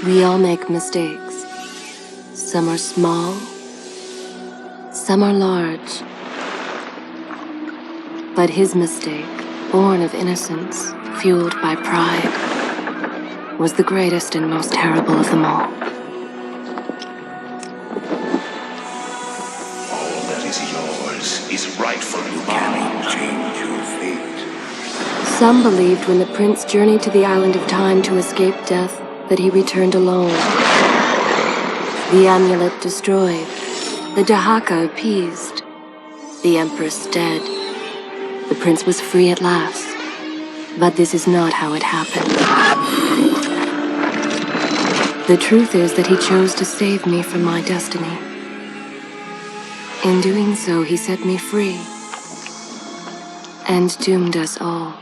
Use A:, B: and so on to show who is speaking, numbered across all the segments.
A: We all make mistakes. Some are small, some are large. But his mistake, born of innocence, fueled by pride, was the greatest and most terrible of them all.
B: All that is yours is rightfully cannot change your fate.
A: Some believed when the prince journeyed to the island of time to escape death that he returned alone. The amulet destroyed, the Dahaka appeased, the empress dead. The prince was free at last. But this is not how it happened. The truth is that he chose to save me from my destiny. In doing so, he set me free and doomed us all.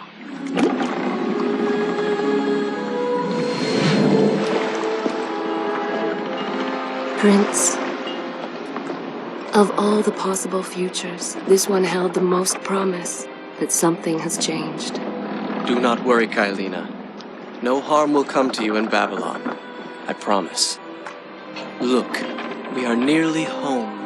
A: Prince, of all the possible futures, this one held the most promise that something has changed.
C: Do not worry, Kailina. No harm will come to you in Babylon. I promise. Look, we are nearly home.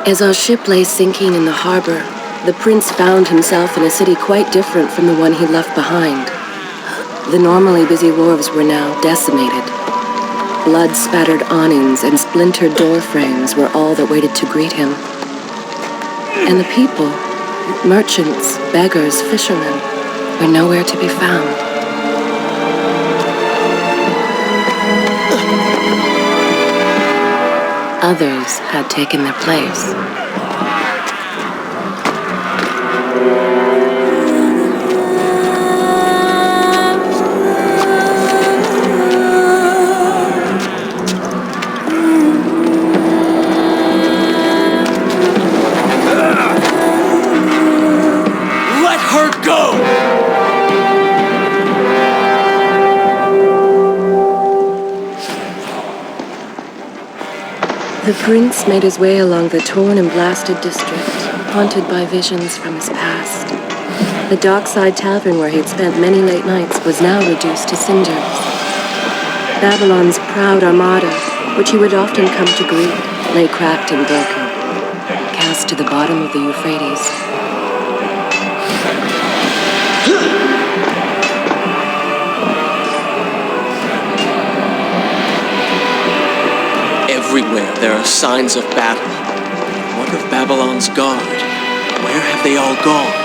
A: As our ship lay sinking in the harbor, the prince found himself in a city quite different from the one he left behind. The normally busy wharves were now decimated. Blood-spattered awnings and splintered door frames were all that waited to greet him. And the people, merchants, beggars, fishermen, were nowhere to be found. Others had taken their place.
C: Let her go!
A: The prince made his way along the torn and blasted district, haunted by visions from his past. The dockside tavern where he'd spent many late nights was now reduced to cinders. Babylon's proud armada, which he would often come to greet, lay cracked and broken, cast to the bottom of the Euphrates.
C: Everywhere there are signs of battle. What of Babylon's guard? Where have they all gone?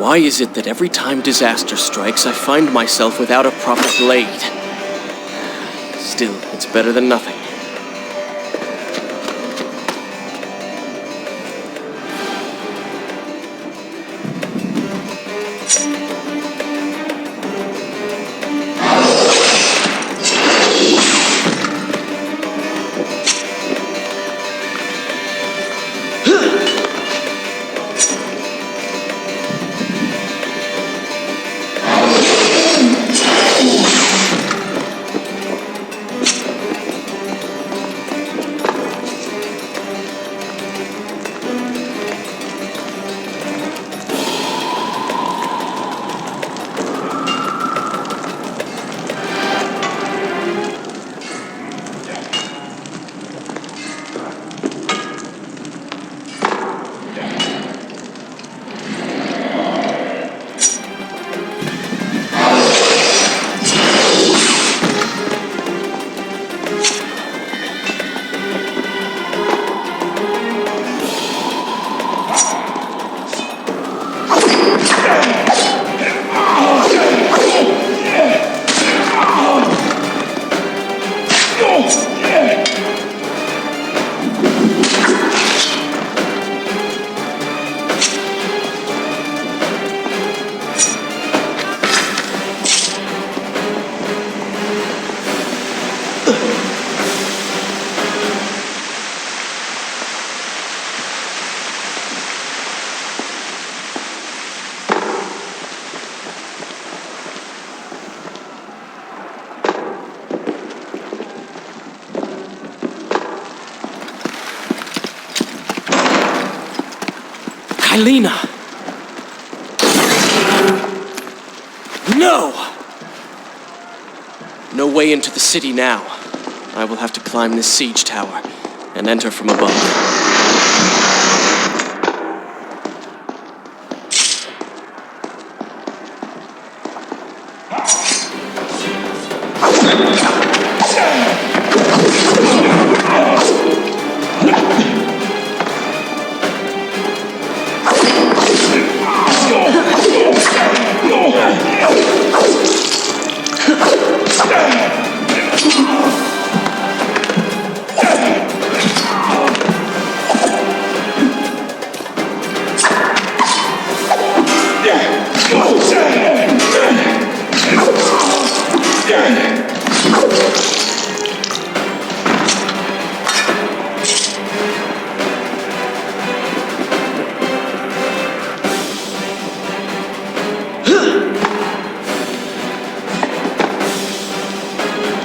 C: Why is it that every time disaster strikes, I find myself without a proper blade? Still, it's better than nothing. Kailina! No! No way into the city now. I will have to climb this siege tower and enter from above.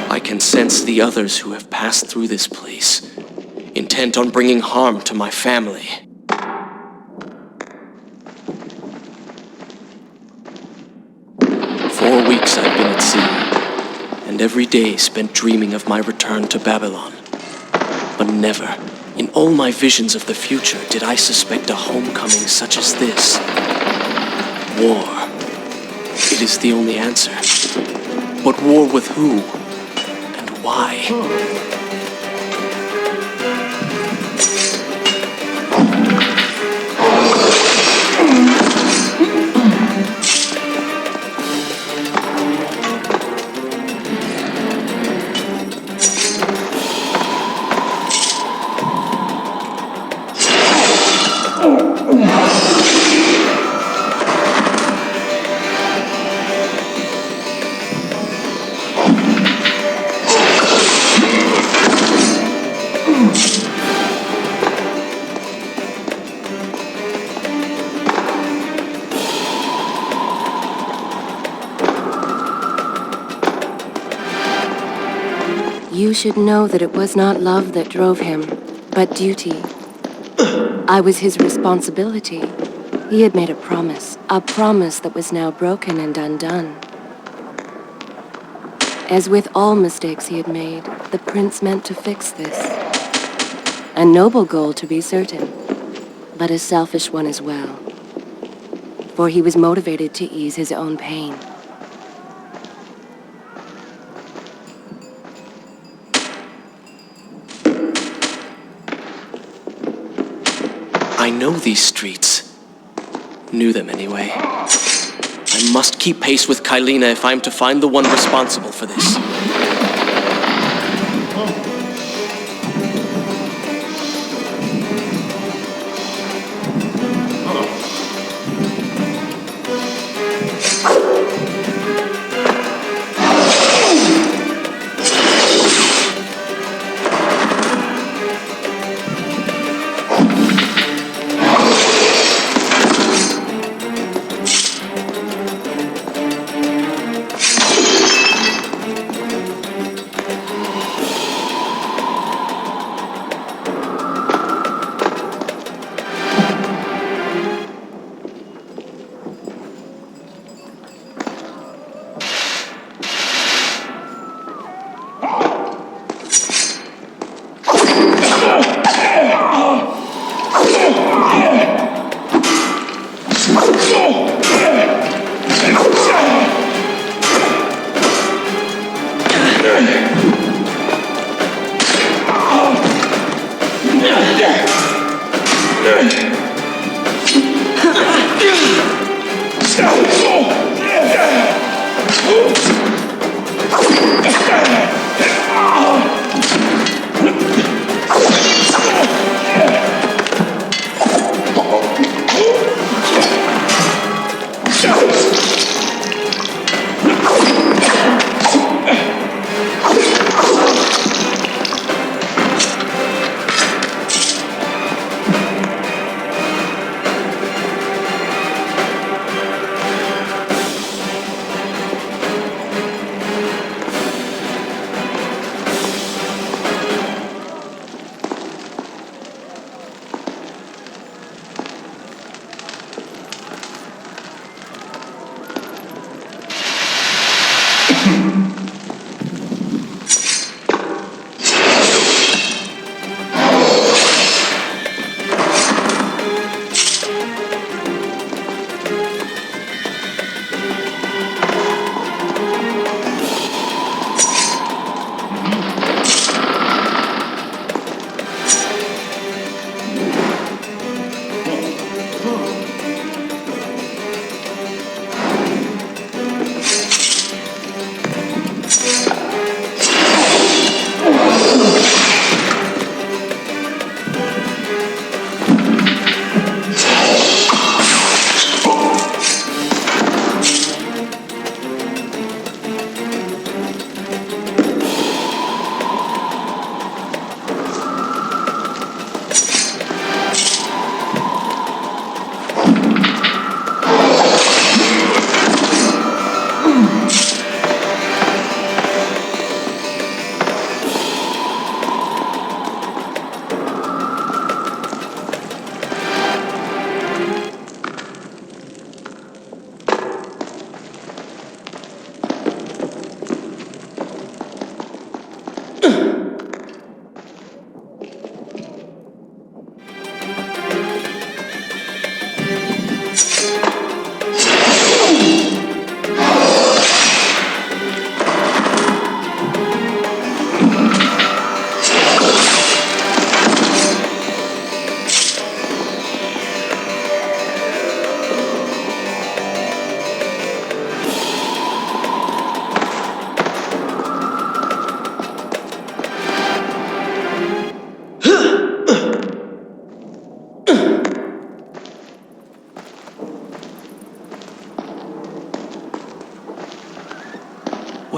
C: I can sense the others who have passed through this place, intent on bringing harm to my family. Weeks I've been at sea, and every day spent dreaming of my return to Babylon. But never, in all my visions of the future, did I suspect a homecoming such as this. War. It is the only answer. But war with who? And why?
A: You should know that it was not love that drove him, but duty. I was his responsibility. He had made a promise that was now broken and undone. As with all mistakes he had made, the prince meant to fix this. A noble goal, to be certain, but a selfish one as well. For he was motivated to ease his own pain.
C: I know these streets. Knew them anyway. I must keep pace with Kailina if I'm to find the one responsible for this.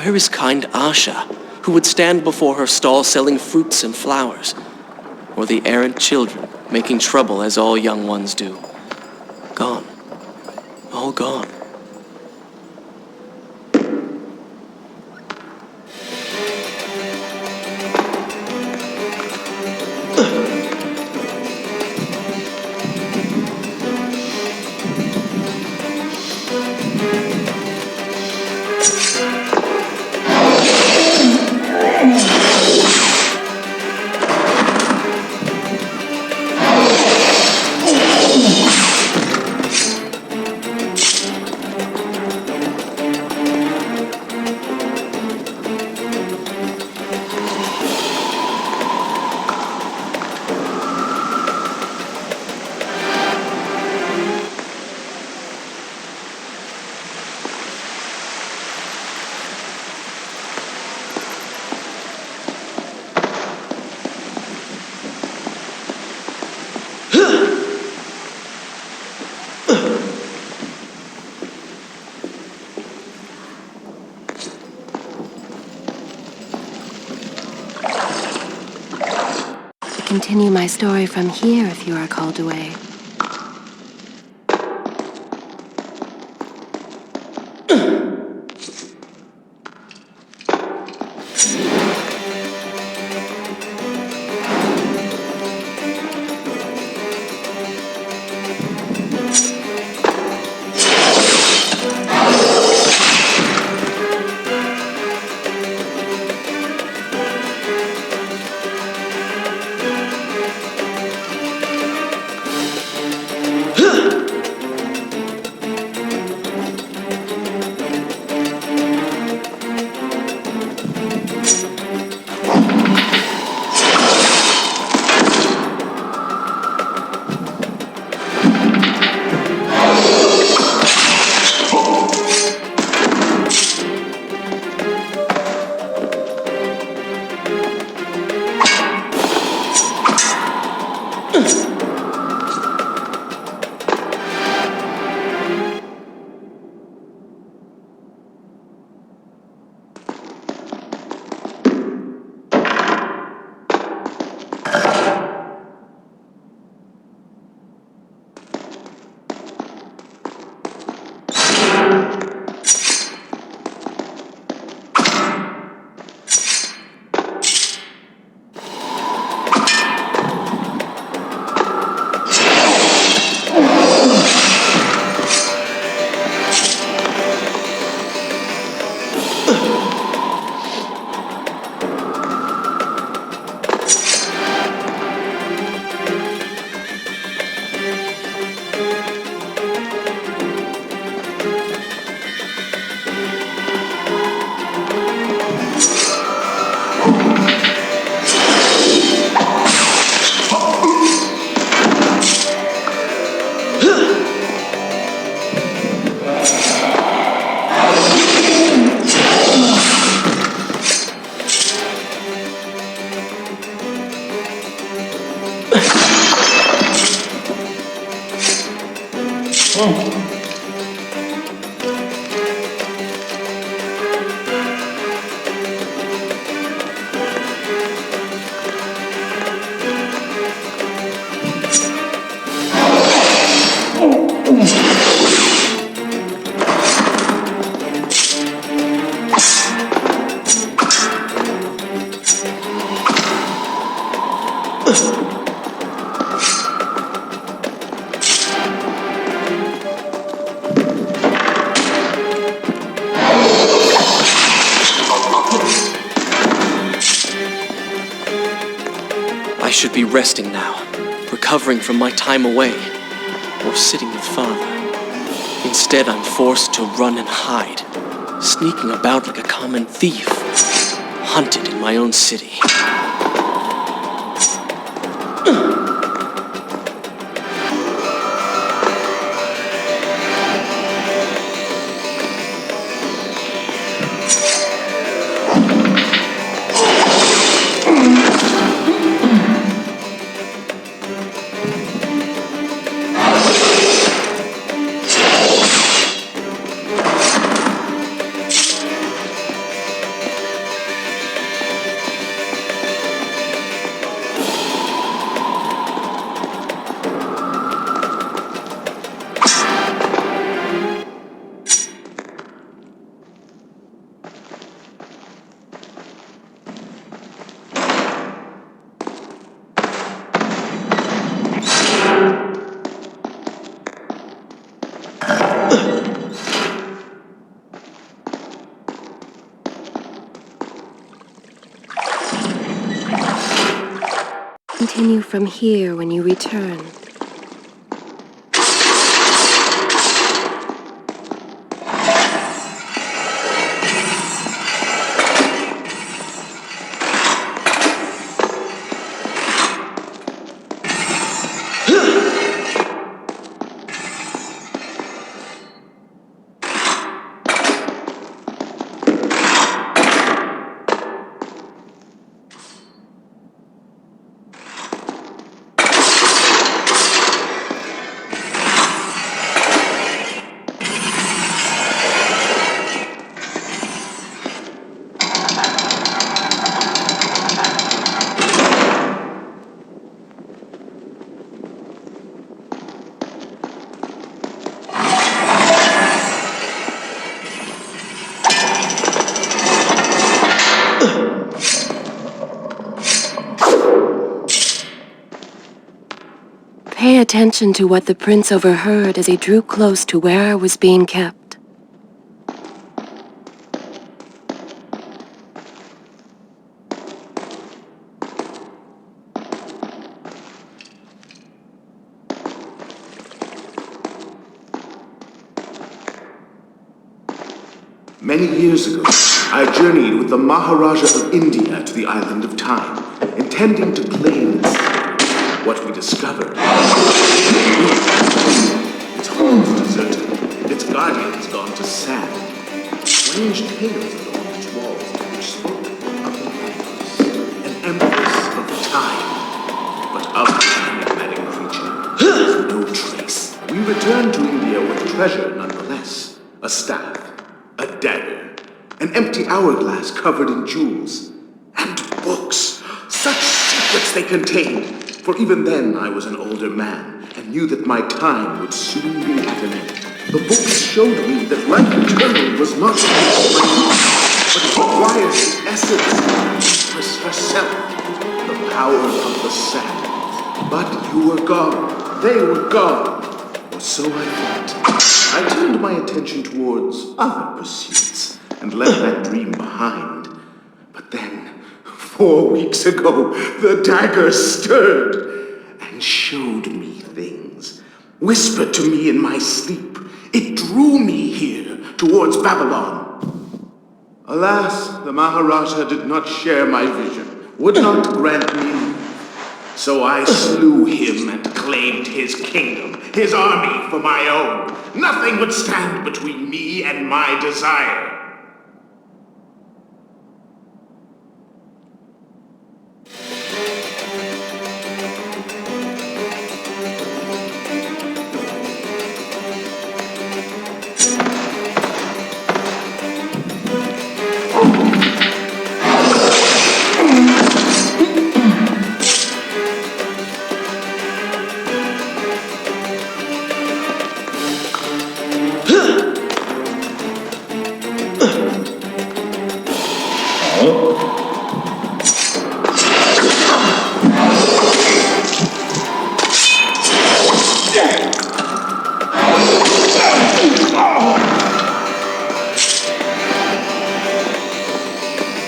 C: Where is kind Asha, who would stand before her stall selling fruits and flowers? Or the errant children, making trouble as all young ones do? Gone. All gone.
A: Continue my story from here if you are called away.
C: should be resting now, recovering from my time away, or sitting with Father. Instead, I'm forced to run and hide, sneaking about like a common thief, hunted in my own city.
A: Continue from here when you return. Pay attention to what the prince overheard as he drew close to where I was being kept.
B: Many years ago, I journeyed with the Maharaja of India to the island of Time, intending to claim its secret. What we discovered. Its home is deserted. Its guardians gone to sand. Strange tales along its walls which spoke of an empress of time. But of this enigmatic creature, there is no trace. We returned to India with treasure nonetheless. A staff, a dagger, an empty hourglass covered in jewels, and books. Such secrets they contained. For even then I was an older man, and knew that my time would soon be at an end. The books showed me that life eternal was not my youth, but it required the essence of the Empress herself, the power of the sand. But you were gone, they were gone, or so I thought. I turned my attention towards other pursuits, and left that dream behind. But then, 4 weeks ago, the dagger stirred and showed me things, whispered to me in my sleep. It drew me here, towards Babylon. Alas, the Maharaja did not share my vision, would not grant me leave. So I slew him and claimed his kingdom, his army for my own. Nothing would stand between me and my desire.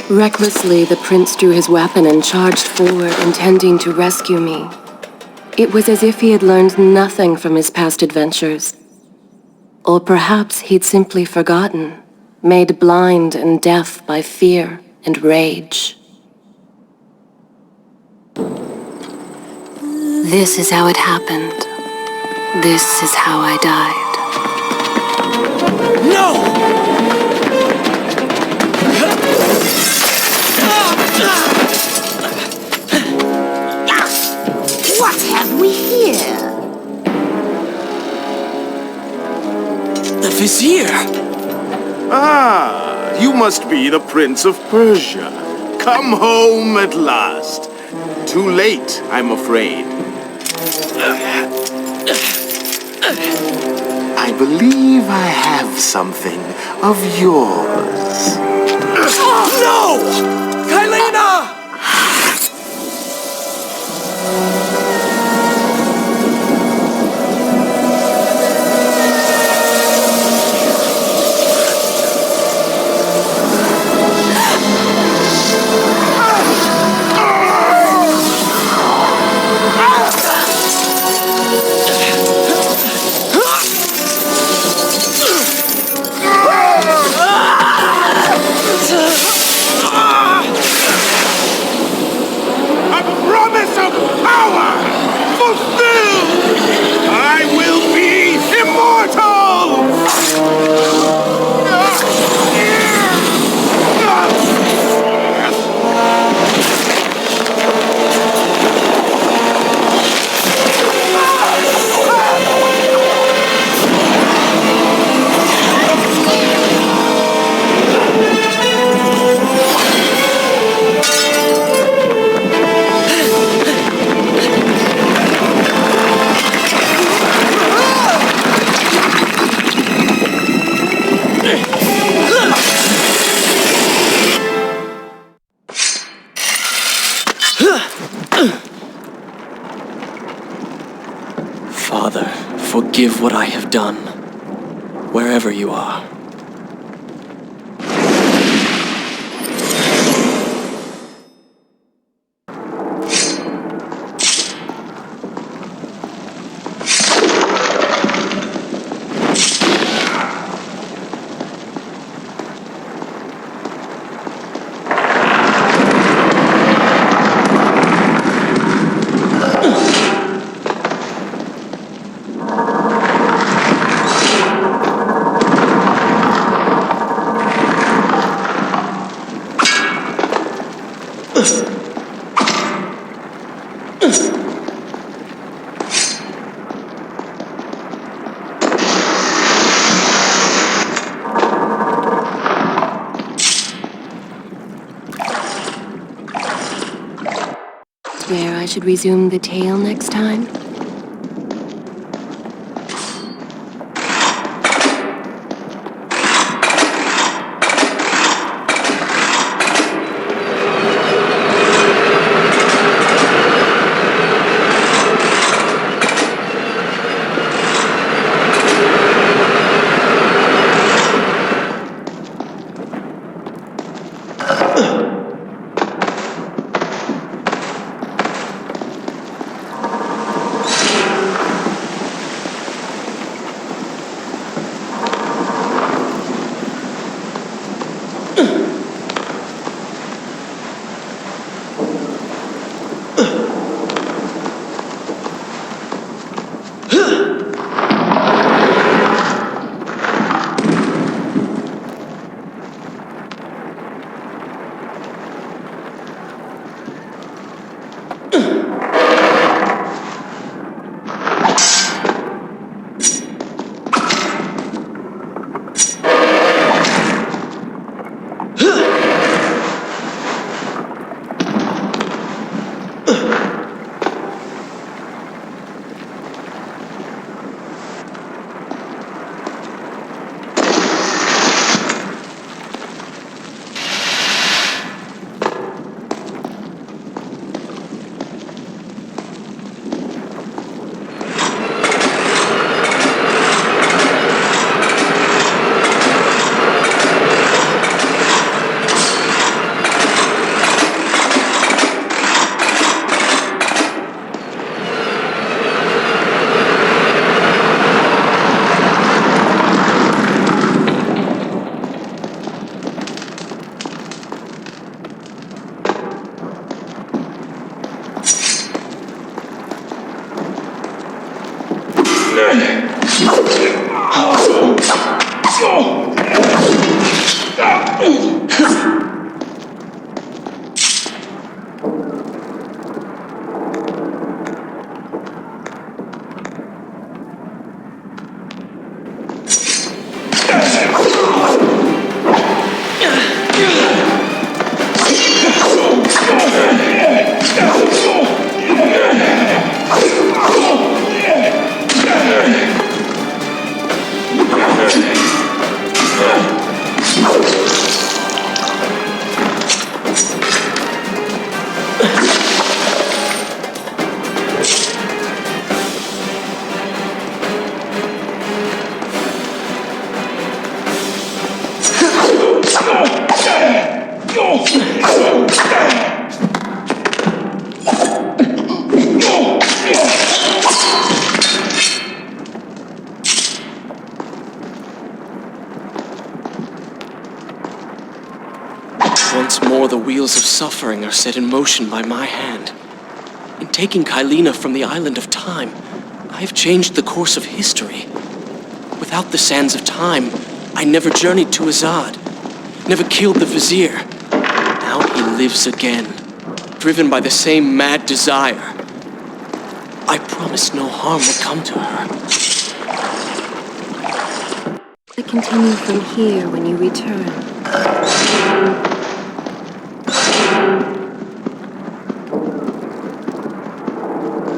A: Recklessly, the prince drew his weapon and charged forward, intending to rescue me. It was as if he had learned nothing from his past adventures. Or perhaps he'd simply forgotten, made blind and deaf by fear and rage. This is how it happened. This is how I died.
C: No!
D: What have we here?
C: The Vizier!
B: Ah, you must be the Prince of Persia. Come home at last. Too late, I'm afraid. I believe I have something of yours.
C: No! Kylena!
B: A promise of power fulfilled! I will be immortal!
C: Father, forgive what I have done, wherever you are.
A: Where I should resume the tale next time?
C: Once more the wheels of suffering are set in motion by my hand. In taking Kylina from the island of time, I have changed the course of history. Without the sands of time, I never journeyed to Azad, never killed the Vizier. Now he lives again, driven by the same mad desire. I promised no harm would come to her.
A: I continue from here when you return.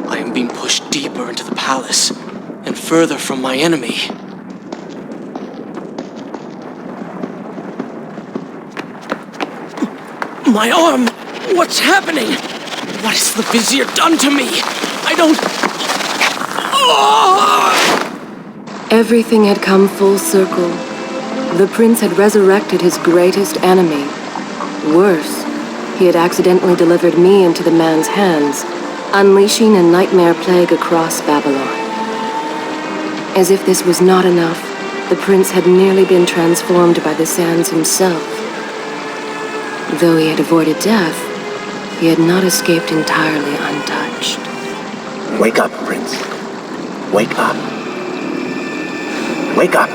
C: I am being pushed deeper into the palace, and further from my enemy. My arm! What's happening? What has the Vizier done to me? I don't...
A: Everything had come full circle. The prince had resurrected his greatest enemy. Worse, he had accidentally delivered me into the man's hands, unleashing a nightmare plague across Babylon. As if this was not enough, the prince had nearly been transformed by the sands himself. Though he had avoided death, he had not escaped entirely untouched.
E: Wake up, Prince. Wake up. Wake up.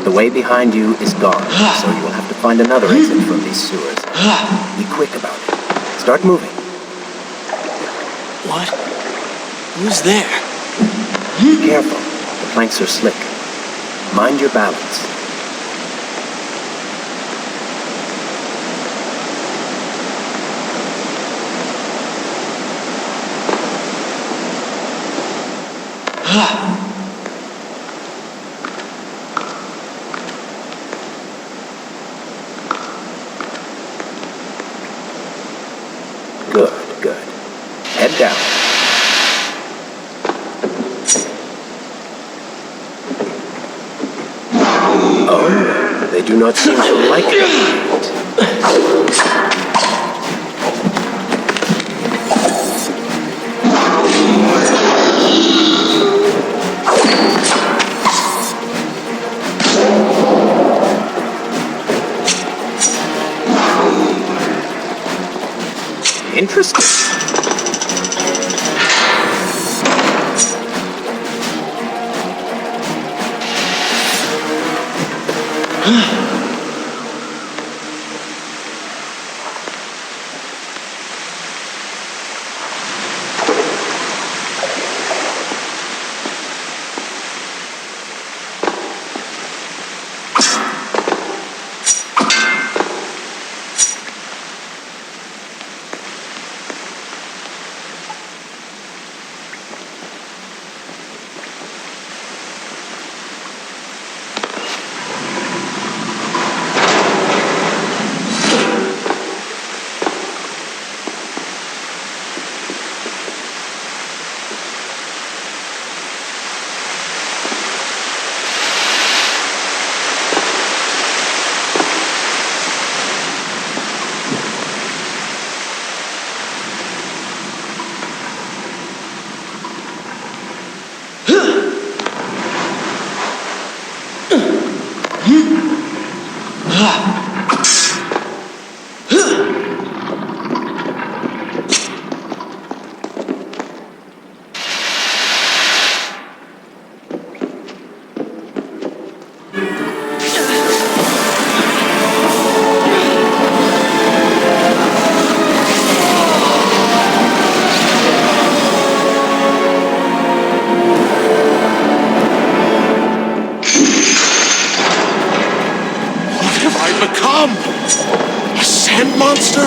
E: The way behind you is gone, so you will have to find another exit from these sewers. Be quick about it. Start moving.
C: What? Who's there?
E: Be careful. The planks are slick. Mind your balance. Good, good. Head down. Oh, they do not seem to like it. Interesting.
C: A sand monster?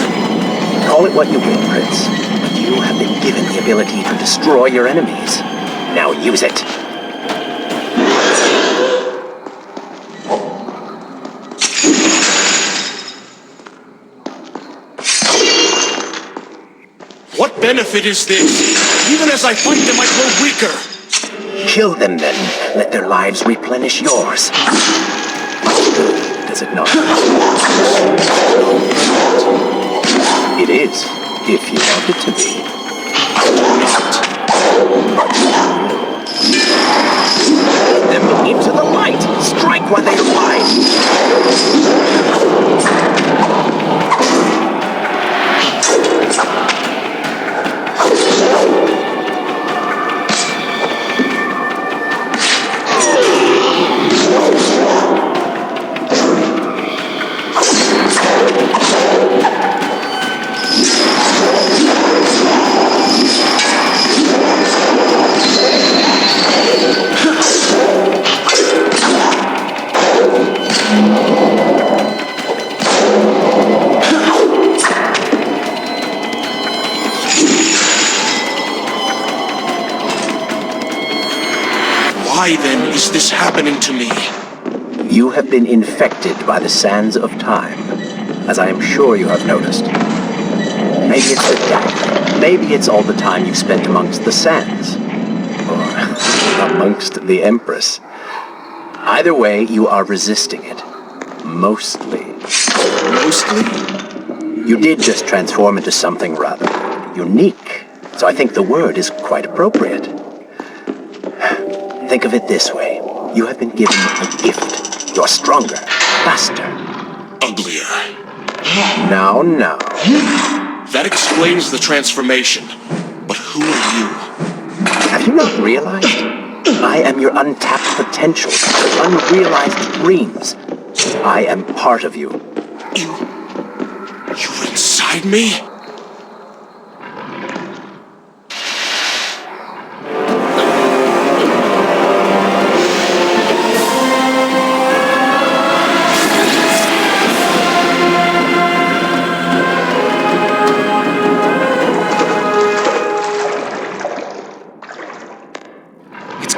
E: Call it what you will, Prince, but you have been given the ability to destroy your enemies. Now use it.
C: What benefit is this? Even as I fight them, I grow weaker.
E: Kill them then. Let their lives replenish yours. Much good, does it not? It is, if you want it to be. Lead them into the light! Strike while they are wide!
C: Why then is this happening to me?
E: You have been infected by the sands of time, as I am sure you have noticed. Maybe it's the dagger. Maybe it's all the time you've spent amongst the sands. Or amongst the Empress. Either way, you are resisting it. Mostly.
C: Mostly?
E: You did just transform into something rather unique, so I think the word is quite appropriate. Think of it this way. You have been given a gift. You're stronger, faster.
C: Uglier.
E: Now.
C: That explains the transformation. But who are you?
E: Have you not realized? I am your untapped potential, your unrealized dreams. I am part of you.
C: You're inside me?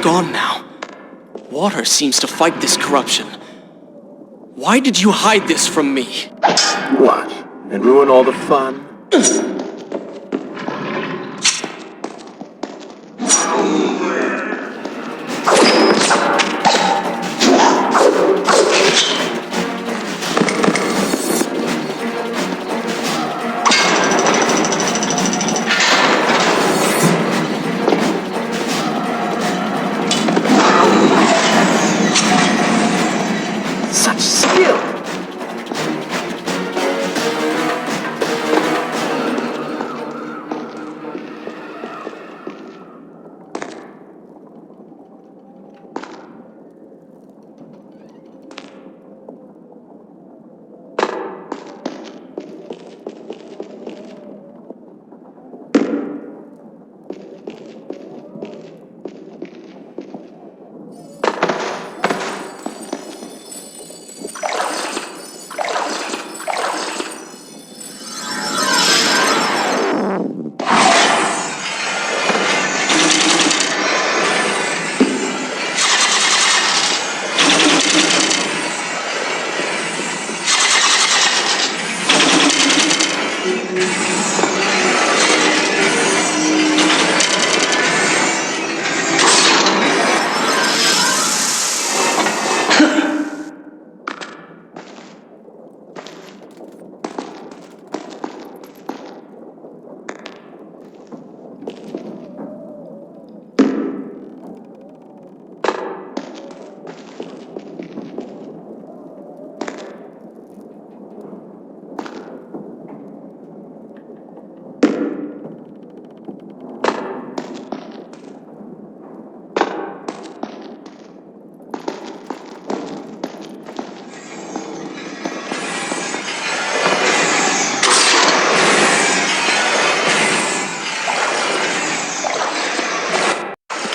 C: Gone now. Water seems to fight this corruption. Why did you hide this from me?
E: What? And ruin all the fun?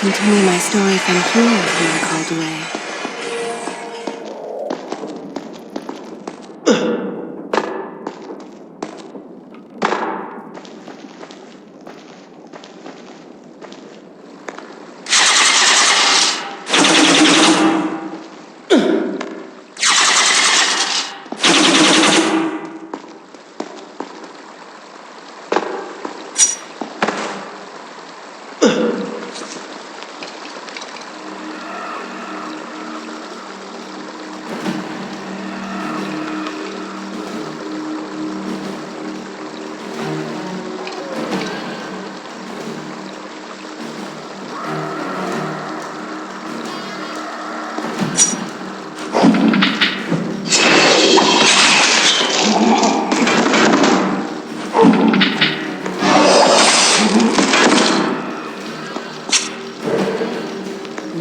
A: Continue my story from here if you are called away.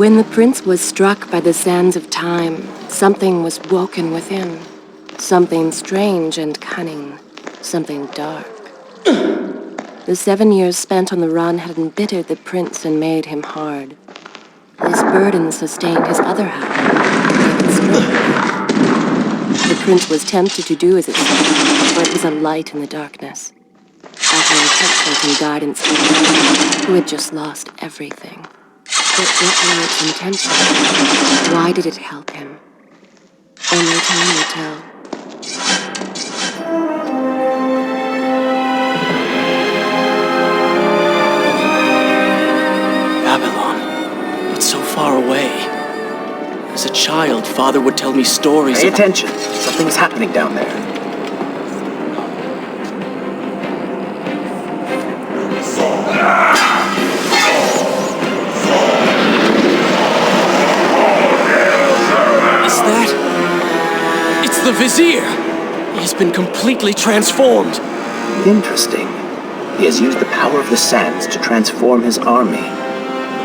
A: When the prince was struck by the sands of time, something was woken within. Something strange and cunning. Something dark. The 7 years spent on the run had embittered the prince and made him hard. This burden sustained his other half, gave it strength. The prince was tempted to do as it said, for it was a light in the darkness. Offering comfort and guidance to him who had just lost everything. But what were its intentions? Why did it help him? Only time will tell.
C: Babylon. It's so far away. As a child, Father would tell me stories
E: Pay attention. Something's happening down there.
C: It's the Vizier! He's been completely transformed.
E: Interesting. He has used the power of the sands to transform his army.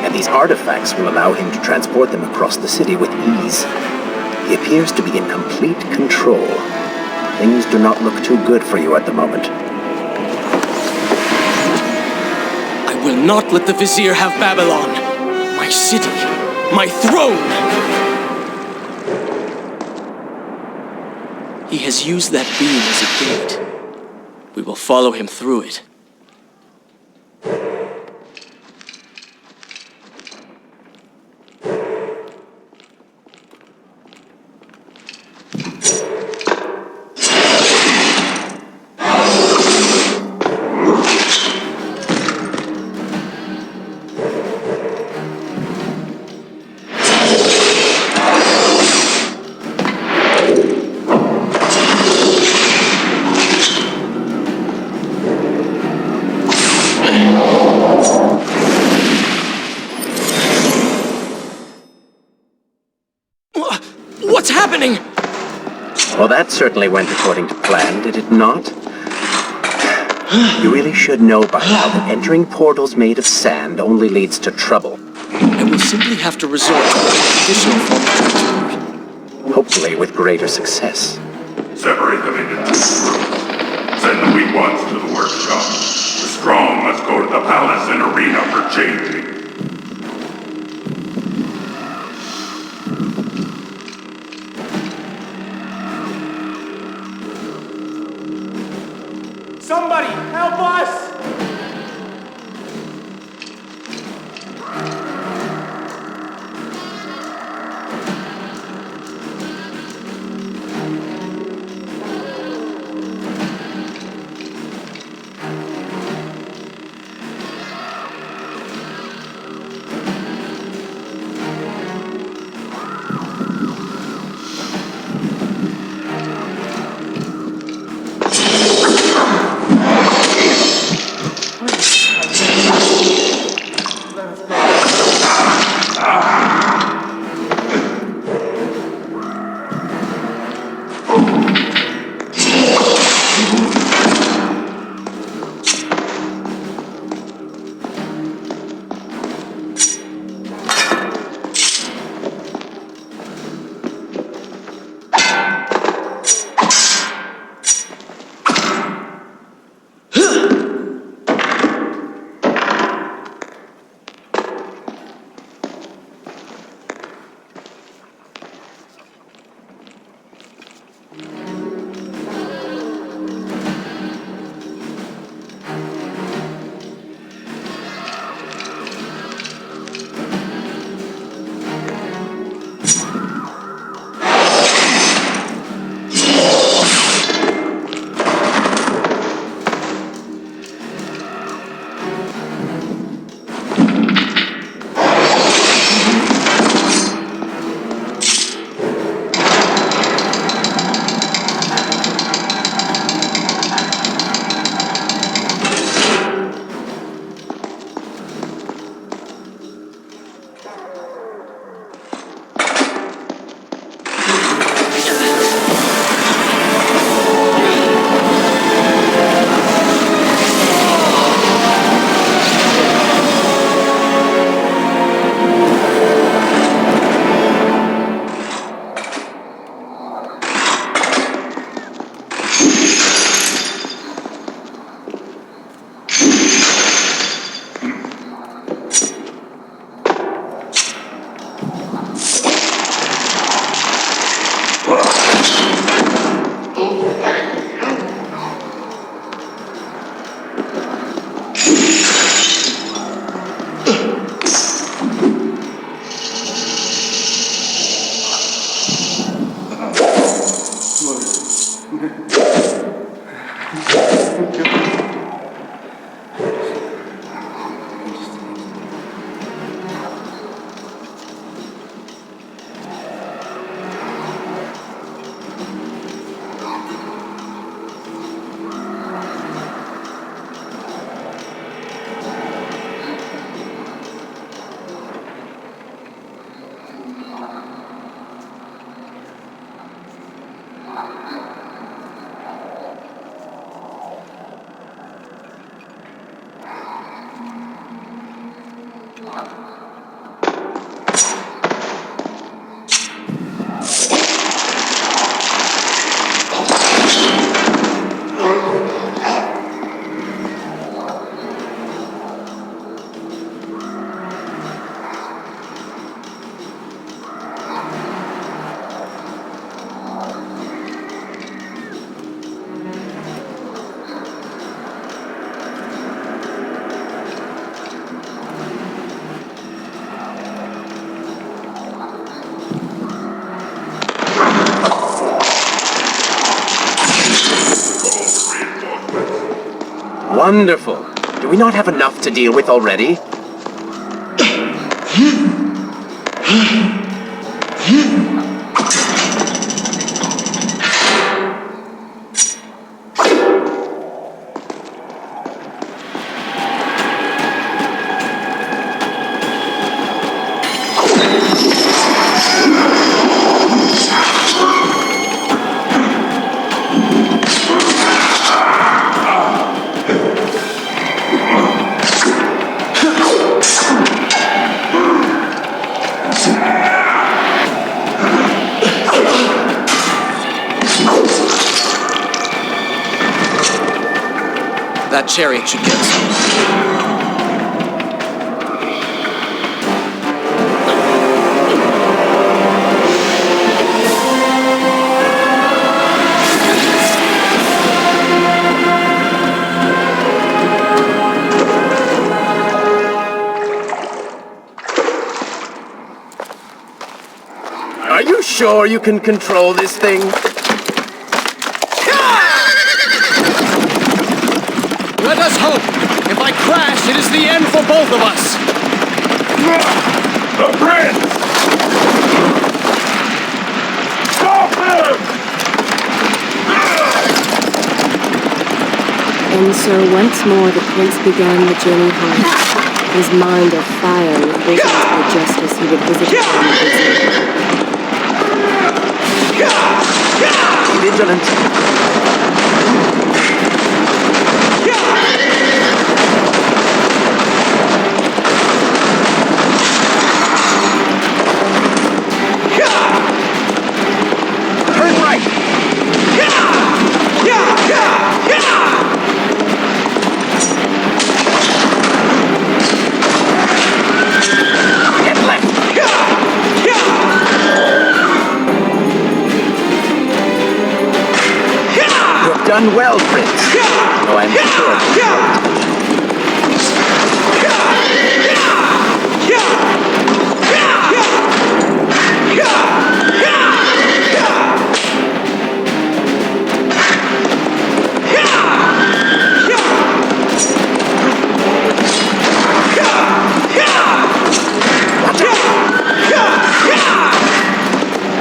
E: And these artifacts will allow him to transport them across the city with ease. He appears to be in complete control. Things do not look too good for you at the moment.
C: I will not let the Vizier have Babylon. My city. My throne! He has used that beam as a gate. We will follow him through it. What's happening?
E: Well, that certainly went according to plan, did it not? You really should know by now that entering portals made of sand only leads to trouble.
C: I will simply have to resort to a traditional form of transport.
E: Hopefully with greater success.
F: Separate them into 2 groups. Send the weak ones to the workshop. The strong must go to the palace and arena for changing.
G: Somebody, help us!
E: Wonderful. Do we not have enough to deal with already?
C: That chariot should get us.
E: Are you sure you can control this thing?
C: Let us hope! If I crash, it is the end for both of us!
F: The prince! Stop him!
A: And so once more the prince began the journey home, his mind afire with visions of the justice he would visit upon the vizier.
E: Be vigilant. Turn right. Get left. You've done well, Prince. Oh, I'm sure.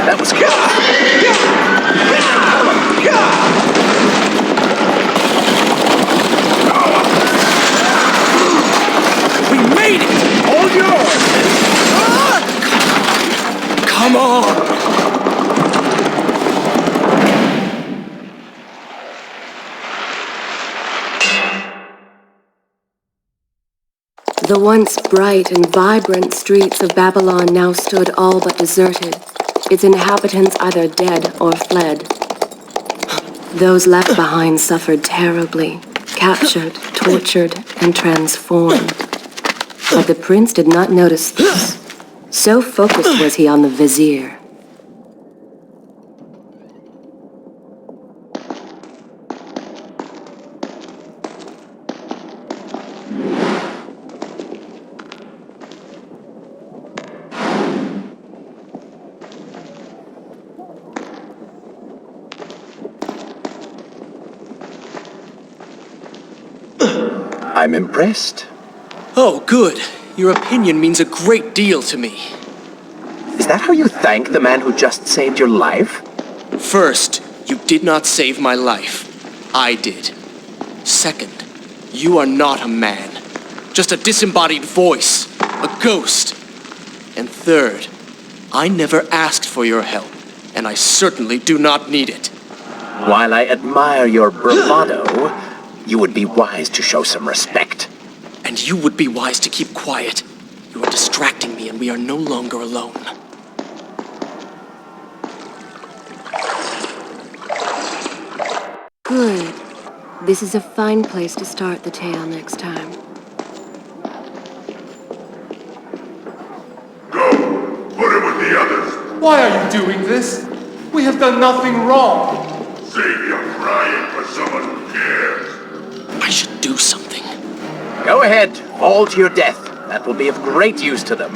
E: That was close.
C: We made it!
E: Hold yours!
C: Come on!
A: The once bright and vibrant streets of Babylon now stood all but deserted, its inhabitants either dead or fled. Those left behind suffered terribly, captured, tortured, and transformed. But the prince did not notice this. So focused was he on the vizier.
E: I'm impressed.
C: Oh, good. Your opinion means a great deal to me.
E: Is that how you thank the man who just saved your life?
C: First, you did not save my life. I did. Second, you are not a man. Just a disembodied voice. A ghost. And third, I never asked for your help, and I certainly do not need it.
E: While I admire your bravado, you would be wise to show some respect.
C: And you would be wise to keep quiet. You are distracting me, and we are no longer alone.
A: Good. This is a fine place to start the tale next time.
F: Go! Put him with the others!
G: Why are you doing this? We have done nothing wrong.
F: Save your crying for someone who cares!
C: I should do something.
E: Go ahead, fall to your death. That will be of great use to them.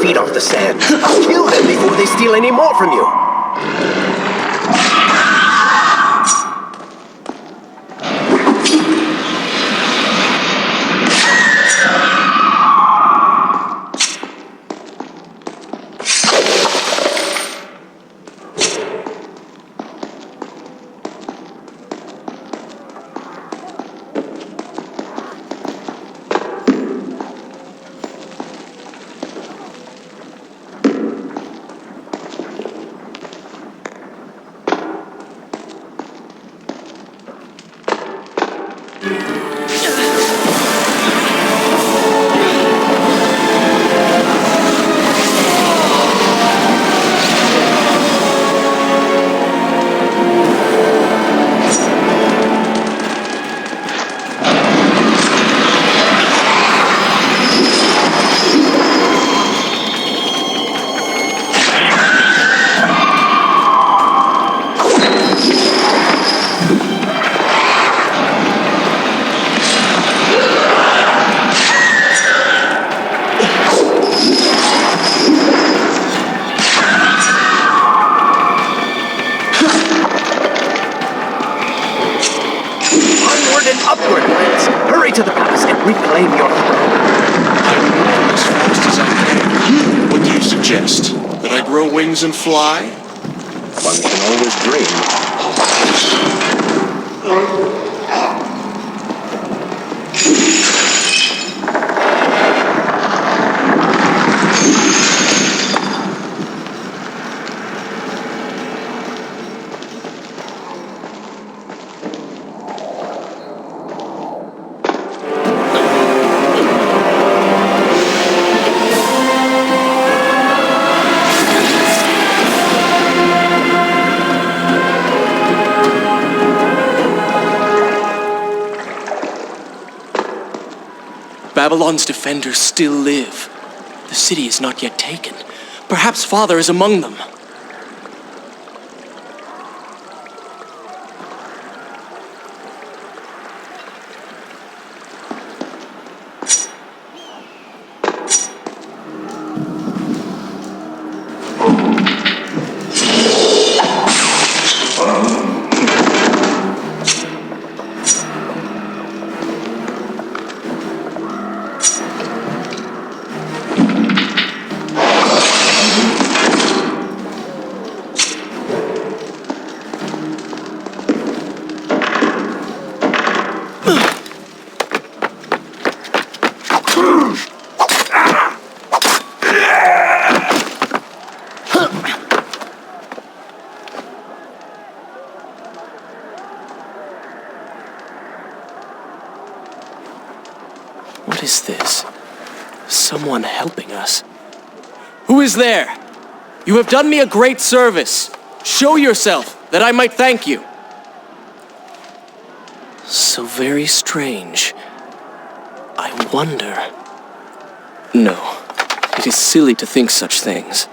E: feed off the sand. Kill them before they steal any more from you. Reclaim your throne.
C: I'm moving as fast as I can. What do you suggest? That I grow wings and fly?
E: One can always dream.
C: Babylon's defenders still live. The city is not yet taken. Perhaps Father is among them. What is this? Someone helping us. Who is there? You have done me a great service. Show yourself. that I might thank you. So very strange. I wonder... No, it is silly to think such things.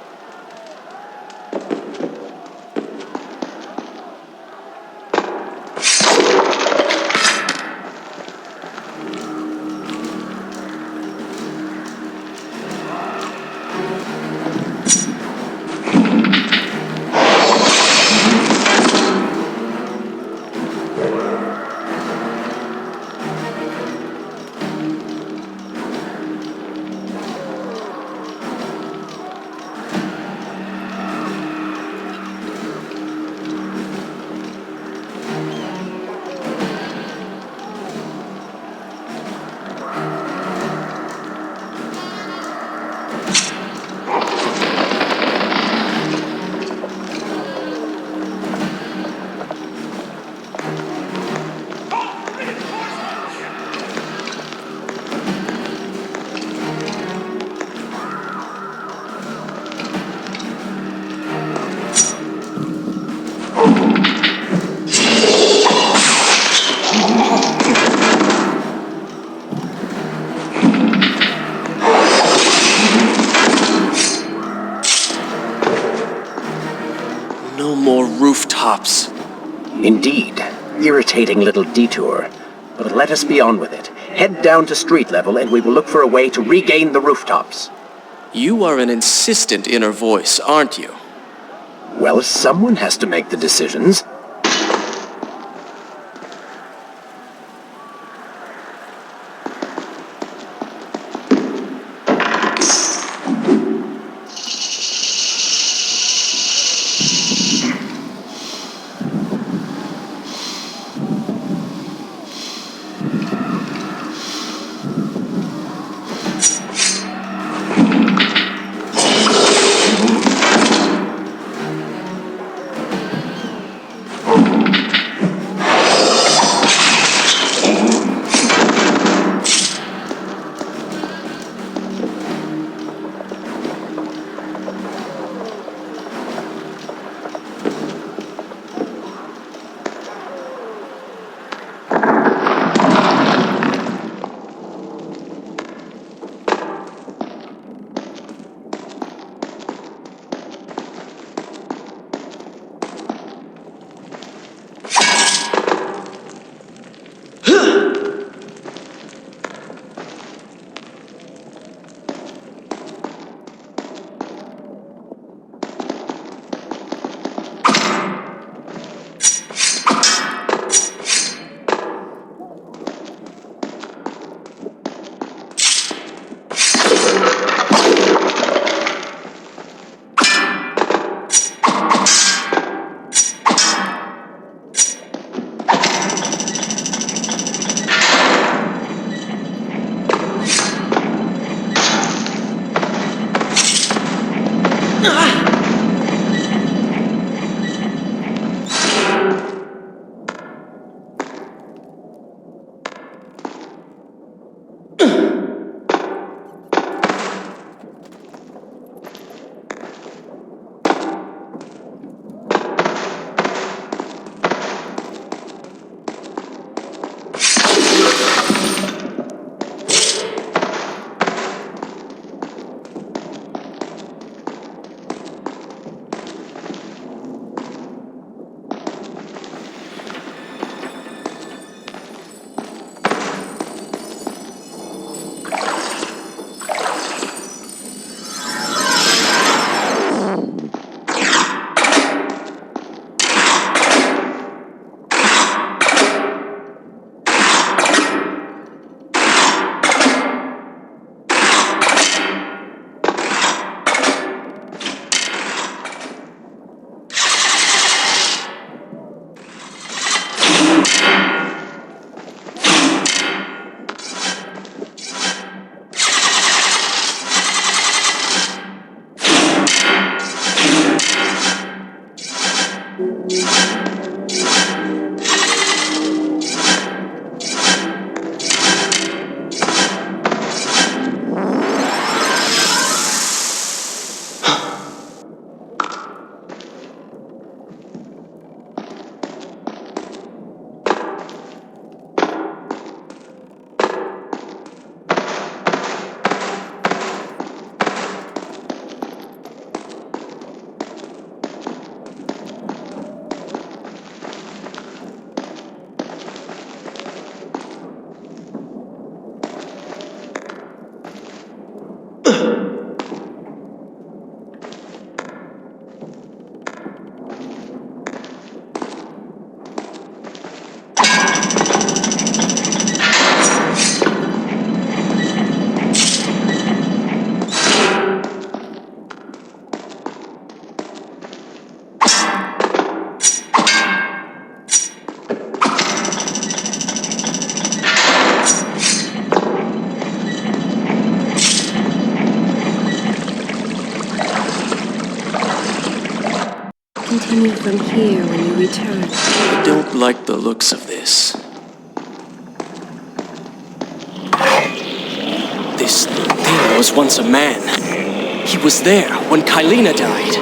C: No more rooftops.
E: Indeed. Irritating little detour. But let us be on with it. Head down to street level and we will look for a way to regain the rooftops.
C: You are an insistent inner voice, aren't you?
E: Well, someone has to make the decisions.
A: continue from here when you return.
C: I don't like the looks of this. This thing was once a man. He was there when Kylina died.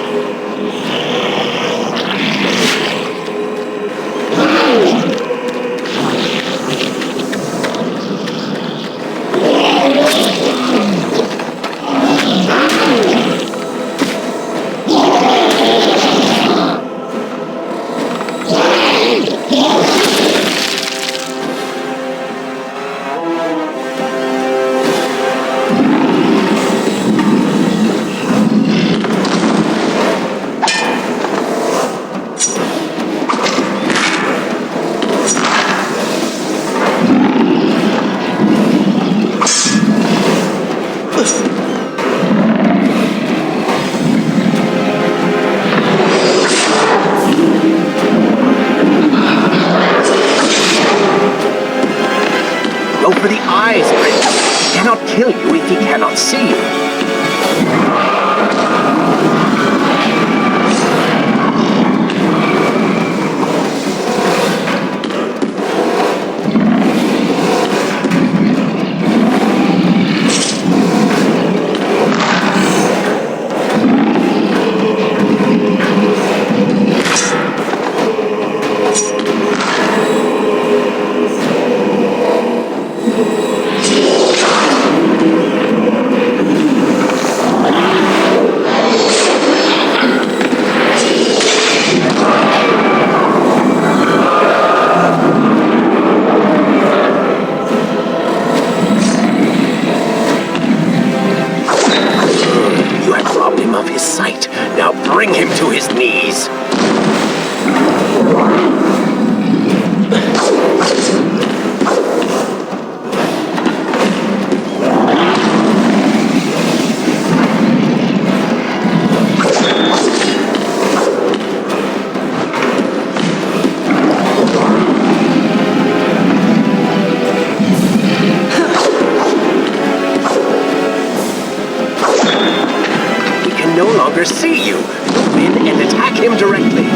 E: Go for the eyes, Prince. He cannot kill you if he cannot see you. Now bring him to his knees. No longer see you. Move in and attack him directly.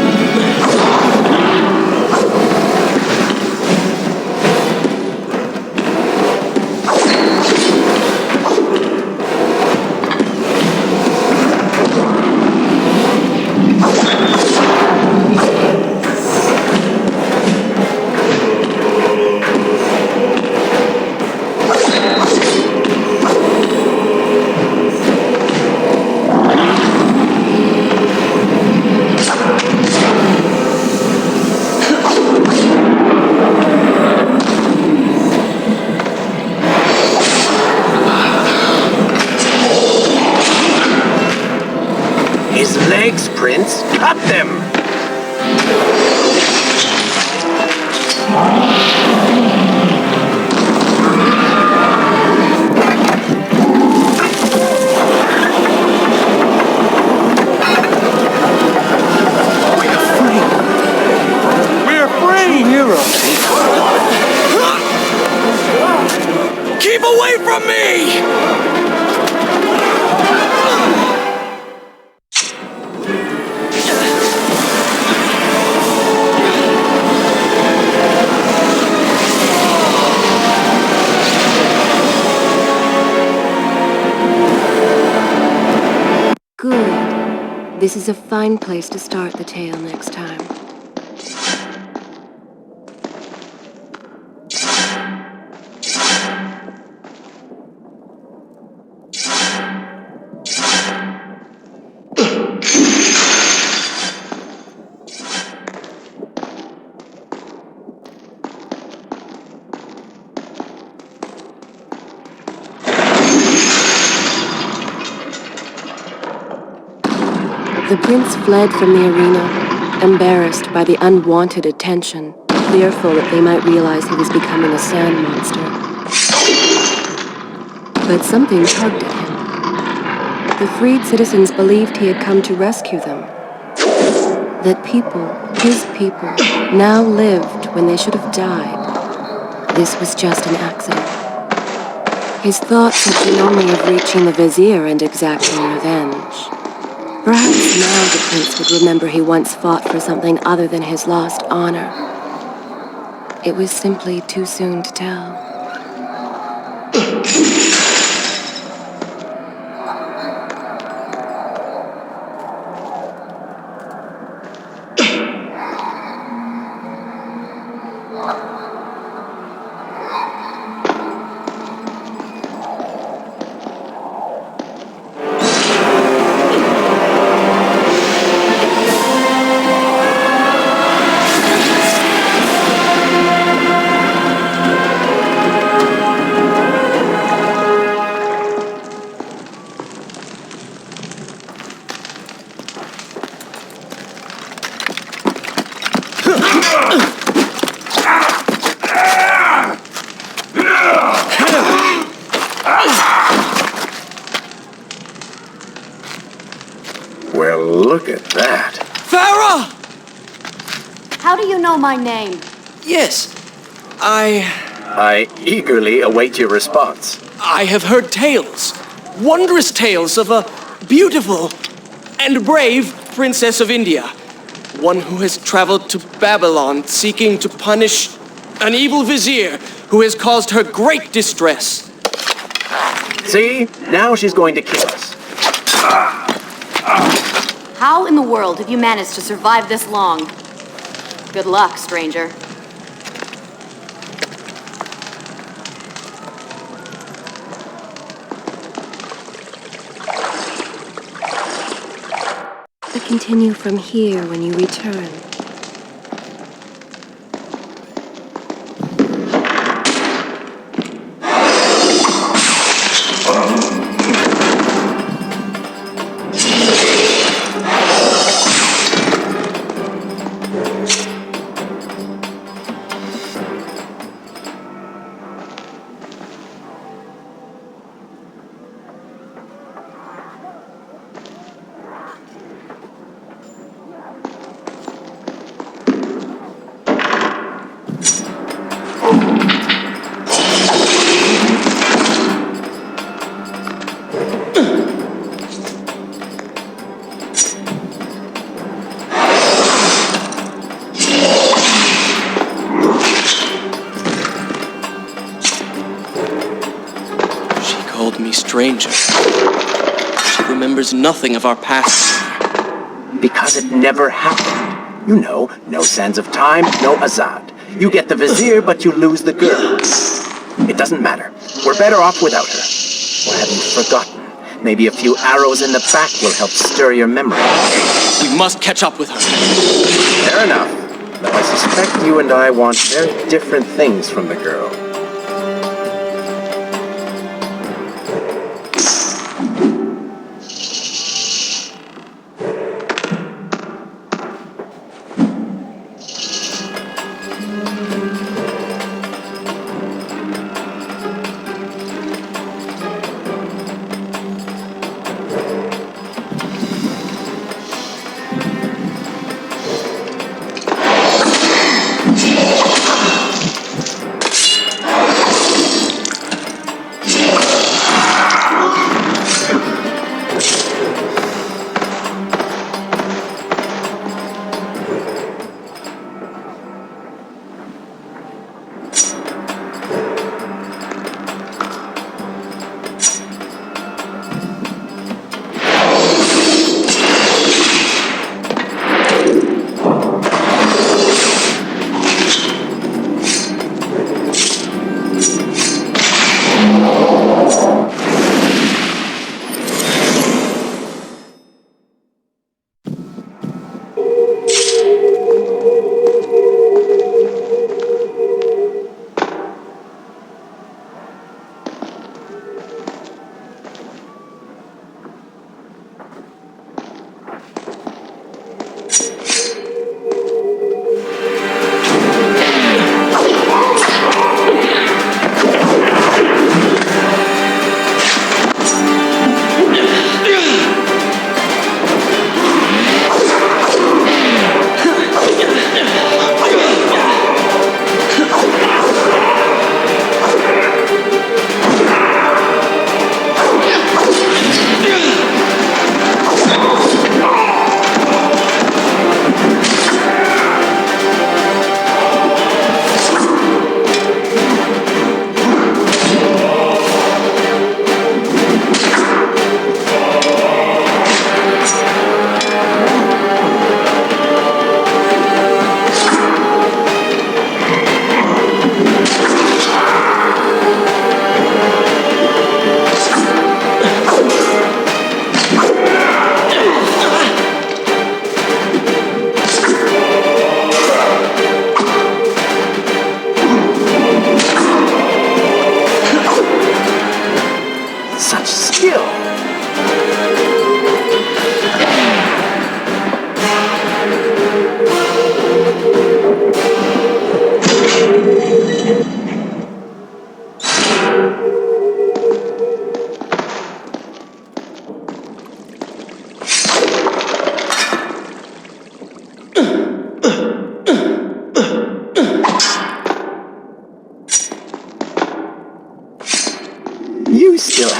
E: His legs, Prince! Cut them!
G: We're free! Heroes!
C: Keep away from me!
A: Good. This is a fine place to start the tale next time. The prince fled from the arena, embarrassed by the unwanted attention, fearful that they might realize he was becoming a sand monster. But something tugged at him. The freed citizens believed he had come to rescue them. That people, his people, now lived when they should have died. This was just an accident. His thoughts had been only of reaching the Vizier and exacting revenge. Perhaps now the prince would remember he once fought for something other than his lost honor. It was simply too soon to tell.
E: Well, look at that.
C: Farah!
D: How do you know my name?
C: Yes, I
E: eagerly await your response.
C: have heard tales, wondrous tales of a beautiful and brave princess of India. One who has traveled to Babylon seeking to punish an evil vizier who has caused her great distress.
E: See? Now she's going to kill us.
D: How in the world have you managed to survive this long? Good luck, stranger.
A: But continue from here when you return.
C: Stranger. She remembers nothing of our past.
E: Because it never happened. You know, no sands of time, no Azad. You get the vizier, but you lose the girl. It doesn't matter. We're better off without her. Or have you forgotten? Maybe a few arrows in the back will help stir your memory.
C: We must catch up with her.
E: Fair enough. Though I suspect you and I want very different things from the girl.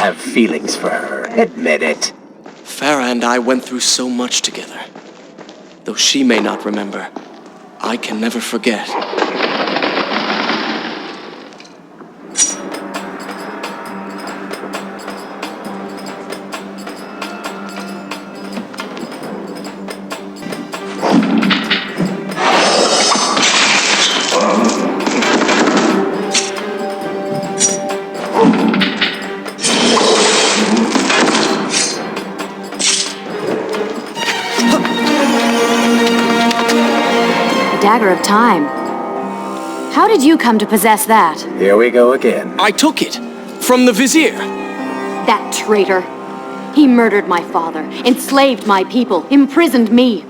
E: have feelings for her. Admit it.
C: Farah and I went through so much together. Though she may not remember, I can never forget.
D: Dagger of Time. How did you come to possess that?
E: Here we go again.
C: I took it from the Vizier.
D: That traitor. He murdered my father, enslaved my people, imprisoned me.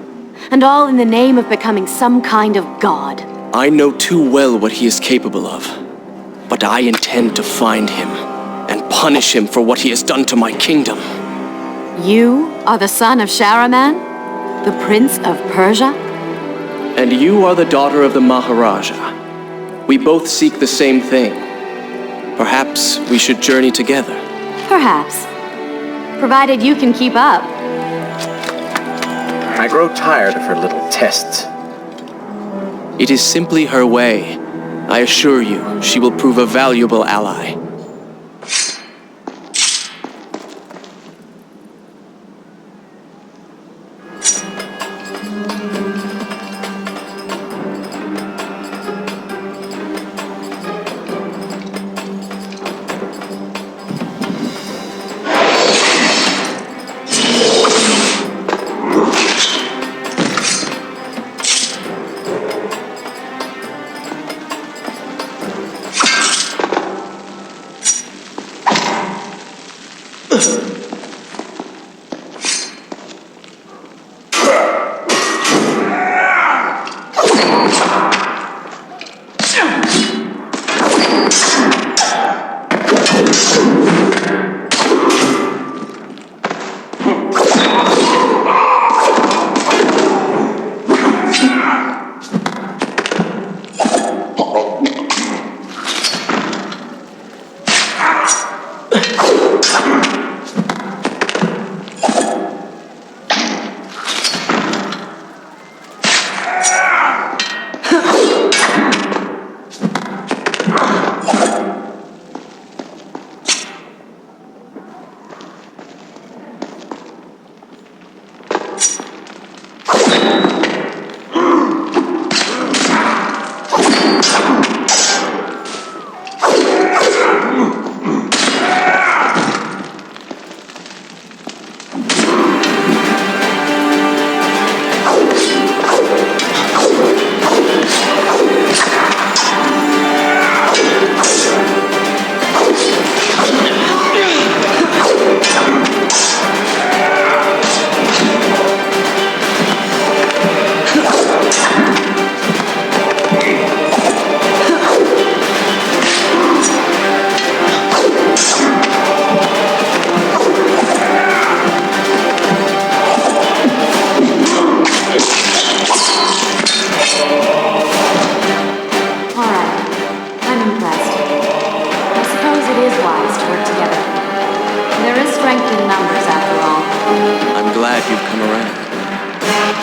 D: And all in the name of becoming some kind of god.
C: I know too well what he is capable of. But I intend to find him and punish him for what he has done to my kingdom.
D: You are the son of Shahraman? The Prince of Persia?
C: And you are the daughter of the Maharaja. We both seek the same thing. Perhaps we should journey together.
D: Perhaps. Provided you can keep up.
E: I grow tired of her little tests.
C: It is simply her way. I assure you, she will prove a valuable ally.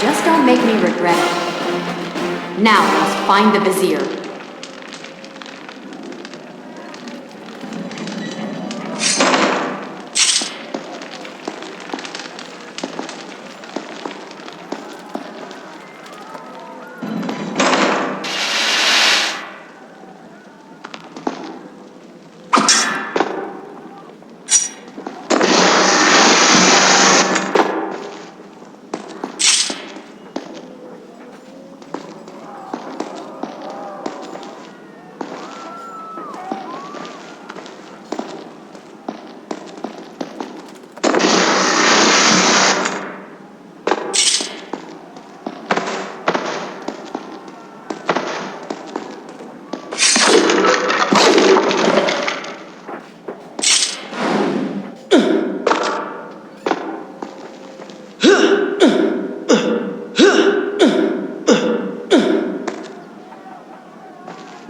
D: Just don't make me regret it. Now we must find the Vizier.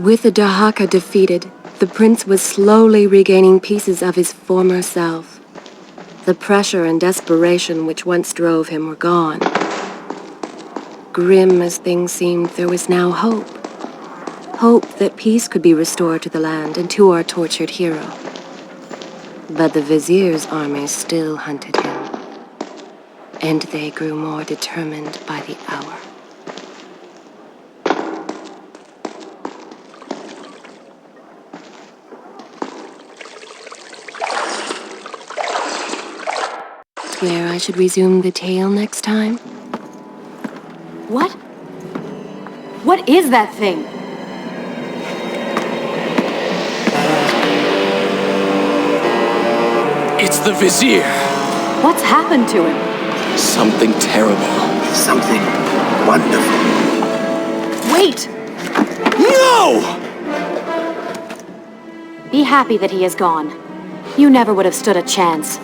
A: With the Dahaka defeated, The prince was slowly regaining pieces of his former self. The pressure and desperation which once drove him were gone. Grim as things seemed, there was now hope. Hope that peace could be restored to the land and to our tortured hero. But the Vizier's armies still hunted him, and they grew more determined by the hour. Where I should resume the tale next time?
D: What? What is that thing?
C: It's the Vizier.
D: What's happened to him?
C: Something terrible.
E: Something wonderful.
D: Wait!
C: No!
D: Be happy that he is gone. You never would have stood a chance.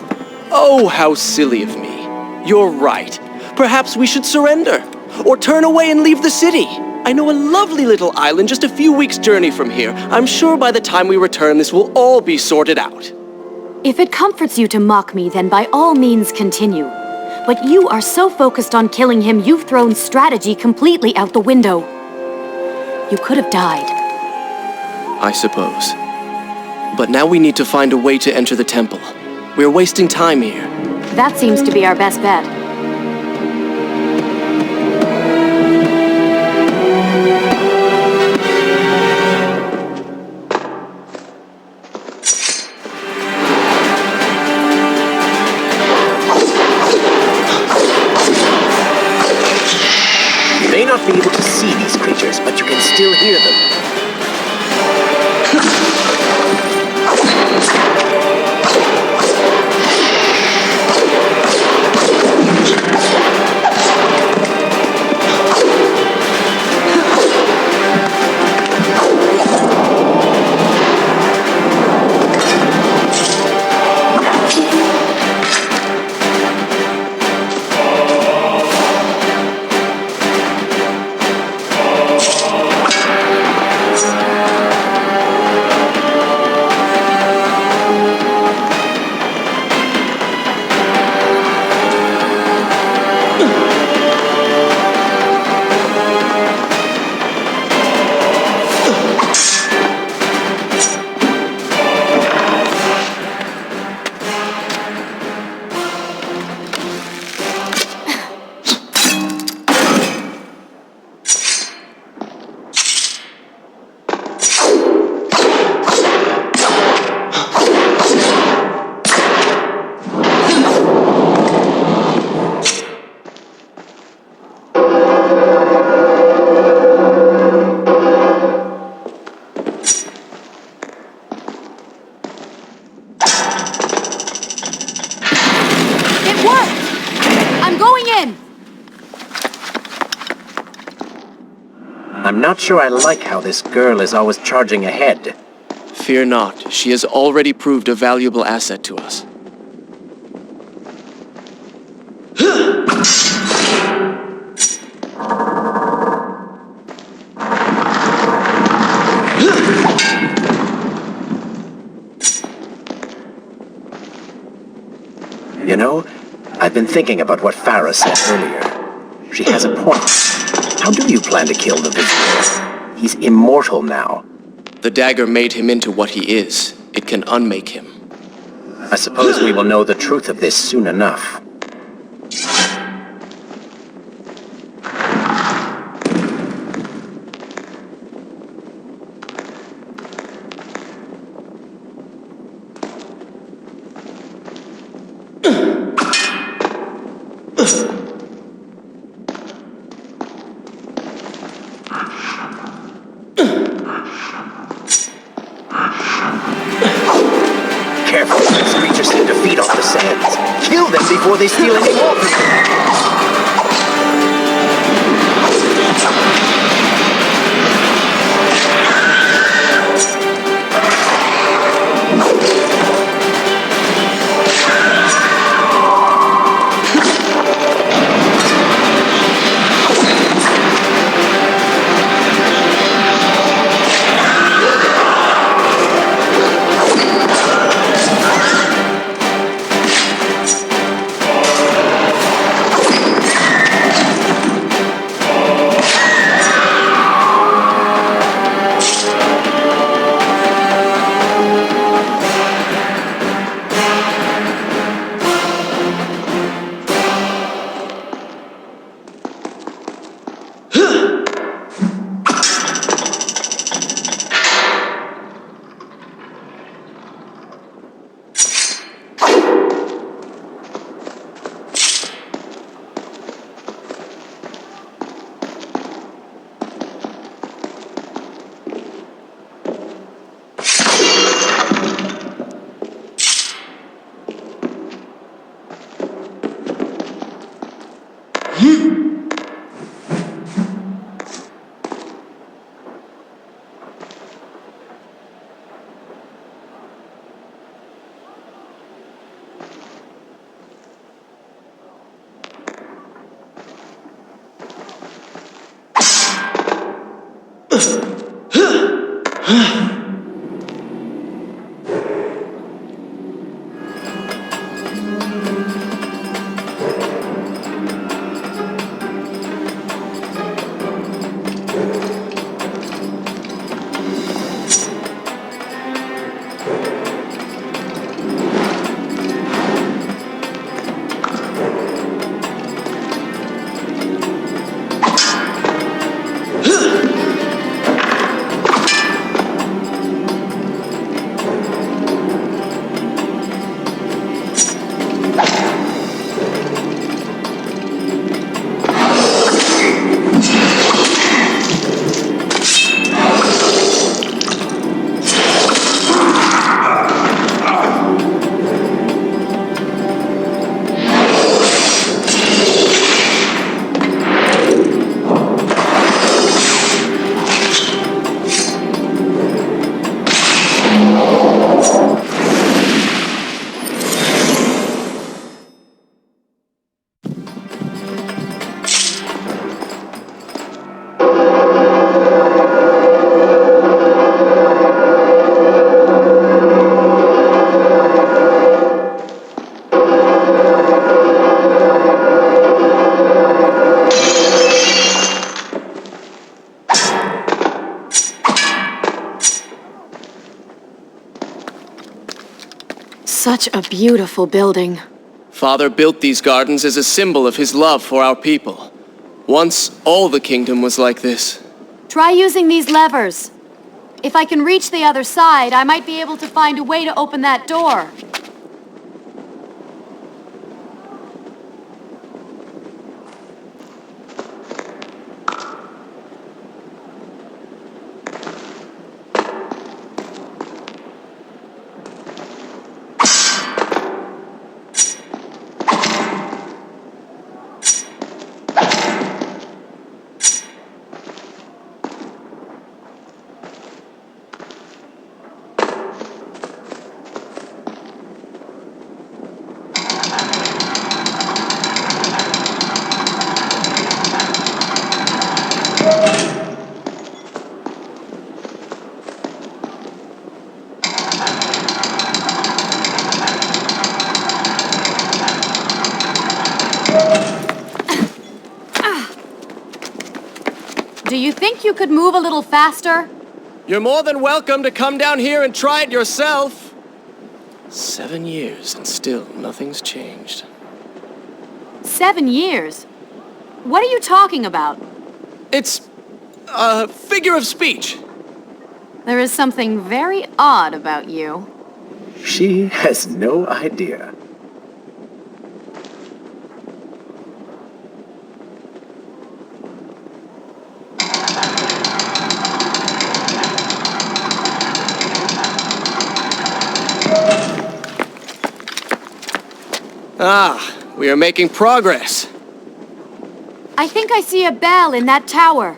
C: Oh, how silly of me. You're right. Perhaps we should surrender. Or turn away and leave the city. I know a lovely little island just a few weeks' journey from here. I'm sure by the time we return, this will all be sorted out.
D: If it comforts you to mock me, then by all means continue. But you are so focused on killing him, you've thrown strategy completely out the window. You could have died.
C: I suppose. But now we need to find a way to enter the temple. We're wasting time here.
D: That seems to be our best bet.
E: You may not be able to see these creatures, but you can still hear them. I'm not sure I like how this girl is always charging ahead.
C: Fear not, she has already proved a valuable asset to us.
E: You know, I've been thinking about what Farah said earlier. She has a point. How do you plan to kill the Vizier? He's immortal now.
C: The dagger made him into what he is. It can unmake him.
E: I suppose we will know the truth of this soon enough. Careful, these creatures seem to feed off the sands. Kill them before they steal any more from you.
D: Such a beautiful building.
C: Father built these gardens as a symbol of his love for our people. Once, all the kingdom was like this.
D: Try using these levers. If I can reach the other side, I might be able to find a way to open that door. Do you think you could move a little faster?
C: You're more than welcome to come down here and try it yourself. 7 years and still nothing's changed.
D: 7 years? What are you talking about?
C: It's a figure of speech.
D: There is something very odd about you.
E: She has no idea.
C: We are making progress.
D: I think I see a bell in that tower.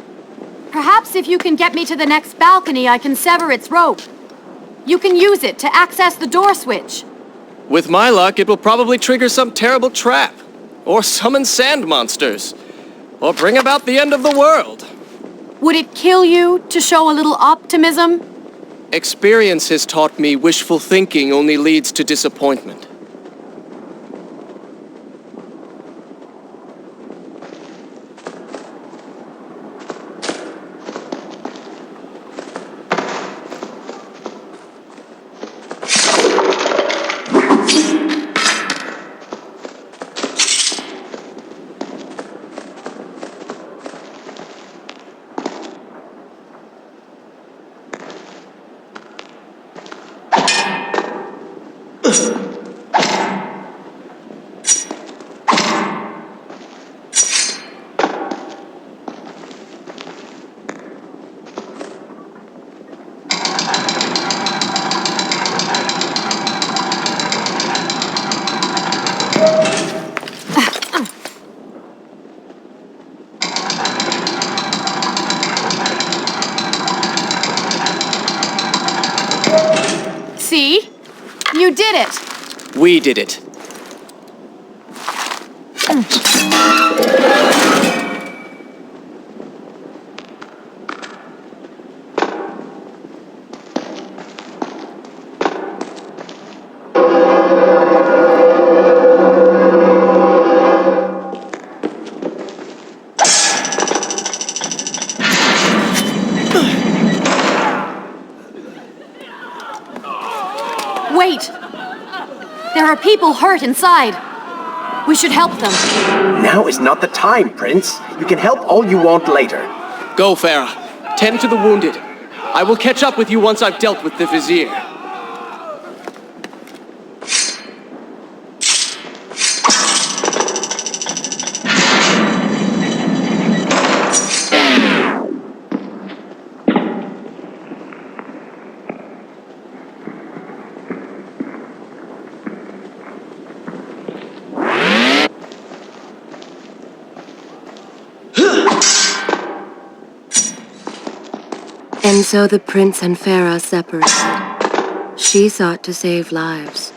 D: Perhaps if you can get me to the next balcony, I can sever its rope. You can use it to access the door switch.
C: With my luck, it will probably trigger some terrible trap. Or summon sand monsters. Or bring about the end of the world.
D: Would it kill you to show a little optimism?
C: Experience has taught me wishful thinking only leads to disappointment.
D: See? You did it!
C: We did it.
D: wait! There are people hurt inside. We should help them.
E: Now is not the time, Prince. You can help all you want later.
C: Go, Farah. Tend to the wounded. I will catch up with you once I've dealt with the Vizier.
A: And so the prince and Farah separated. She sought to save lives,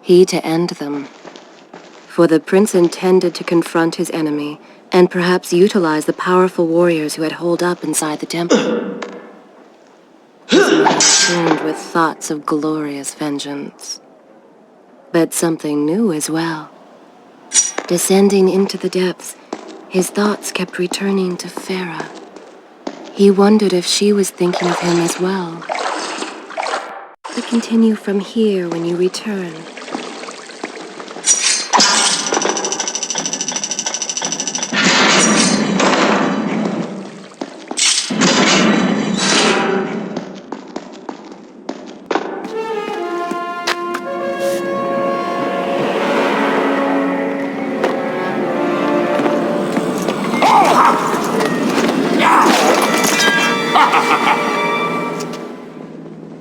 A: he to end them. For the prince intended to confront his enemy and perhaps utilize the powerful warriors who had holed up inside the temple. His mind tuned with thoughts of glorious vengeance. But something new as well. Descending into the depths, his thoughts kept returning to Farah. He wondered if she was thinking of him as well. We continue from here when you return.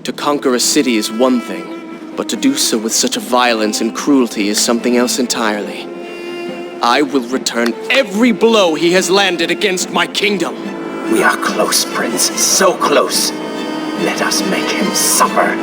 C: To conquer a city is one thing, but to do so with such a violence and cruelty is something else entirely. I will return every blow he has landed against my kingdom.
E: We are close, Prince. So close. Let us make him suffer.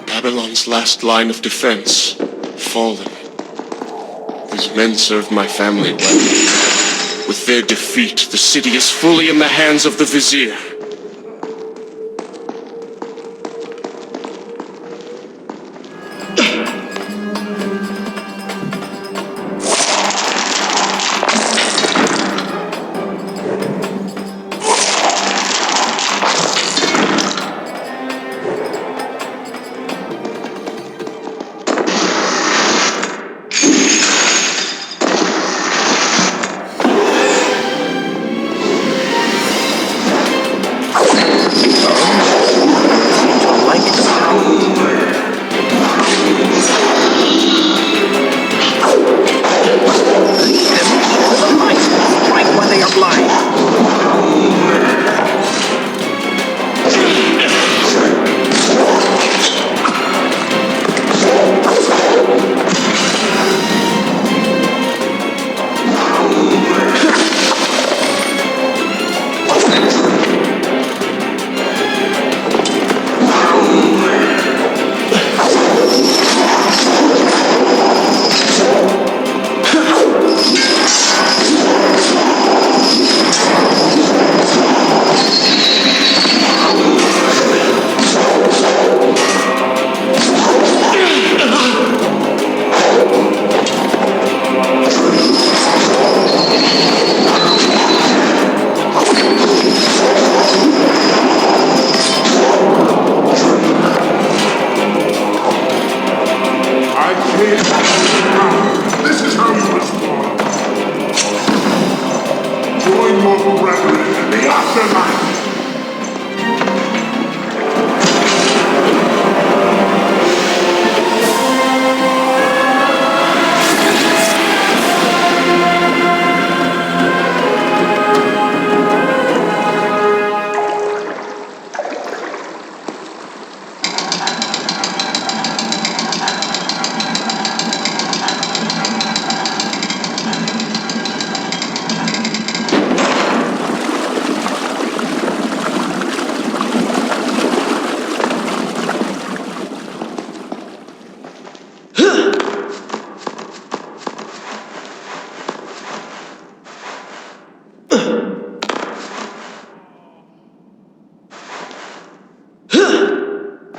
F: Babylon's last line of defense, fallen. These men served my family well. With their defeat, the city is fully in the hands of the Vizier.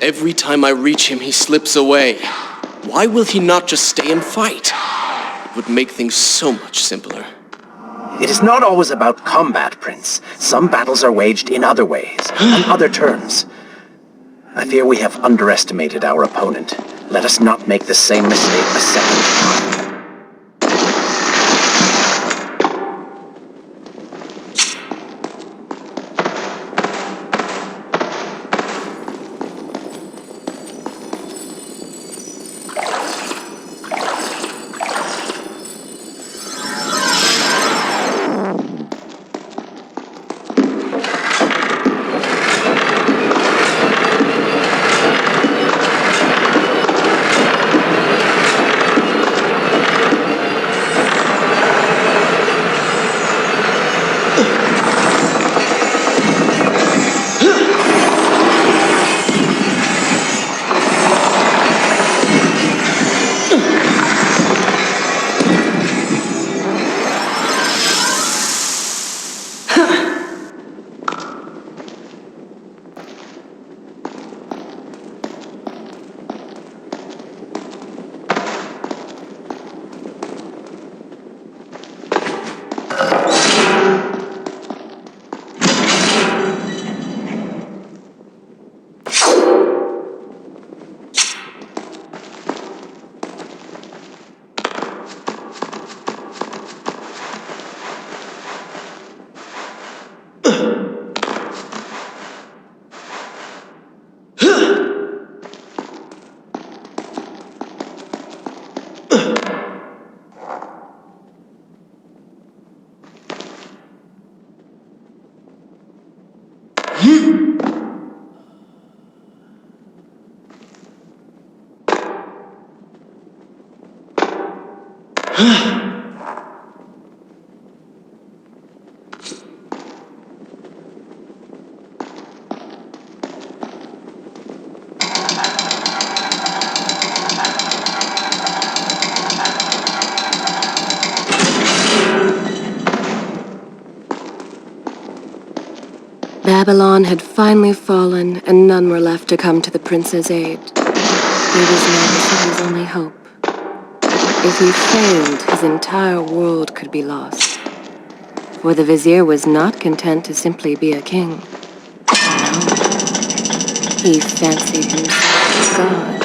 C: Every time I reach him, he slips away. Why will he not just stay and fight? It would make things so much simpler.
E: It is not always about combat, Prince. Some battles are waged in other ways, on other terms. I fear we have underestimated our opponent. Let us not make the same mistake a second time.
A: Babylon had finally fallen, and none were left to come to the prince's aid. He was now the city's only hope. If he failed, his entire world could be lost. For the vizier was not content to simply be a king. No. He fancied himself God.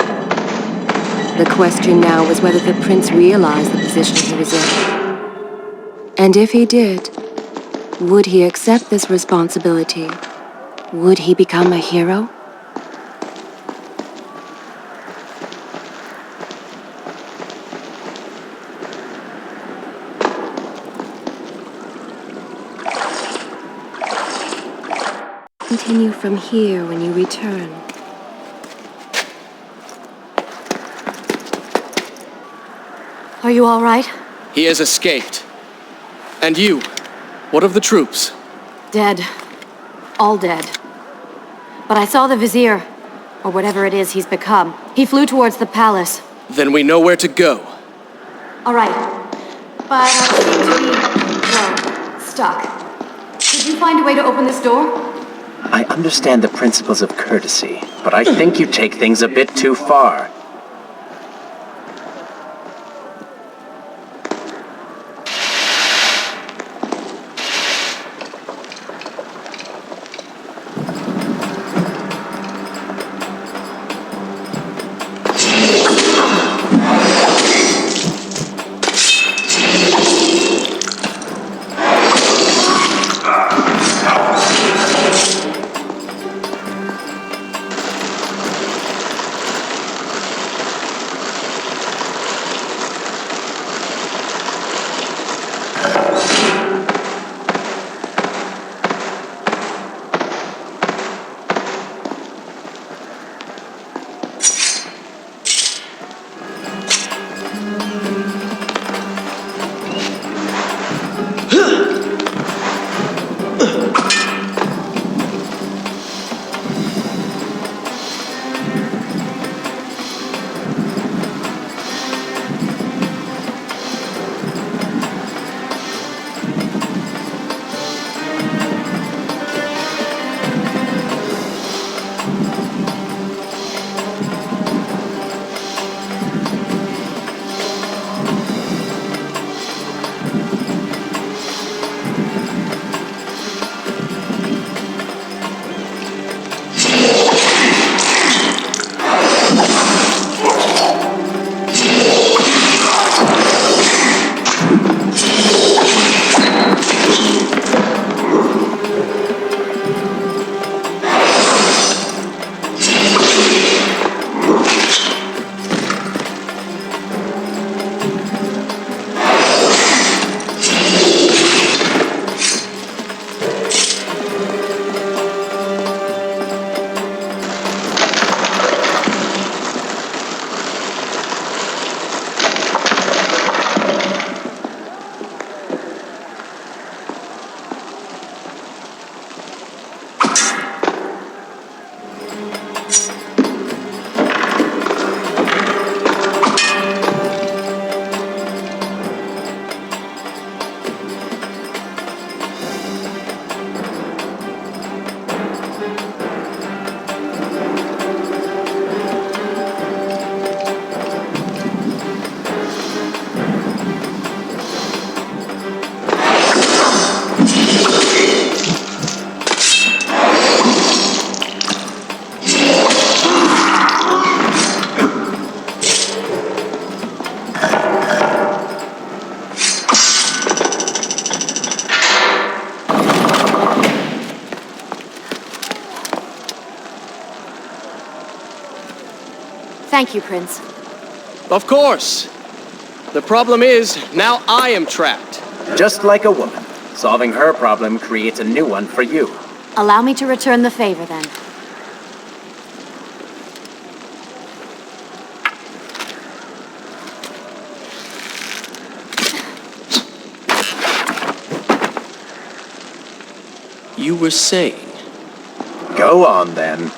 A: The question now was whether the prince realized the position he was in. And if he did, would he accept this responsibility? Would he become a hero? Continue from here when you return.
D: Are you all right?
C: He has escaped. And you? What of the troops?
D: Dead. All dead. But I saw the Vizier, or whatever it is he's become. He flew towards the palace.
C: Then we know where to go.
D: All right. But I seem to be, well, stuck. Did you find a way to open this door?
E: I understand the principles of courtesy, but I think you take things a bit too far.
D: Thank you, Prince.
C: Of course. The problem is, now I am trapped.
E: Just like a woman. Solving her problem creates a new one for you.
D: Allow me to return the favor, then.
C: You were saying?
E: Go on, then.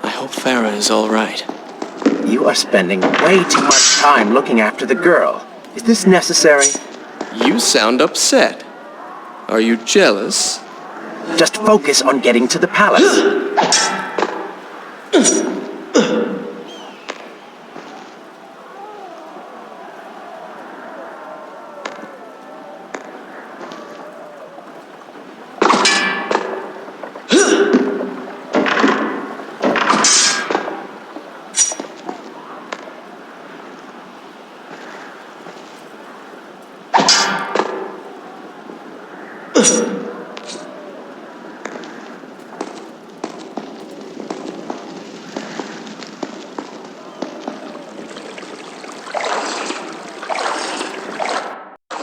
C: I hope Farah is all right.
E: You are spending way too much time looking after the girl. Is this necessary?
C: You sound upset. Are you jealous?
E: Just focus on getting to the palace.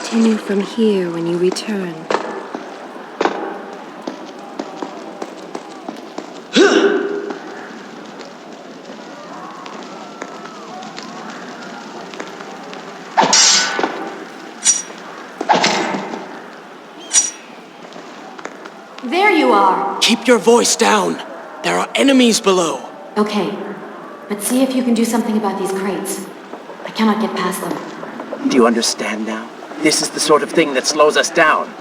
A: Continue from here when you return.
D: There you are!
C: Keep your voice down. There are enemies below.
D: Okay, but see if you can do something about these crates. I cannot get past them.
E: Do you understand now? This is the sort of thing that slows us down.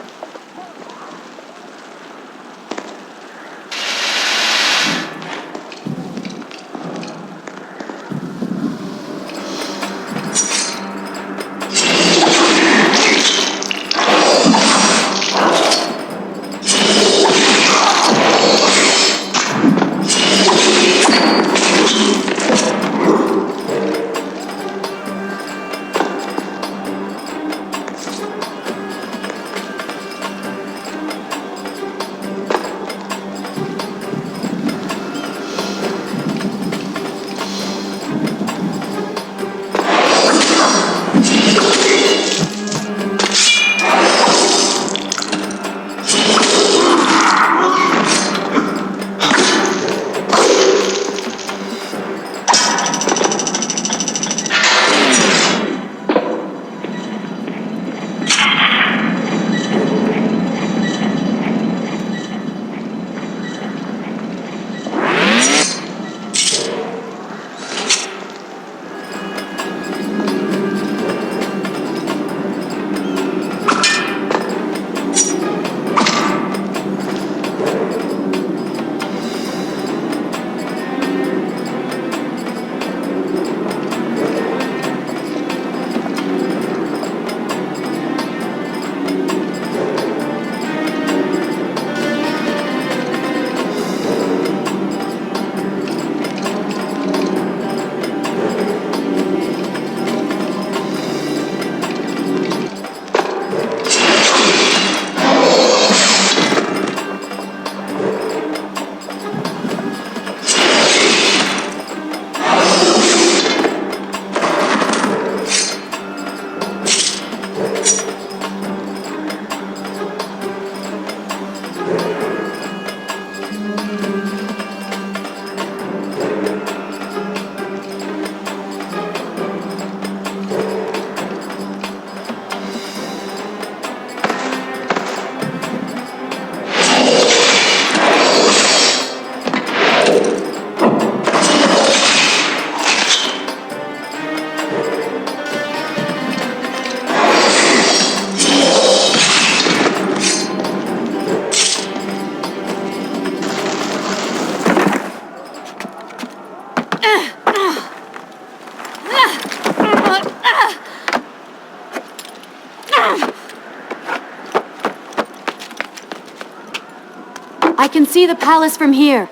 D: can see the palace from here.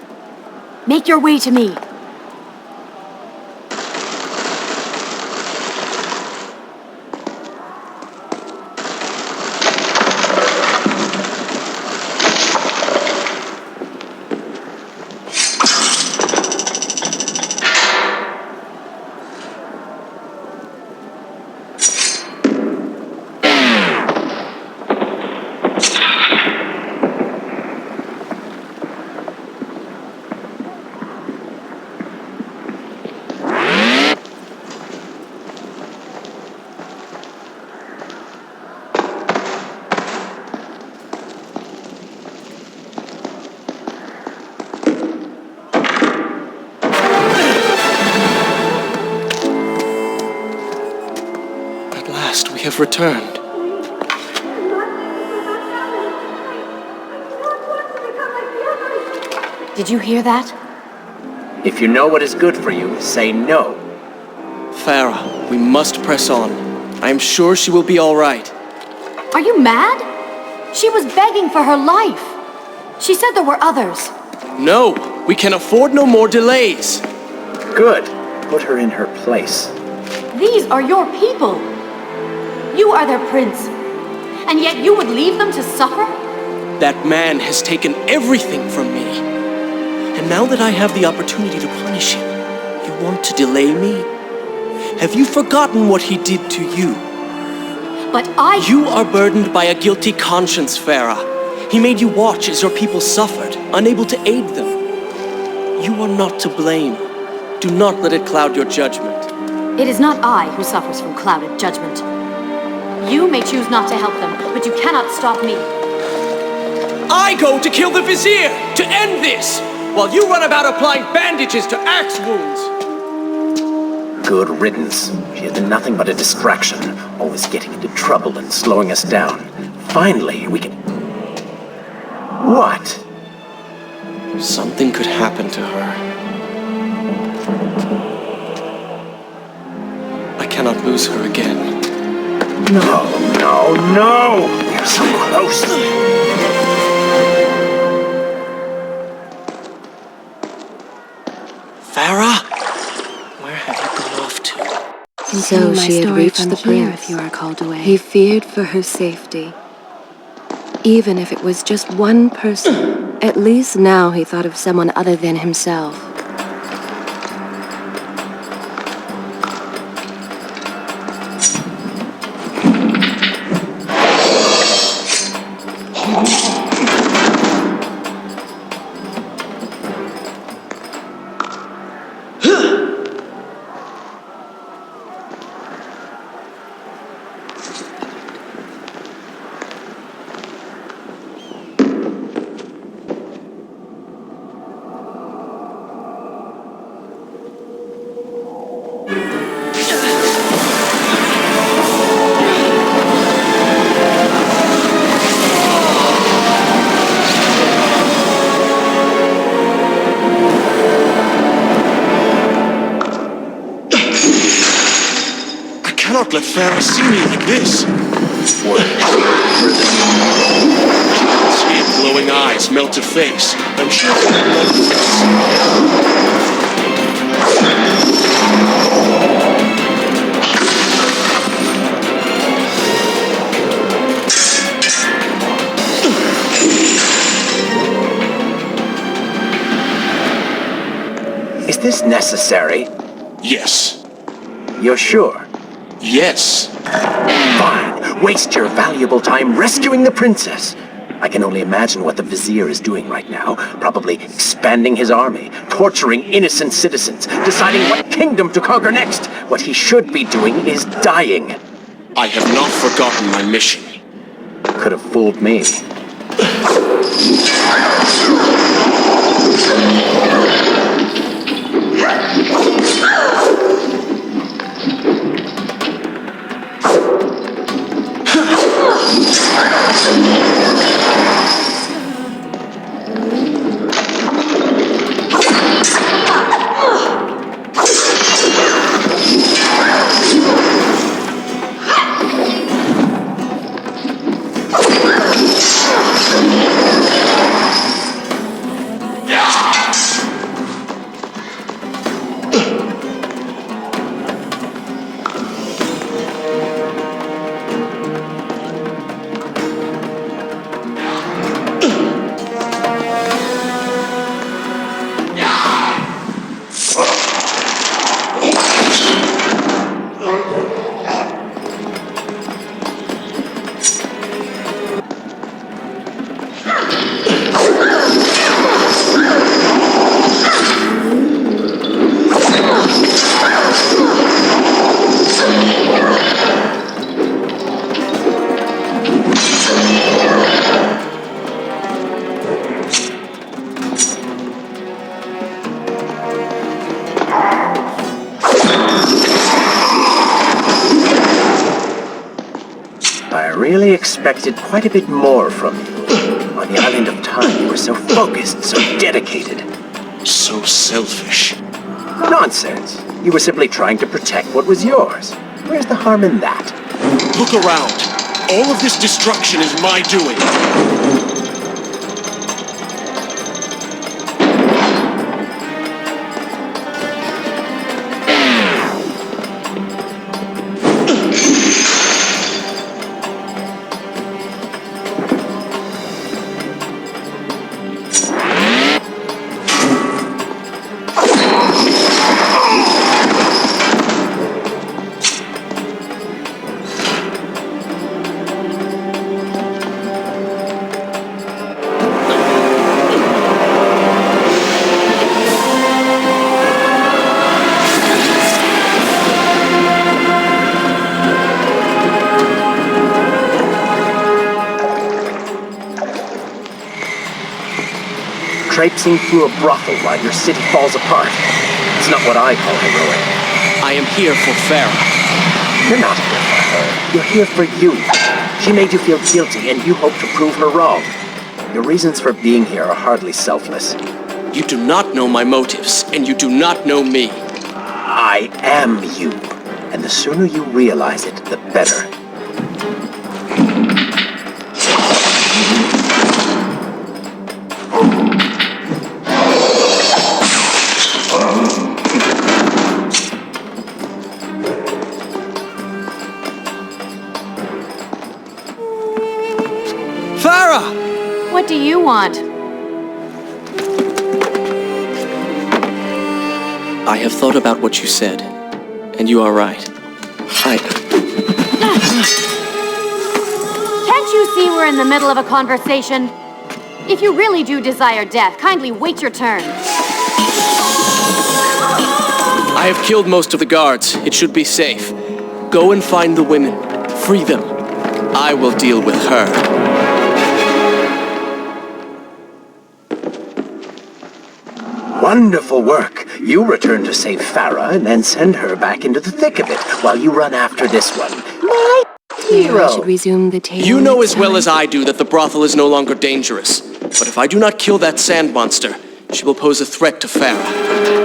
D: Make your way to me.
C: We have returned.
D: Did you hear that?
E: If you know what is good for you, say no.
C: Farah, we must press on. I am sure she will be all right.
D: Are you mad? She was begging for her life. She said there were others.
C: No, we can afford no more delays.
E: Good. Put her in her place.
D: These are your people. You are their prince. And yet you would leave them to suffer?
C: That man has taken everything from me. And now that I have the opportunity to punish him, you want to delay me? Have you forgotten what he did to you?
D: But
C: You are burdened by a guilty conscience, Farah. He made you watch as your people suffered, unable to aid them. You are not to blame. Do not let it cloud your judgment.
D: It is not I who suffers from clouded judgment. You may choose not to help them, but you cannot stop me.
C: I go to kill the Vizier, to end this, while you run about applying bandages to axe wounds.
E: Good riddance. She has been nothing but a distraction, always getting into trouble and slowing us down. Finally, we can... What?
C: Something could happen to her. I cannot lose her again.
E: No, no, no! We're so close!
C: Farah? Where have you gone off to?
A: So she had reached the prince.
H: If you are called away.
A: He feared for her safety. Even if it was just one person, at least now he thought of someone other than himself.
F: I cannot let Farah see me like this. See her glowing eyes, melted face. I'm sure she would love this.
E: Is this necessary?
F: Yes.
E: You're sure?
F: Yes.
E: Fine. Waste your valuable time rescuing the princess. I can only imagine what the Vizier is doing right now. Probably expanding his army, torturing innocent citizens, deciding what kingdom to conquer next. What he should be doing is dying.
F: I have not forgotten my mission.
E: Could have fooled me. I really expected quite a bit more from you. On the island of time, you were so focused, so dedicated.
F: So selfish.
E: Nonsense. You were simply trying to protect what was yours. Where's the harm in that?
F: Look around. All of this destruction is my doing.
E: Traipsing through a brothel while your city falls apart. It's not what I call heroic.
C: I am here for Farah.
E: You're not here for her. You're here for you. She made you feel guilty, and you hope to prove her wrong. Your reasons for being here are hardly selfless.
C: You do not know my motives, and you do not know me.
E: I am you. And the sooner you realize it, the better.
C: Farah!
D: What do you want?
C: I have thought about what you said, and you are right.
D: Can't you see we're in the middle of a conversation? If you really do desire death, kindly wait your turn.
C: I have killed most of the guards. It should be safe. Go and find the women. Free them. I will deal with her.
E: Wonderful work. You return to save Farah and then send her back into the thick of it while you run after this one. My hero.
A: I should resume the tale.
C: You know as well as I do that the brothel is no longer dangerous. But if I do not kill that sand monster, she will pose a threat to Farah.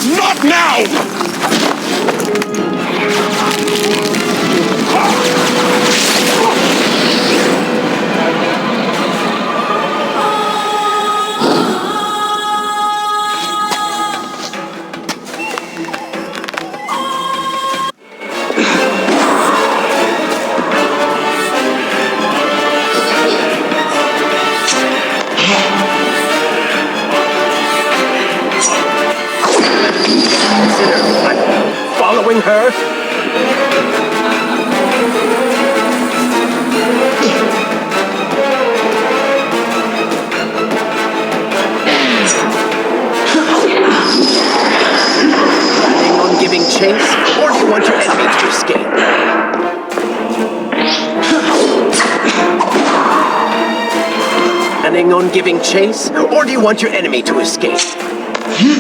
F: Not now!
E: her? Planning on giving chase, or do you want your enemy to escape? Planning on giving chase, or do you want your enemy to escape? She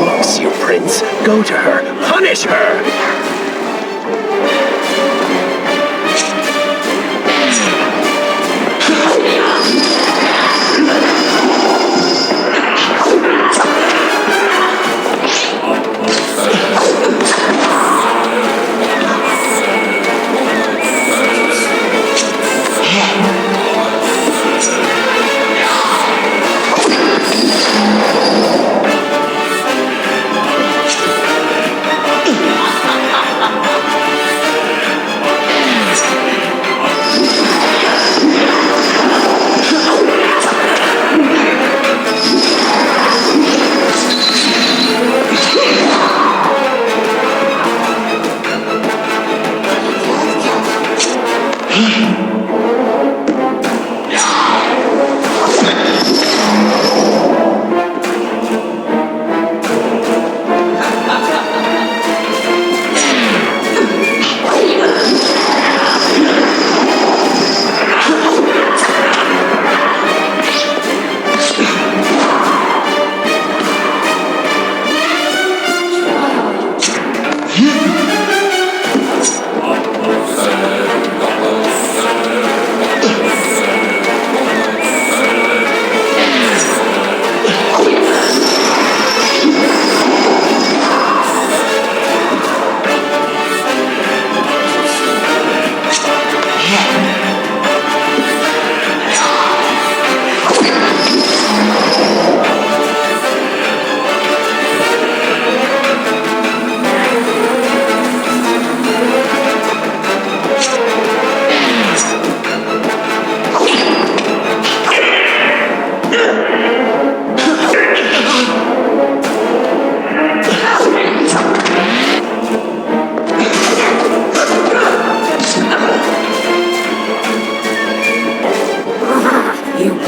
E: mocks you, Prince. Go to her. Punish her!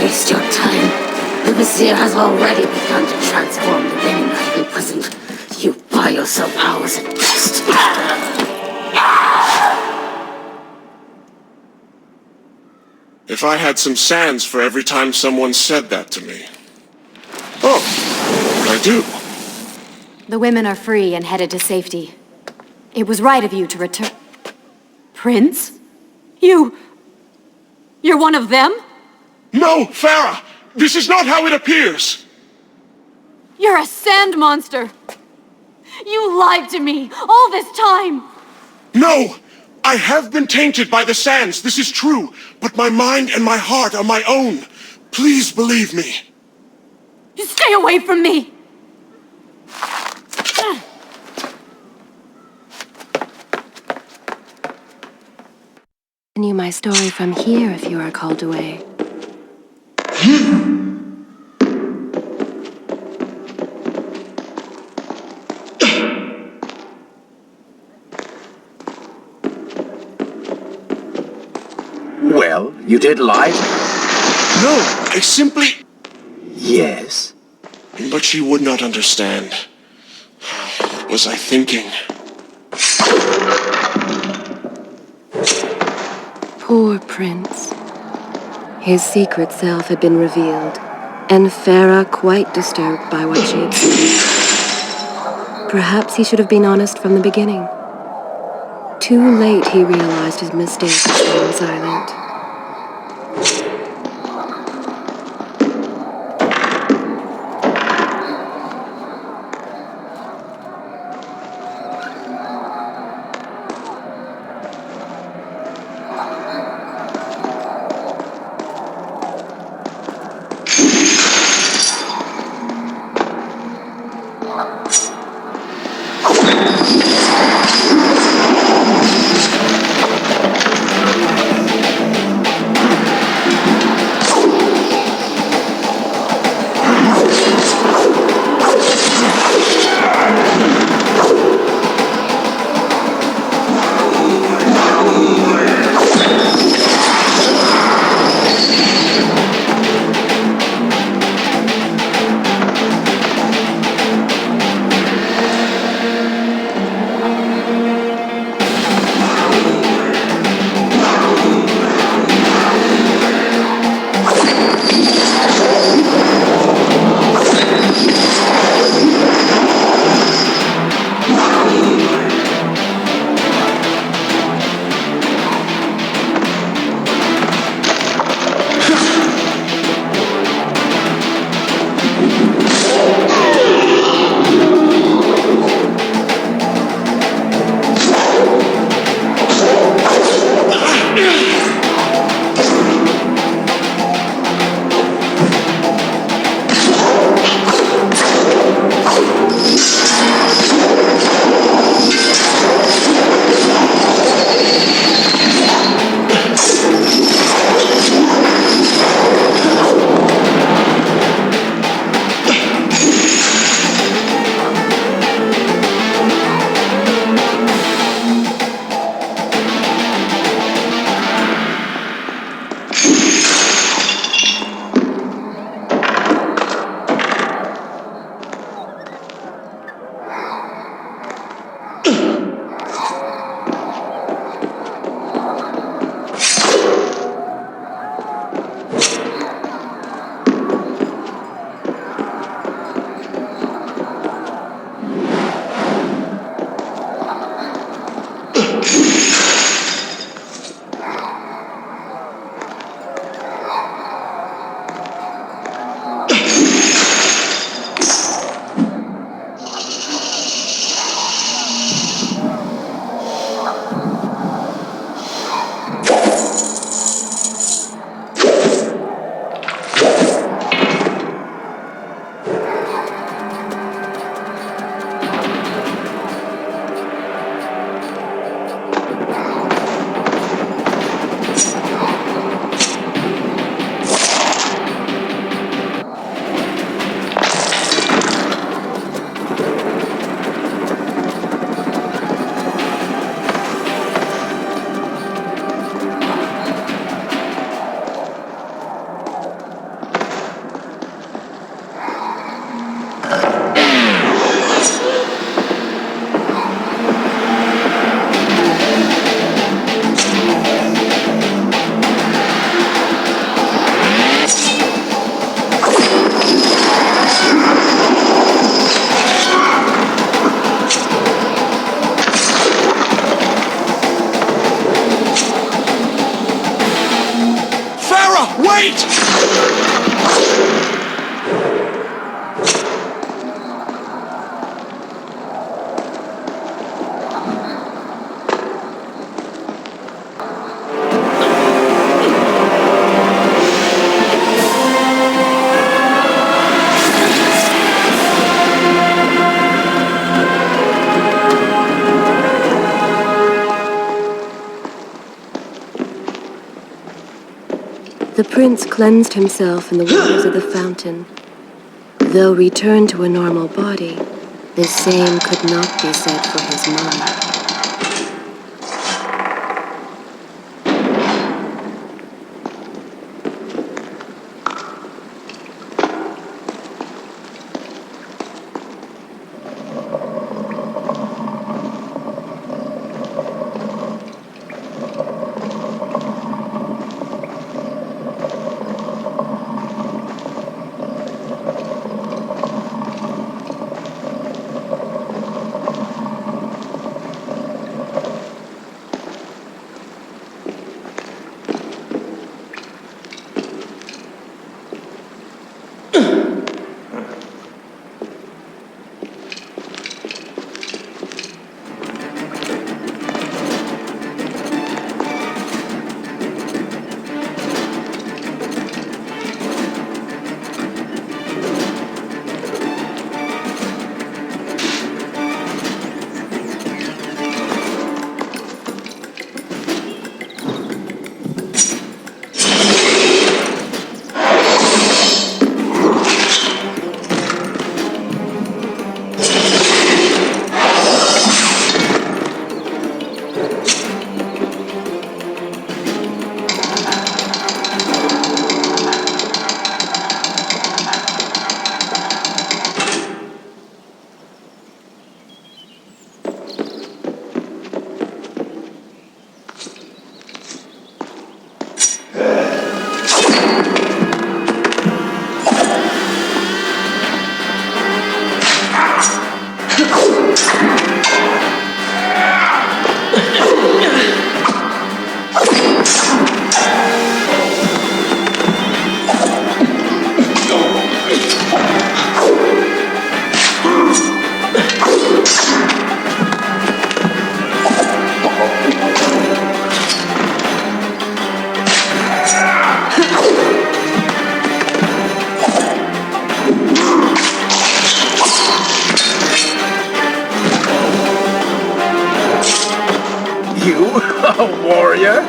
H: waste your time. The Vizier has already begun to transform the women I've imprisoned. You buy yourself powers at best.
F: If I had some sands for every time someone said that to me. Oh, I do.
D: The women are free and headed to safety. It was right of you to return... Prince? You're one of them?
F: No, Farah! This is not how it appears!
D: You're a sand monster! You lied to me all this time!
F: No! I have been tainted by the sands, this is true, but my mind and my heart are my own. Please believe me.
D: Stay away from me!
A: Continue my story from here if you are called away.
E: Well, you did lie?
F: No, I simply...
E: Yes.
F: But she would not understand. What was I thinking?
A: Poor Prince. His secret self had been revealed, and Farah quite disturbed by what she had seen. Perhaps he should have been honest from the beginning. Too late he realized his mistake of staying silent.
F: Farah, wait!
A: The prince cleansed himself in the waters of the fountain. Though returned to a normal body, the same could not be said for his mind.
E: A warrior?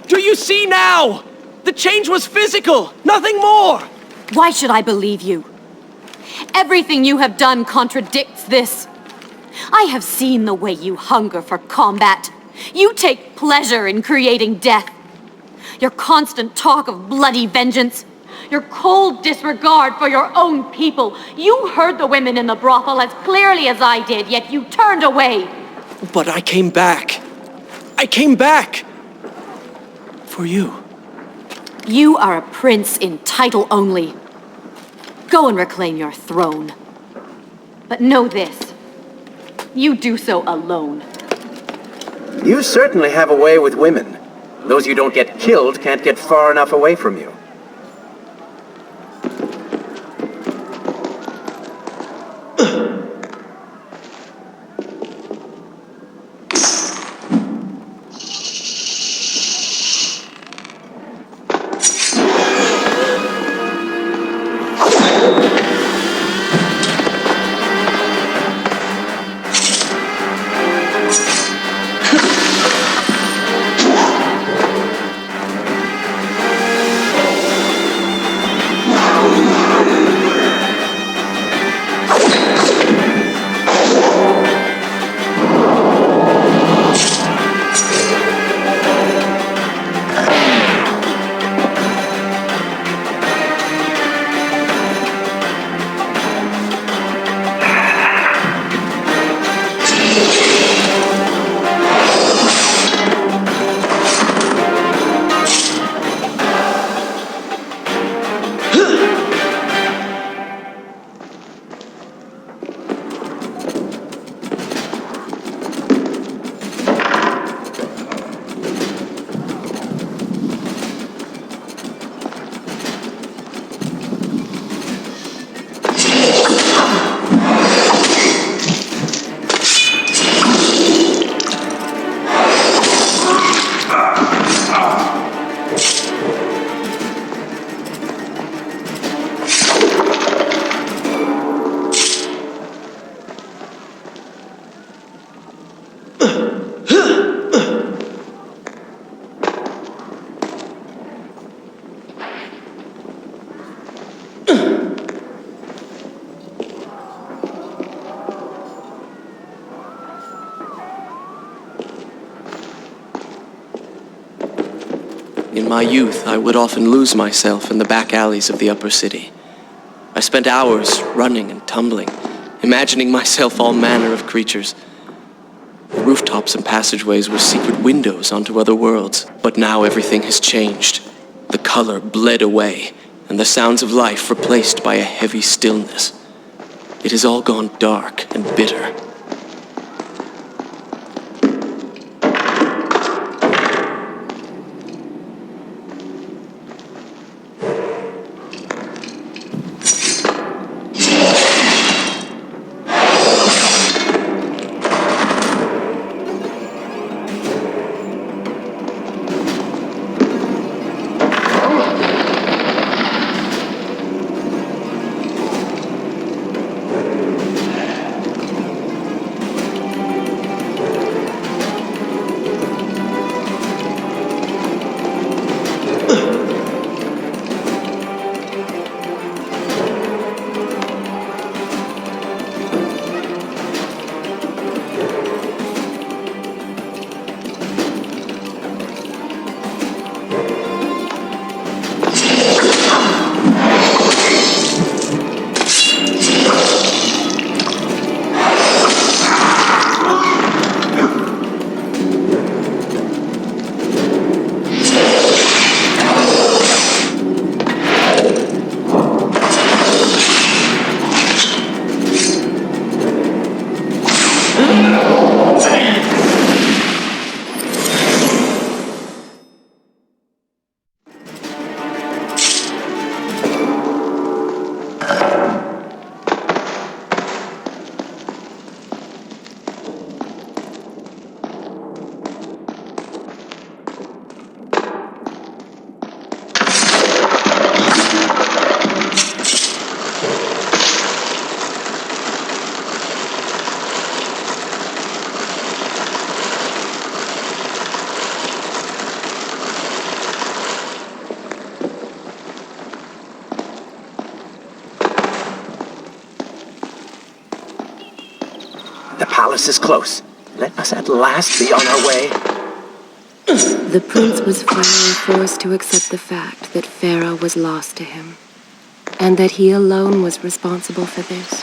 C: Do you see now? The change was physical, nothing more!
D: Why should I believe you? Everything you have done contradicts this. I have seen the way you hunger for combat. You take pleasure in creating death. Your constant talk of bloody vengeance. Your cold disregard for your own people. You heard the women in the brothel as clearly as I did, yet you turned away.
C: But I came back. I came back! For you.
D: You are a prince in title only. Go and reclaim your throne. But know this. You do so alone.
E: You certainly have a way with women. Those you don't get killed can't get far enough away from you.
C: In my youth, I would often lose myself in the back alleys of the upper city. I spent hours running and tumbling, imagining myself all manner of creatures. The rooftops and passageways were secret windows onto other worlds. But now everything has changed. The color bled away, and the sounds of life replaced by a heavy stillness. It has all gone dark and bitter.
E: The palace is close. Let us at last be on our way.
A: The prince was finally forced to accept the fact that Farah was lost to him, and that he alone was responsible for this.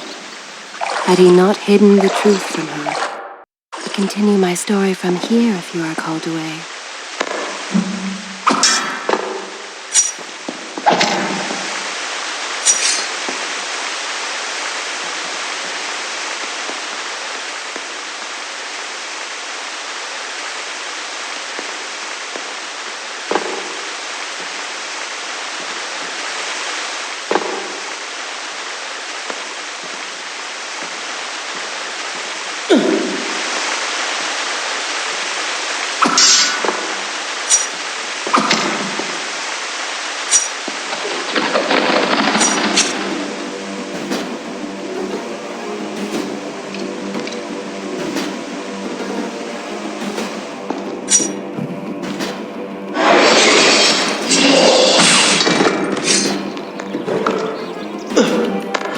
A: Had he not hidden the truth from her? I continue my story from here if you are called away.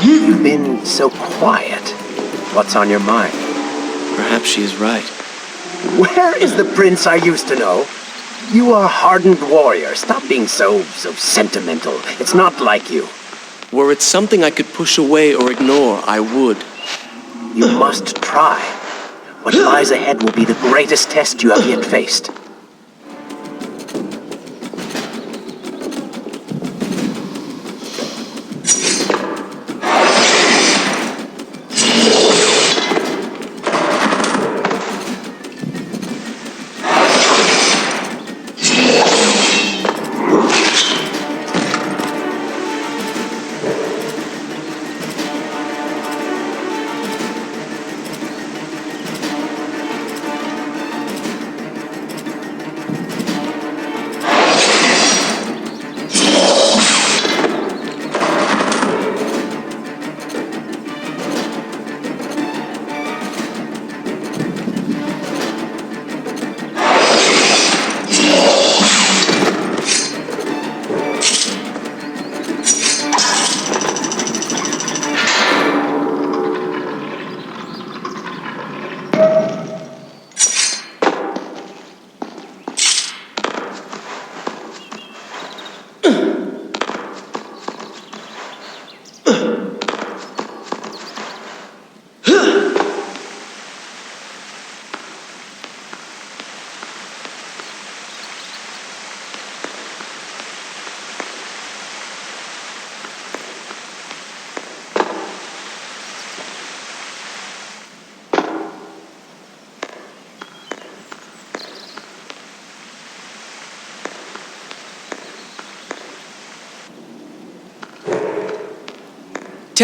E: You've been so quiet. What's on your mind?
C: Perhaps she is right.
E: Where is the prince I used to know? You are a hardened warrior. Stop being so sentimental. It's not like you.
C: Were it something I could push away or ignore, I would.
E: You must try. What lies ahead will be the greatest test you have yet faced.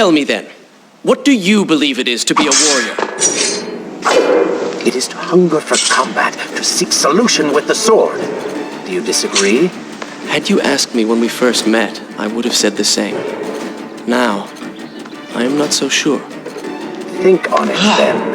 C: Tell me then, what do you believe it is to be a warrior?
E: It is to hunger for combat, to seek solution with the sword. Do you disagree?
C: Had you asked me when we first met, I would have said the same. Now, I am not so sure.
E: Think on it then.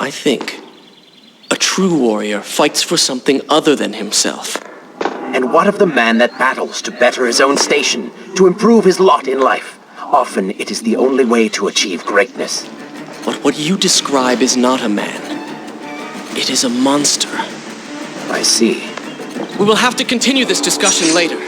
C: I think a true warrior fights for something other than himself.
E: And what of the man that battles to better his own station, to improve his lot in life? Often it is the only way to achieve greatness.
C: But what you describe is not a man. It is a monster.
E: I see.
C: We will have to continue this discussion later.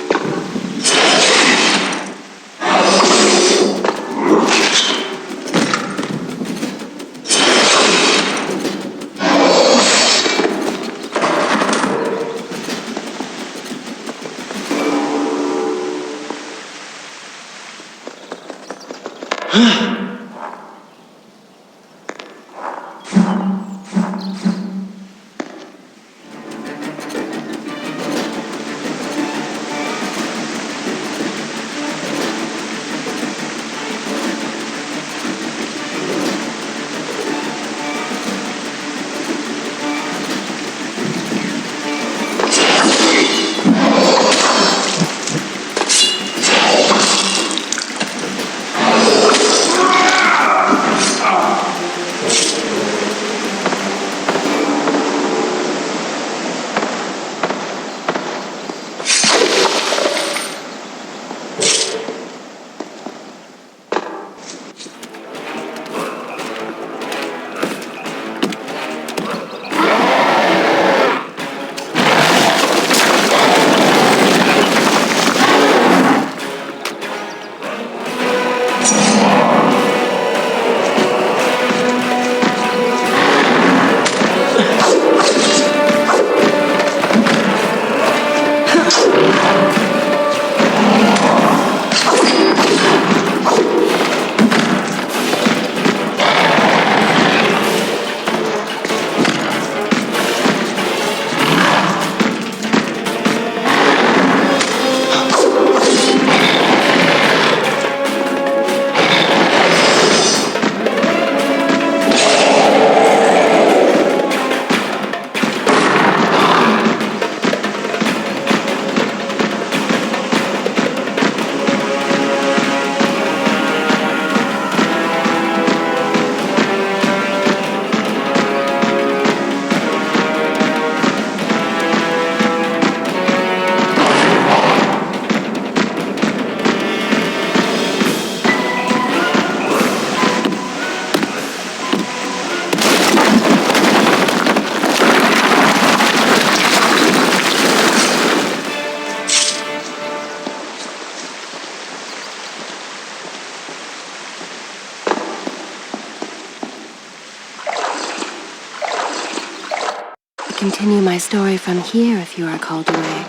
A: continue my story from here if you are called away.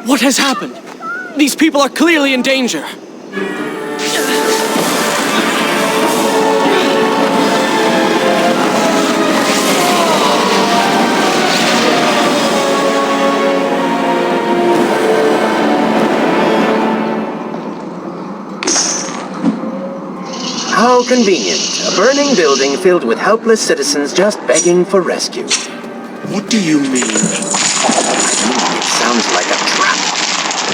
C: What has happened? These people are clearly in danger.
E: How convenient. A burning building filled with helpless citizens just begging for rescue.
F: What do you mean?
E: It sounds like a trap.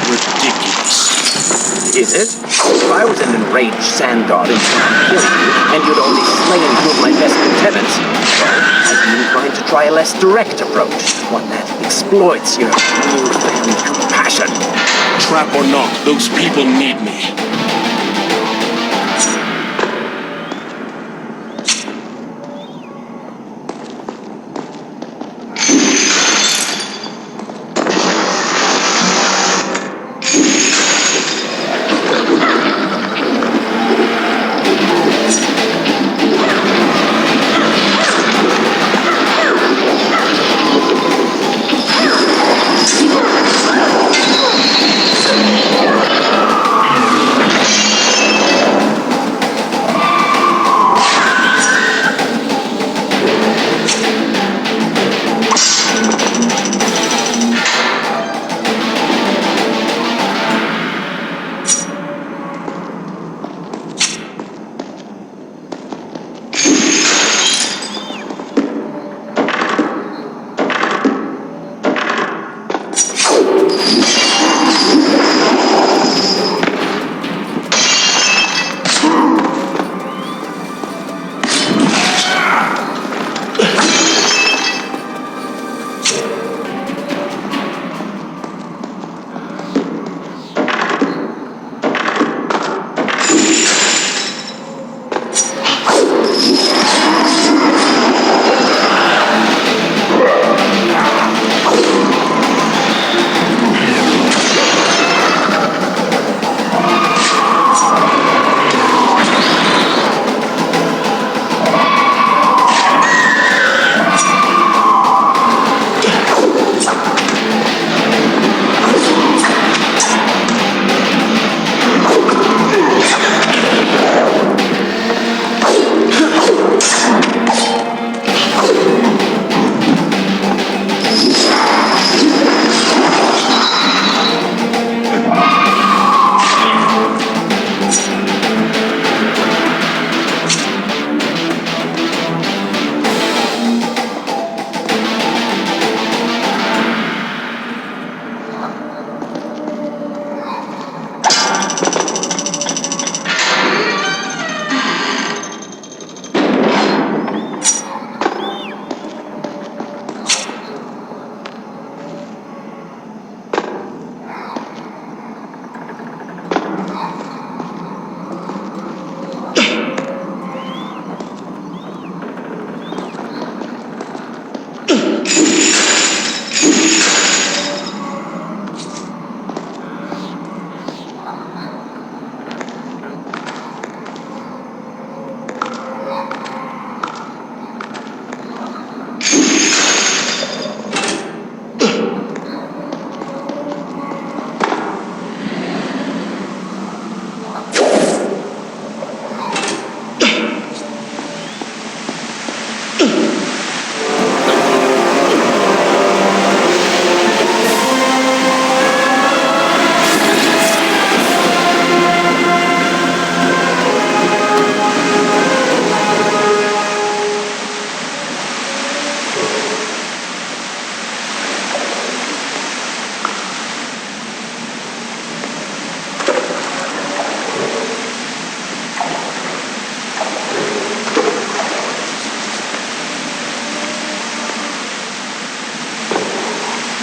F: Ridiculous.
E: Is it? If I was an enraged sand god and tried to kill you, and you'd only slain two of my best lieutenants, well, I'd be inclined to try a less direct approach, one that exploits your newfound compassion.
F: Trap or not, those people need me.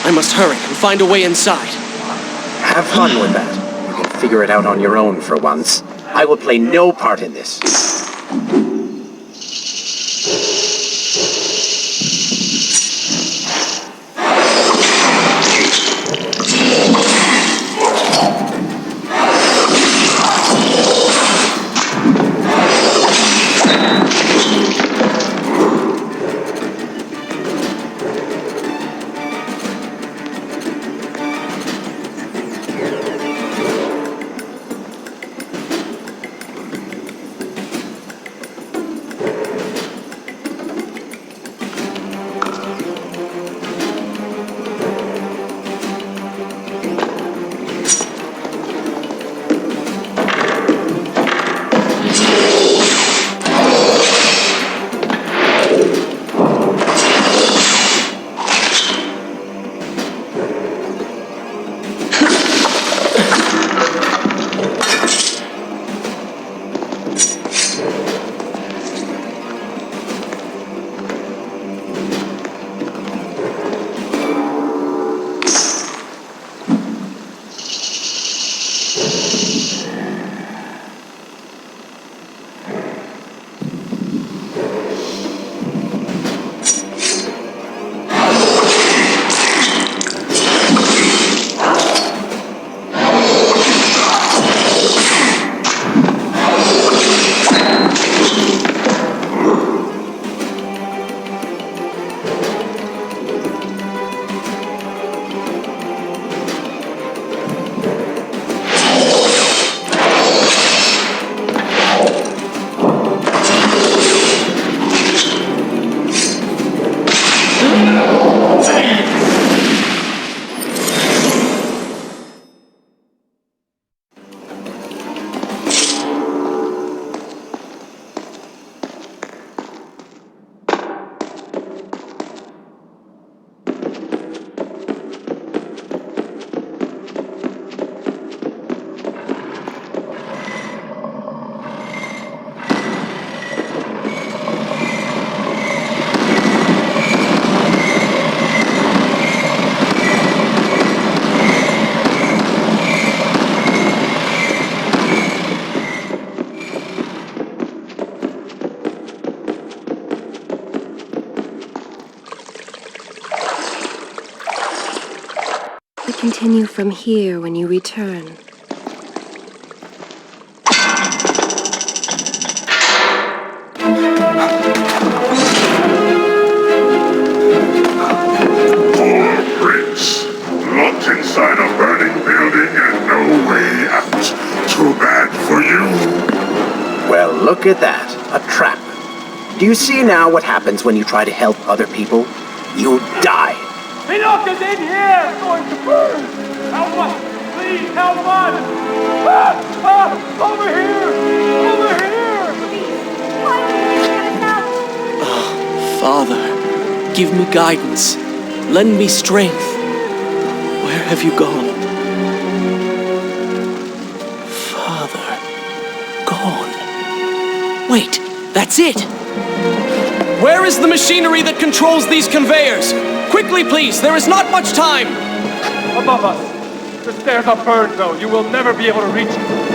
C: I must hurry and find a way inside.
E: Have fun with that. You can figure it out on your own for once. I will play no part in this.
A: We continue from here when you return.
I: Prince, locked inside a burning building and no way out. Too bad for you.
E: Well, look at that. A trap. Do you see now what happens when you try to help other people? You die.
G: They locked us in here! It's going to burn! Help us! Please, help us! Over here! Over here!
D: Why don't you get us out?
C: Father, give me guidance. Lend me strength. Where have you gone? Father, gone. Wait, that's it! Where is the machinery that controls these conveyors? Quickly, please, there is not much time!
G: Above us. The stairs are burned, though. You will never be able to reach it.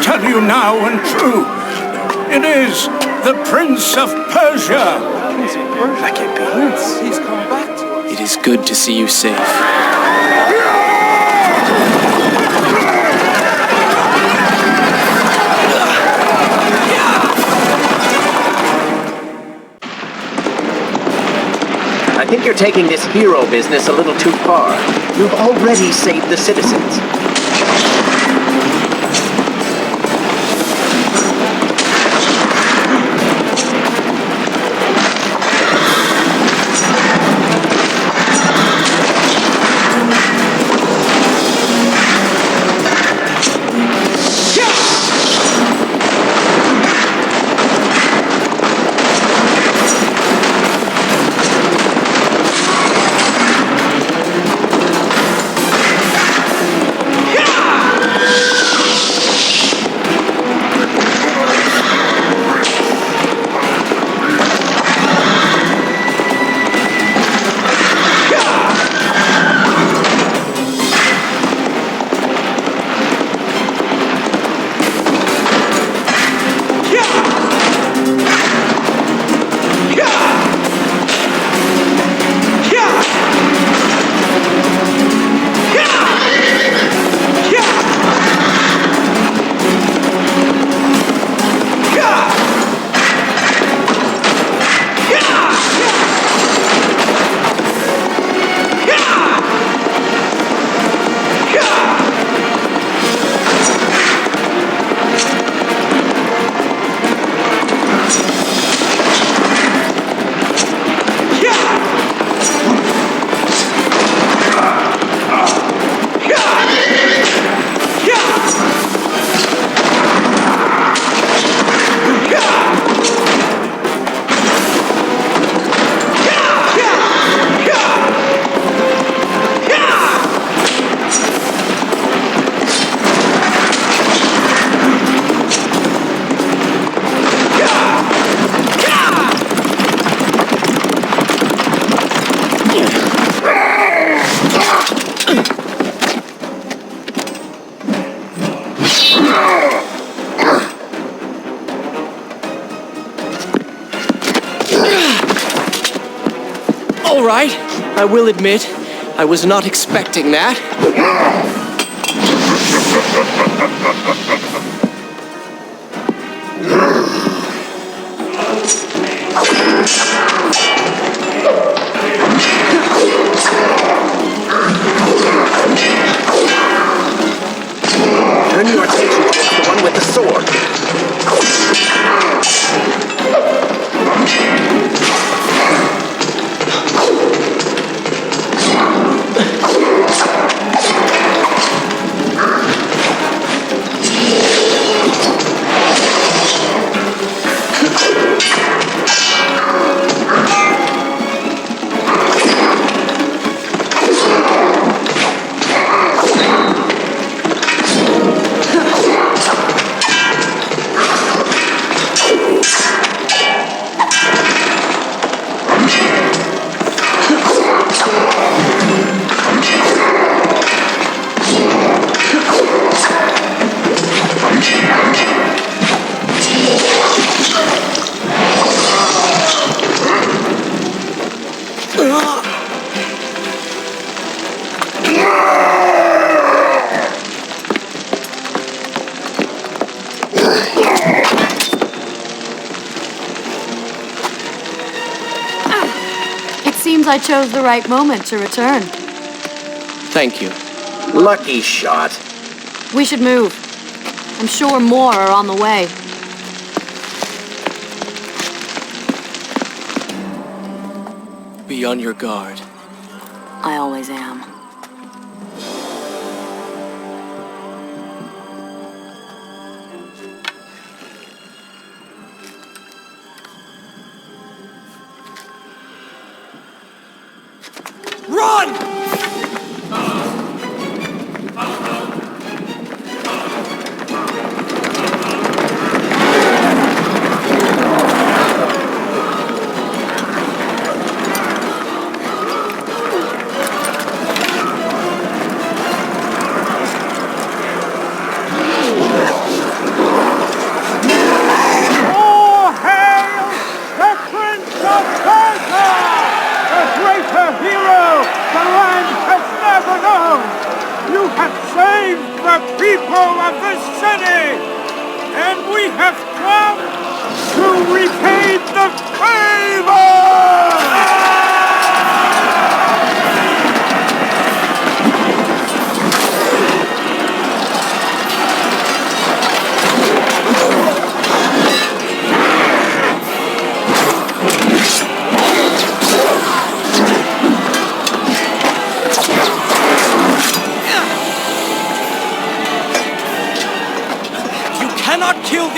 G: tell you now and true. It is the Prince of Persia.
C: That can't be. He's come back to us. It is good to see you safe.
E: I think you're taking this hero business a little too far. You've already saved the citizens.
C: All right, I will admit, I was not expecting that.
E: Turn your attention towards the one with the sword.
D: Seems I chose the right moment to return.
C: Thank you.
E: Lucky shot.
D: We should move. I'm sure more are on the way.
C: Be on your guard.
D: I always am.
C: Run!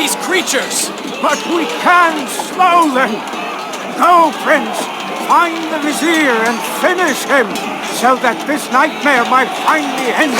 C: these creatures!
G: But we can slow them! Go, Prince! Find the Vizier and finish him, so that this nightmare might finally end.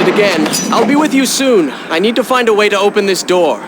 C: Again. I'll be with you soon. I need to find a way to open this door.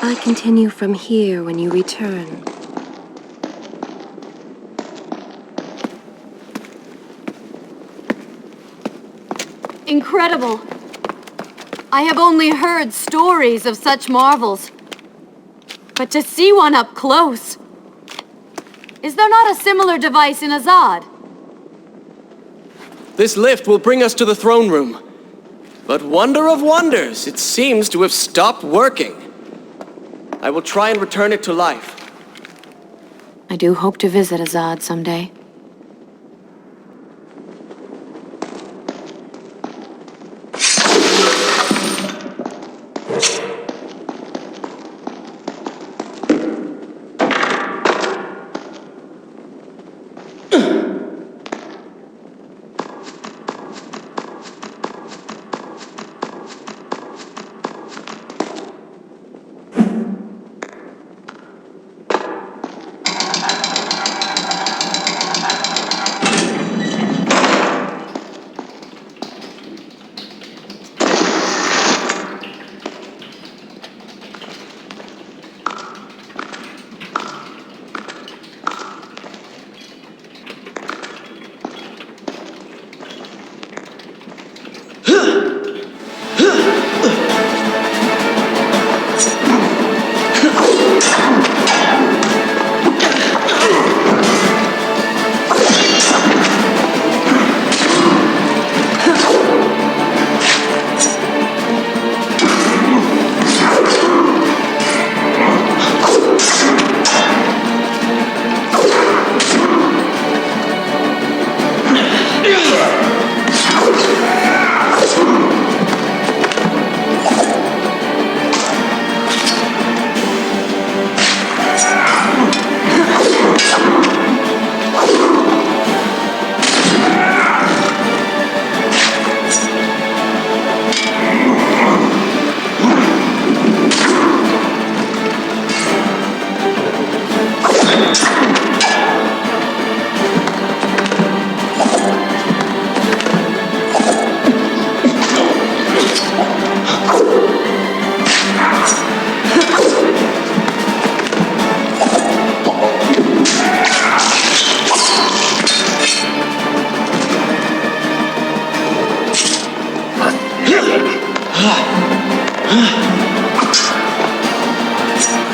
A: I continue from here when you return.
D: Incredible! I have only heard stories of such marvels. But to see one up close... Is there not a similar device in Azad?
C: This lift will bring us to the throne room. But wonder of wonders, it seems to have stopped working. I will try and return it to life.
D: I do hope to visit Azad someday.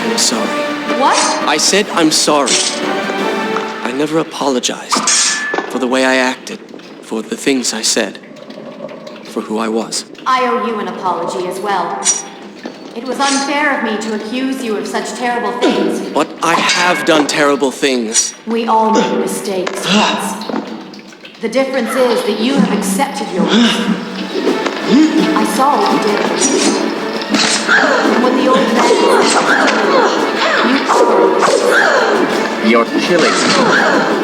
C: I'm sorry.
D: What?
C: I said I'm sorry. I never apologized for the way I acted, for the things I said, for who I was.
D: I owe you an apology as well. It was unfair of me to accuse you of such terrible things.
C: But I have done terrible things.
D: We all make mistakes once. The difference is that you have accepted yours. I saw what you did. And when the old man you
E: You're killing me.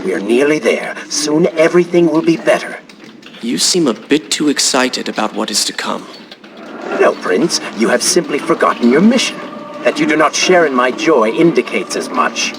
E: We're nearly there. Soon everything will be better.
C: You seem a bit too excited about what is to come.
E: No, Prince, you have simply forgotten your mission. That you do not share in my joy indicates as much.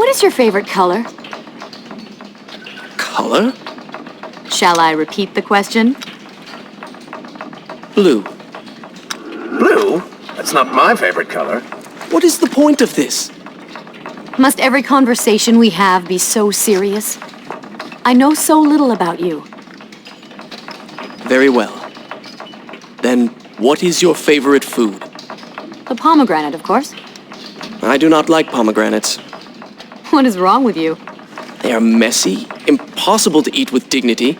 D: What is your favorite color?
C: Color?
D: Shall I repeat the question?
C: Blue.
E: Blue? That's not my favorite color.
C: What is the point of this?
D: Must every conversation we have be so serious? I know so little about you.
C: Very well. Then, what is your favorite food?
D: The pomegranate, of course.
C: I do not like pomegranates.
D: What is wrong with you?
C: They are messy, impossible to eat with dignity.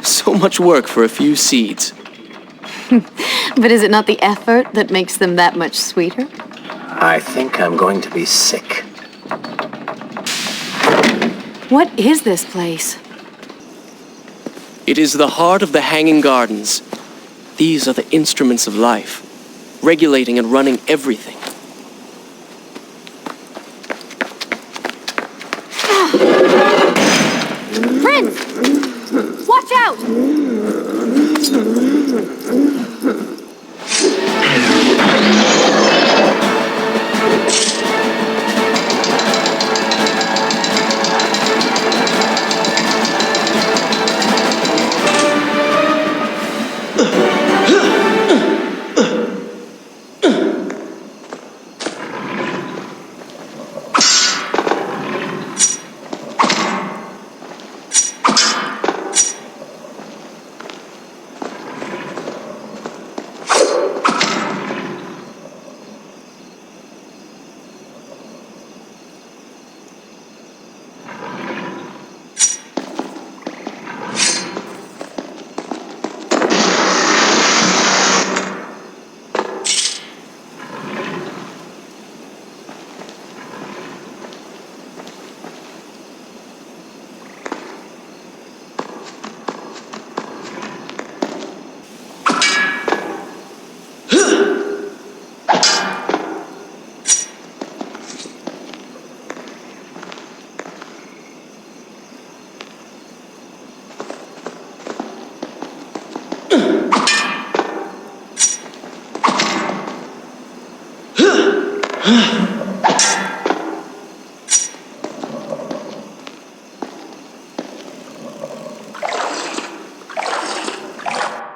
C: So much work for a few seeds.
D: But is it not the effort that makes them that much sweeter?
E: I think I'm going to be sick.
D: What is this place?
C: It is the heart of the Hanging Gardens. These are the instruments of life, regulating and running everything.
D: Prince! Watch out!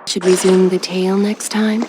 A: Should resume the tale next time?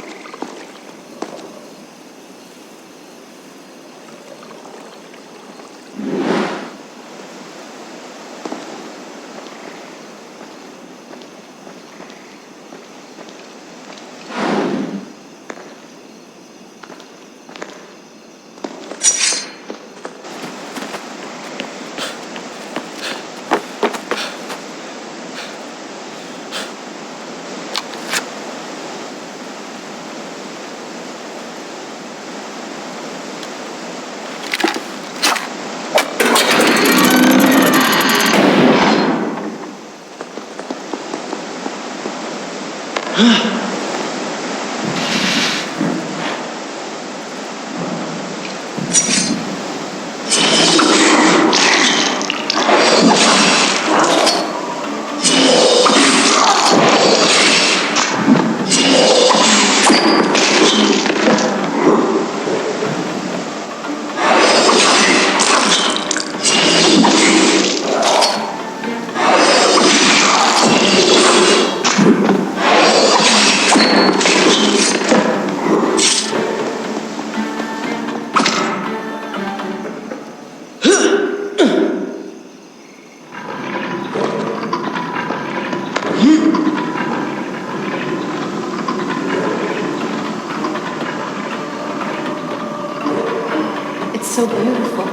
D: It's so beautiful.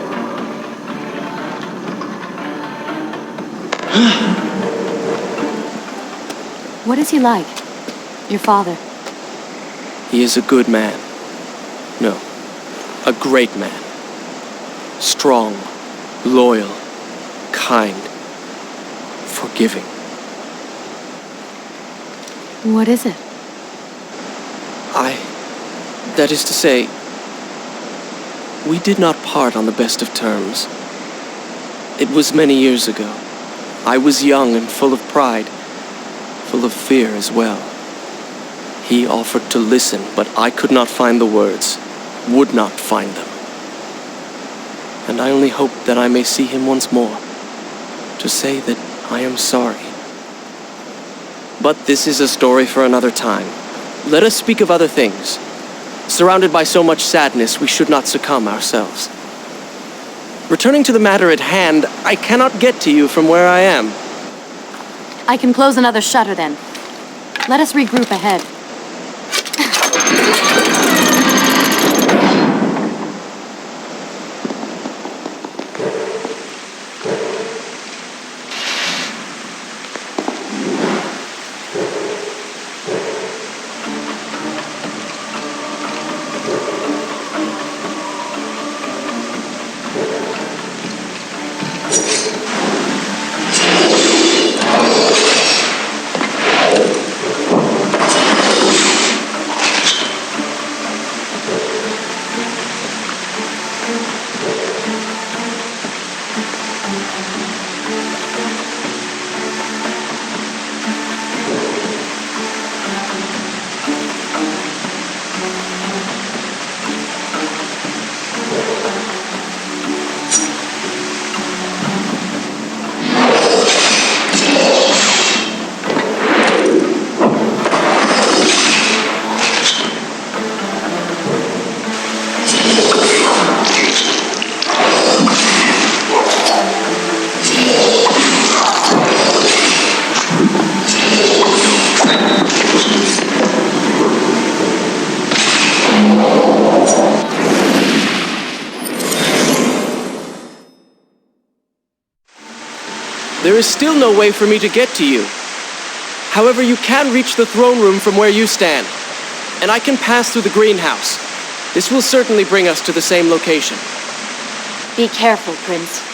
D: What is he like? Your father?
C: He is a good man. No, a great man. Strong, loyal, kind, forgiving.
D: What is it?
C: That is to say, we did not part on the best of terms. It was many years ago. I was young and full of pride, full of fear as well. He offered to listen, but I could not find the words, would not find them. and I only hope that I may see him once more, to say that I am sorry. But this is a story for another time. Let us speak of other things. Surrounded by so much sadness, we should not succumb ourselves. Returning to the matter at hand, I cannot get to you from where I am.
D: I can close another shutter then. Let us regroup ahead.
C: There is still no way for me to get to you. However, you can reach the throne room from where you stand, and I can pass through the greenhouse. This will certainly bring us to the same location.
D: Be careful, Prince.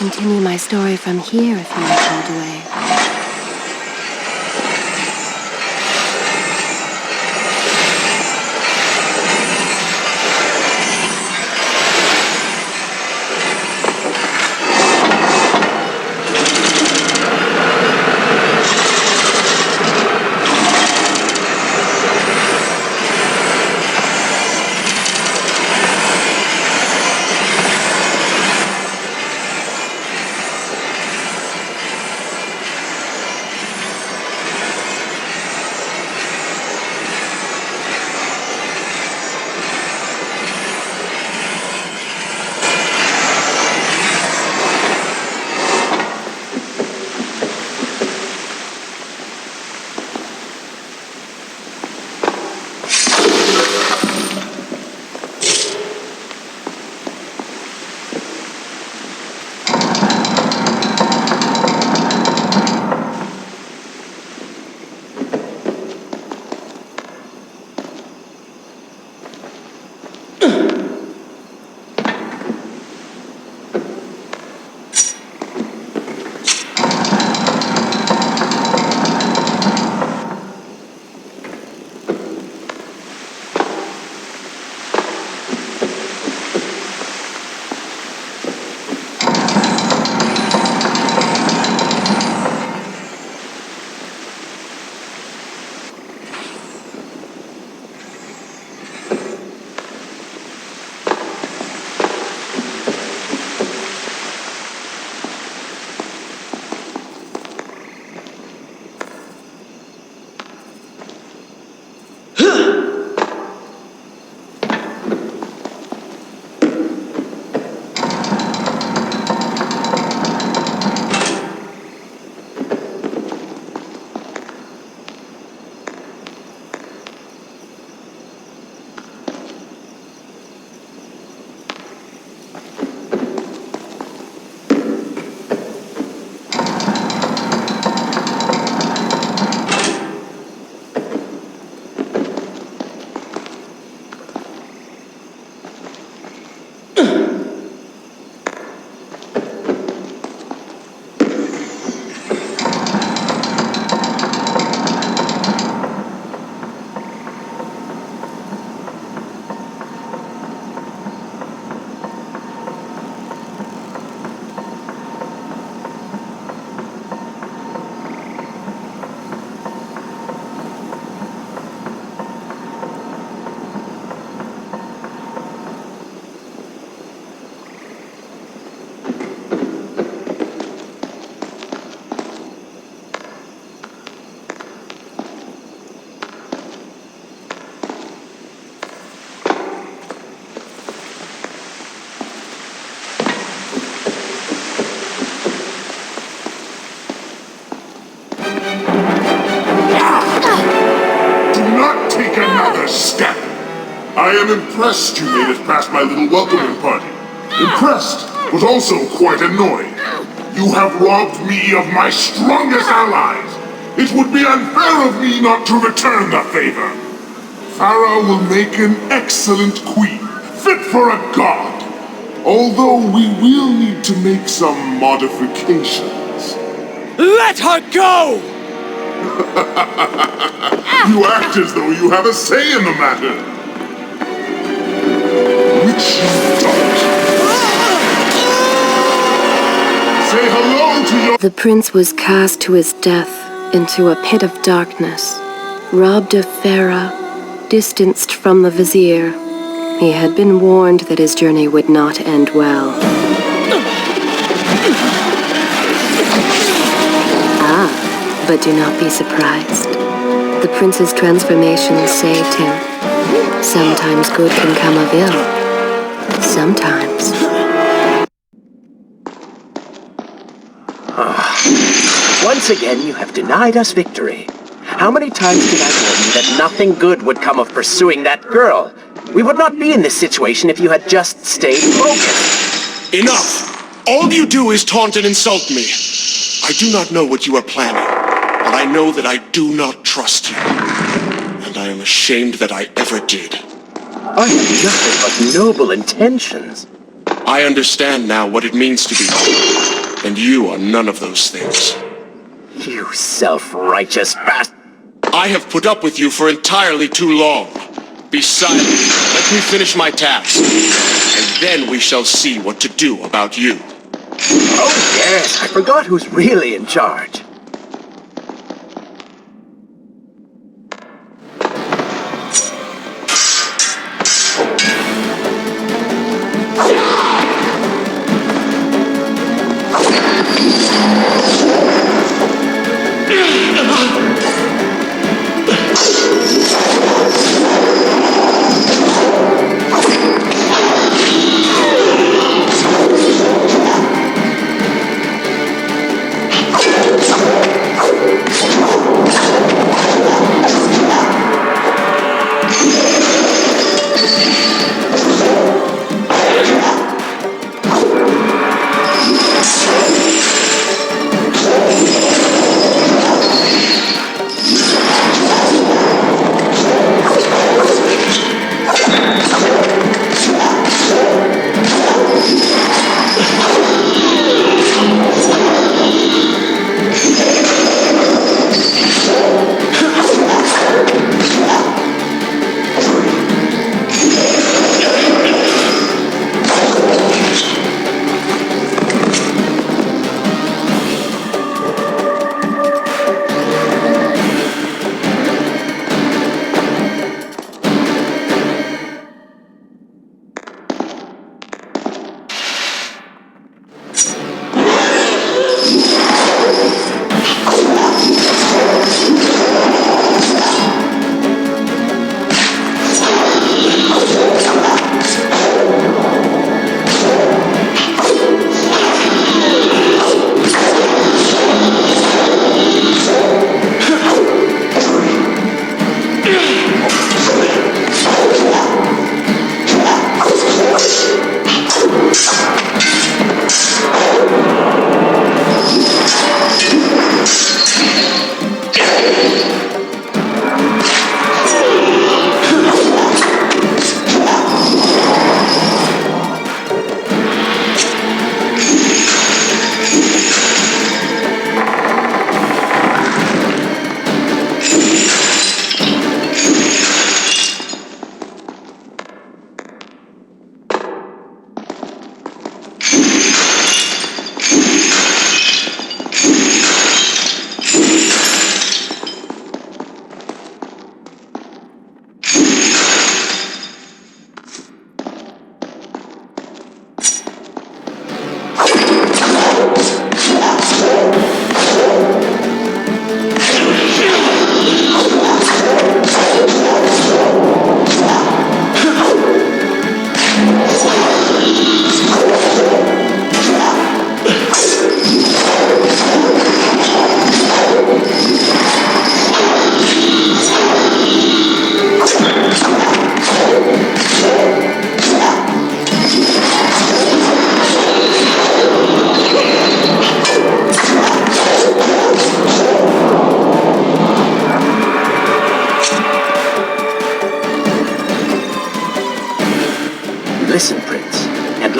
A: Continue my story from here if you are called away.
I: I am impressed you made it past my little welcoming party. Impressed, but also quite annoyed. You have robbed me of my strongest allies. It would be unfair of me not to return the favor. Farah will make an excellent queen, fit for a god. Although we will need to make some modifications.
C: Let her go!
I: You act as though you have a say in the matter. Which you don't. Say hello to your...
A: The prince was cast to his death into a pit of darkness, robbed of Farah, distanced from the vizier. He had been warned that his journey would not end well. Ah, but do not be surprised. The prince's transformation saved him. Sometimes good can come of ill. Sometimes.
E: Once again, you have denied us victory. How many times did I warn you that nothing good would come of pursuing that girl? We would not be in this situation if you had just stayed focused.
F: Enough! All you do is taunt and insult me. I do not know what you are planning, but I know that I do not trust you. And I am ashamed that I ever did.
E: I have nothing but noble intentions.
F: I understand now what it means to be noble, and you are none of those things.
E: You self-righteous bastard.
F: I have put up with you for entirely too long. Be silent. Let me finish my task. And then we shall see what to do about you.
E: Oh yes, I forgot who's really in charge.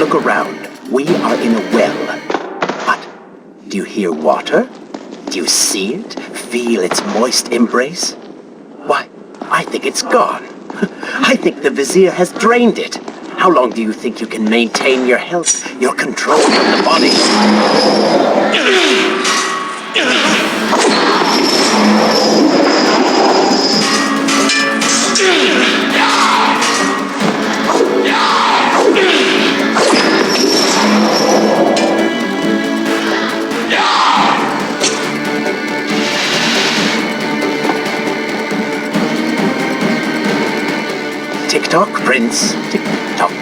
E: Look around. We are in a well. But do you hear water? Do you see it? Feel its moist embrace? Why, I think it's gone. I think the Vizier has drained it. How long do you think you can maintain your health, your control of the body? Tick-tock, Prince. Tick-tock.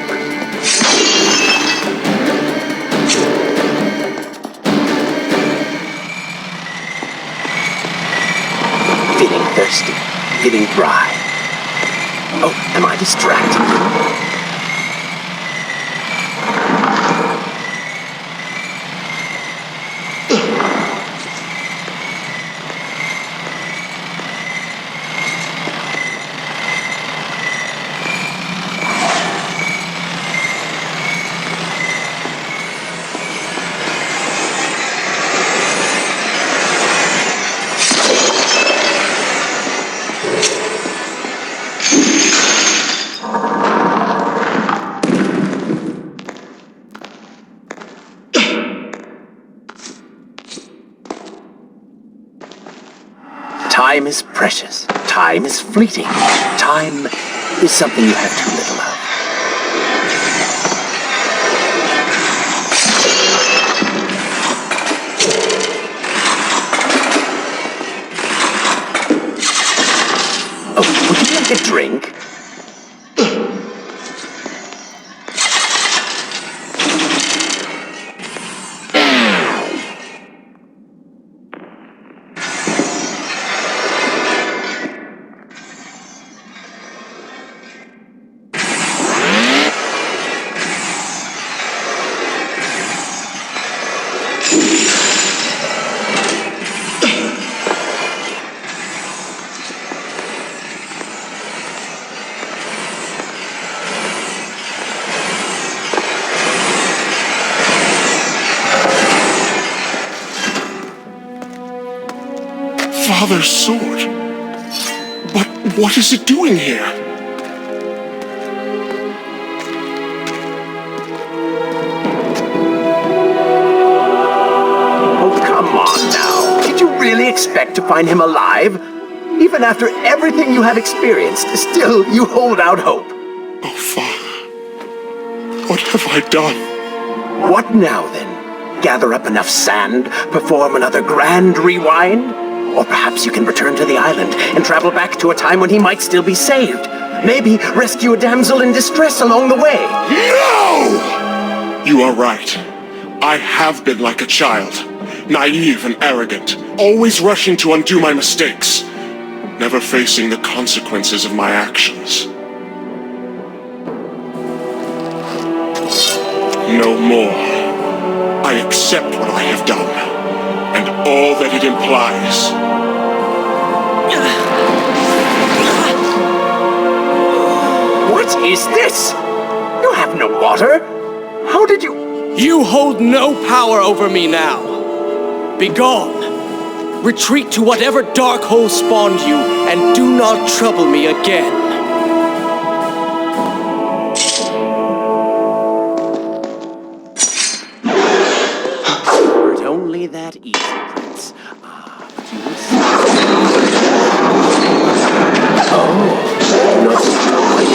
E: Feeling thirsty. Feeling dry. Oh, am I distracting you? Time is precious. Time is fleeting. Time is something you have too little of. Oh, would you like a drink?
I: Father's sword. But what is it doing here?
E: Oh, come on now. Did you really expect to find him alive? Even after everything you have experienced, still you hold out hope.
I: Oh, Father. What have I done?
E: What now, then? Gather up enough sand, perform another grand rewind? Or perhaps you can return to the island and travel back to a time when he might still be saved. Maybe rescue a damsel in distress along the way.
I: No! You are right. I have been like a child. Naive and arrogant. Always rushing to undo my mistakes. Never facing the consequences of my actions. No more. I accept what I have done. And all that it implies.
E: What is this? You have no water? How did you...
C: You hold no power over me now. Begone. Retreat to whatever dark hole spawned you, and do not trouble me again.
E: It's only that easy, Prince. But you will see. Oh, not quite.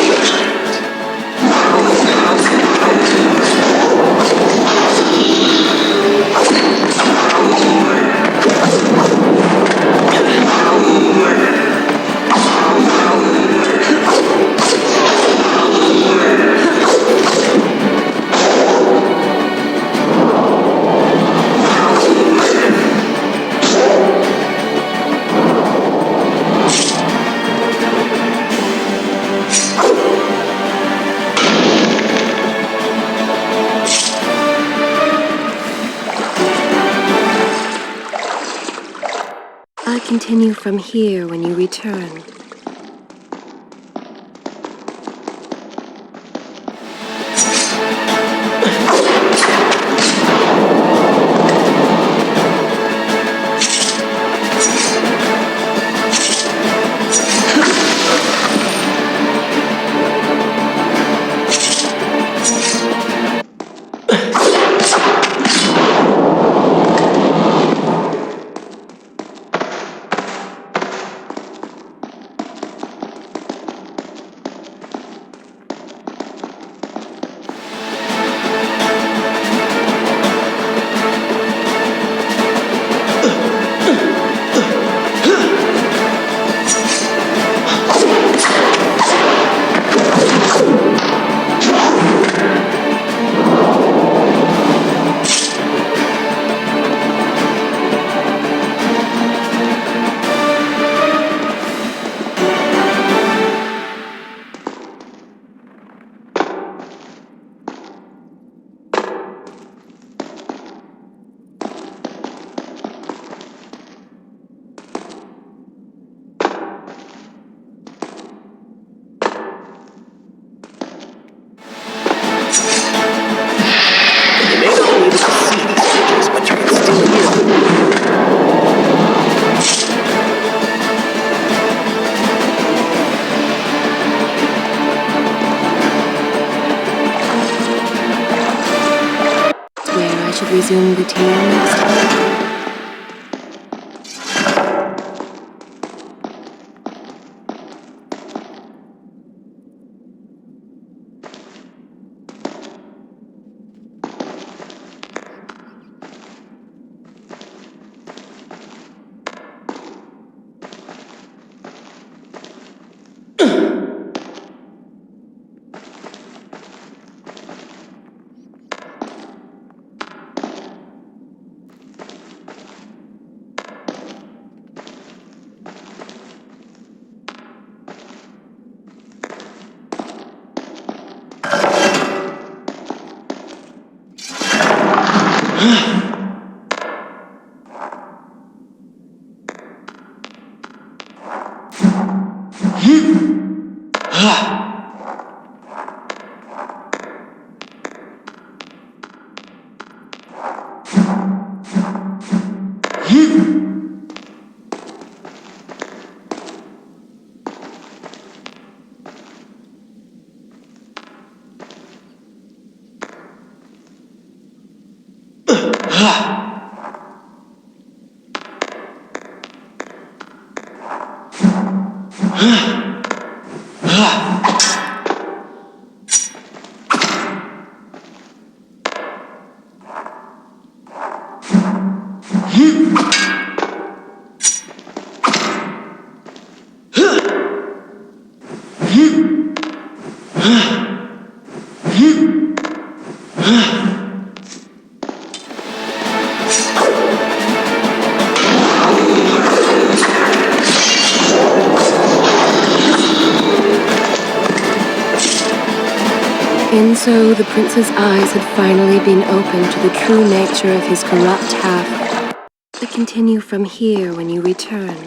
A: I'll continue from here when you return. resume the team next time. And so the prince's eyes had finally been opened to the true nature of his corrupt half. But continue from here when you return.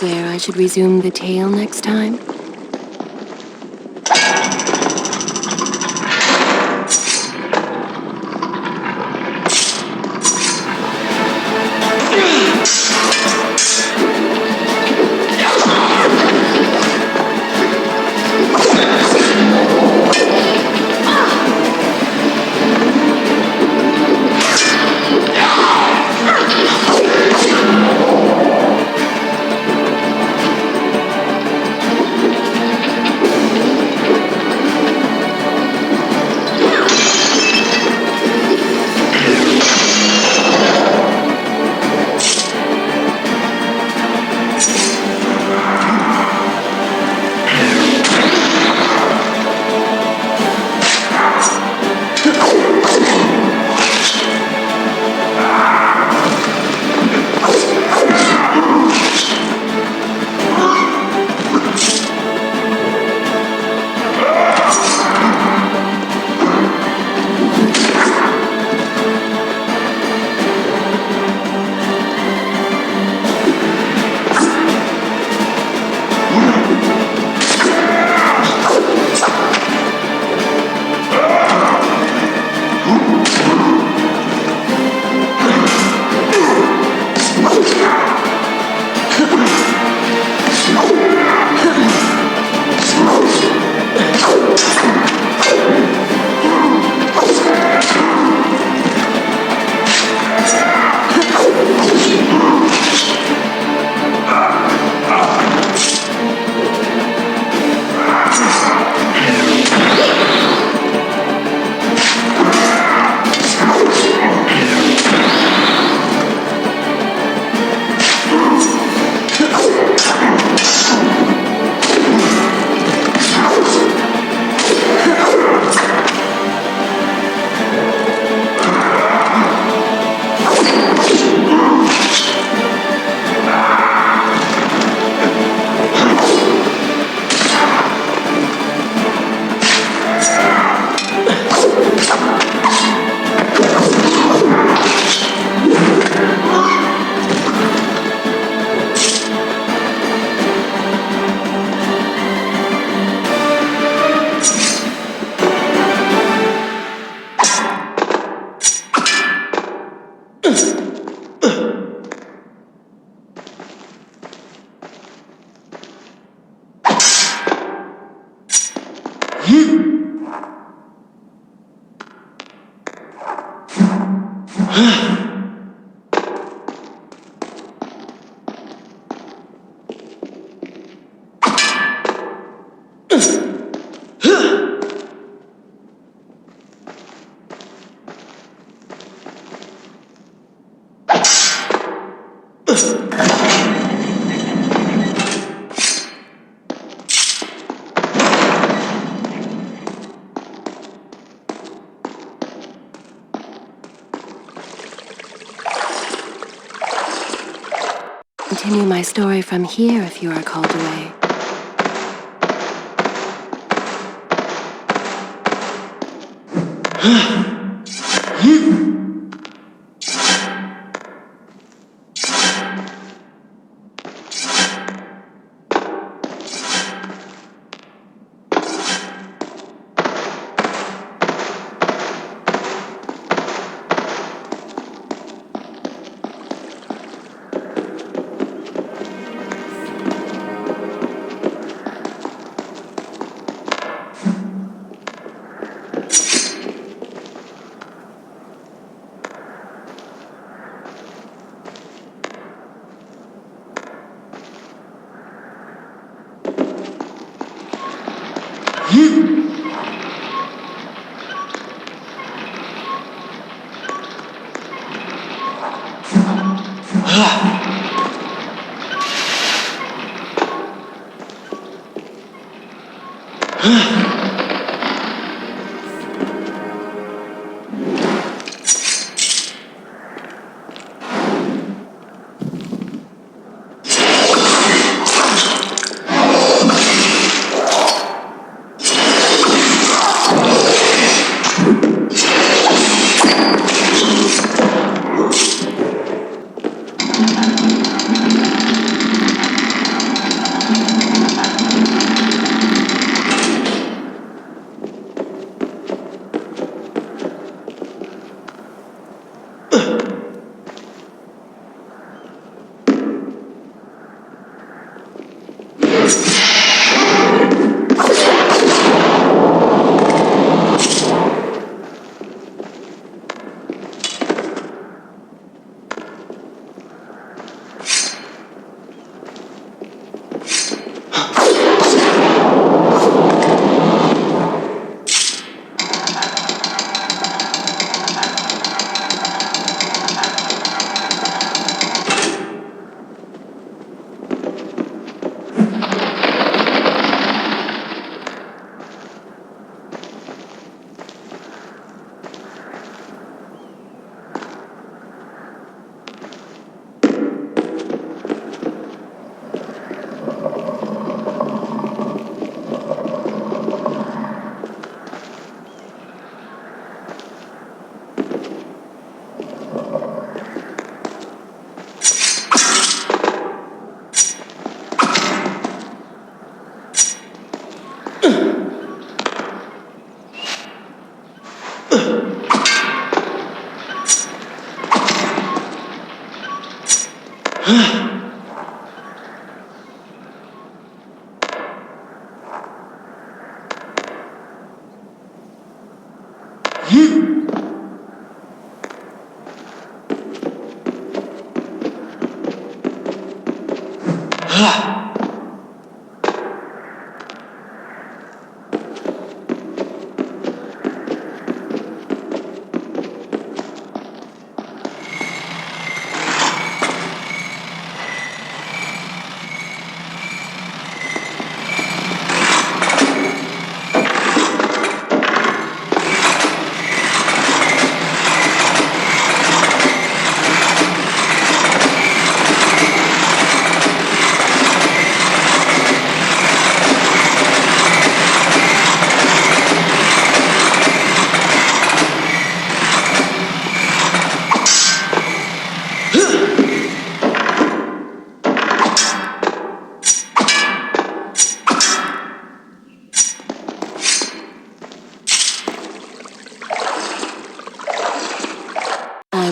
A: Where I should resume the tale next time? Continue my story from here if you are called away.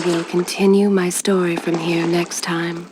A: I will continue my story from here next time.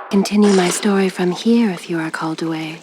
A: Continue my story from here if you are called away.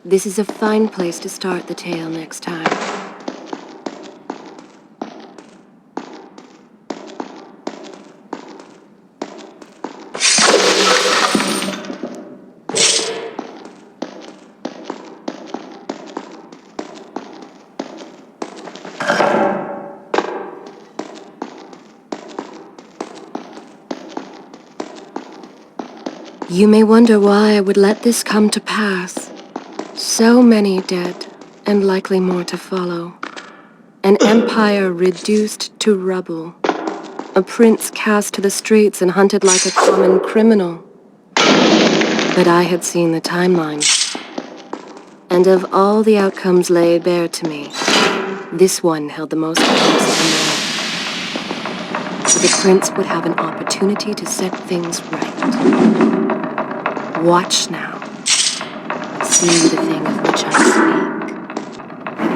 A: This is a fine place to start the tale next time. You may wonder why I would let this come to pass. So many dead, and likely more to follow. An empire reduced to rubble. A prince cast to the streets and hunted like a common criminal. But I had seen the timeline. And of all the outcomes laid bare to me, this one held the most promise of them all. The prince would have an opportunity to set things right. Watch now. See the thing of which I speak.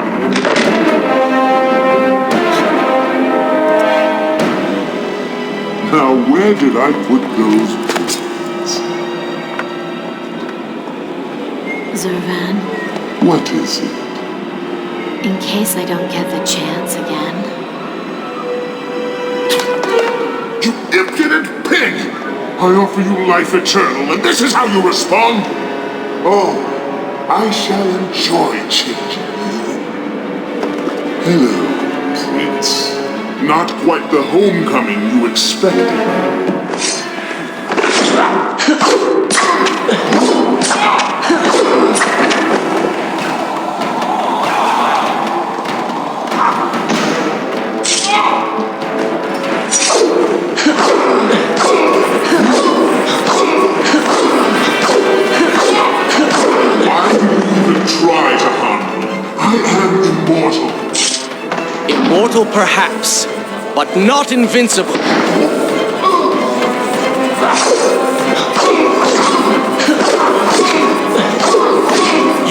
I: Now, where did I put those pins?
D: Zurvan,
I: What is it?
D: in case I don't get the chance again.
I: You impudent pig! I offer you life eternal, and this is how you respond? Oh, I shall enjoy changing you. Hello, Prince. Not quite the homecoming you expected. Try to harm me. I am immortal.
C: Immortal perhaps, but not invincible.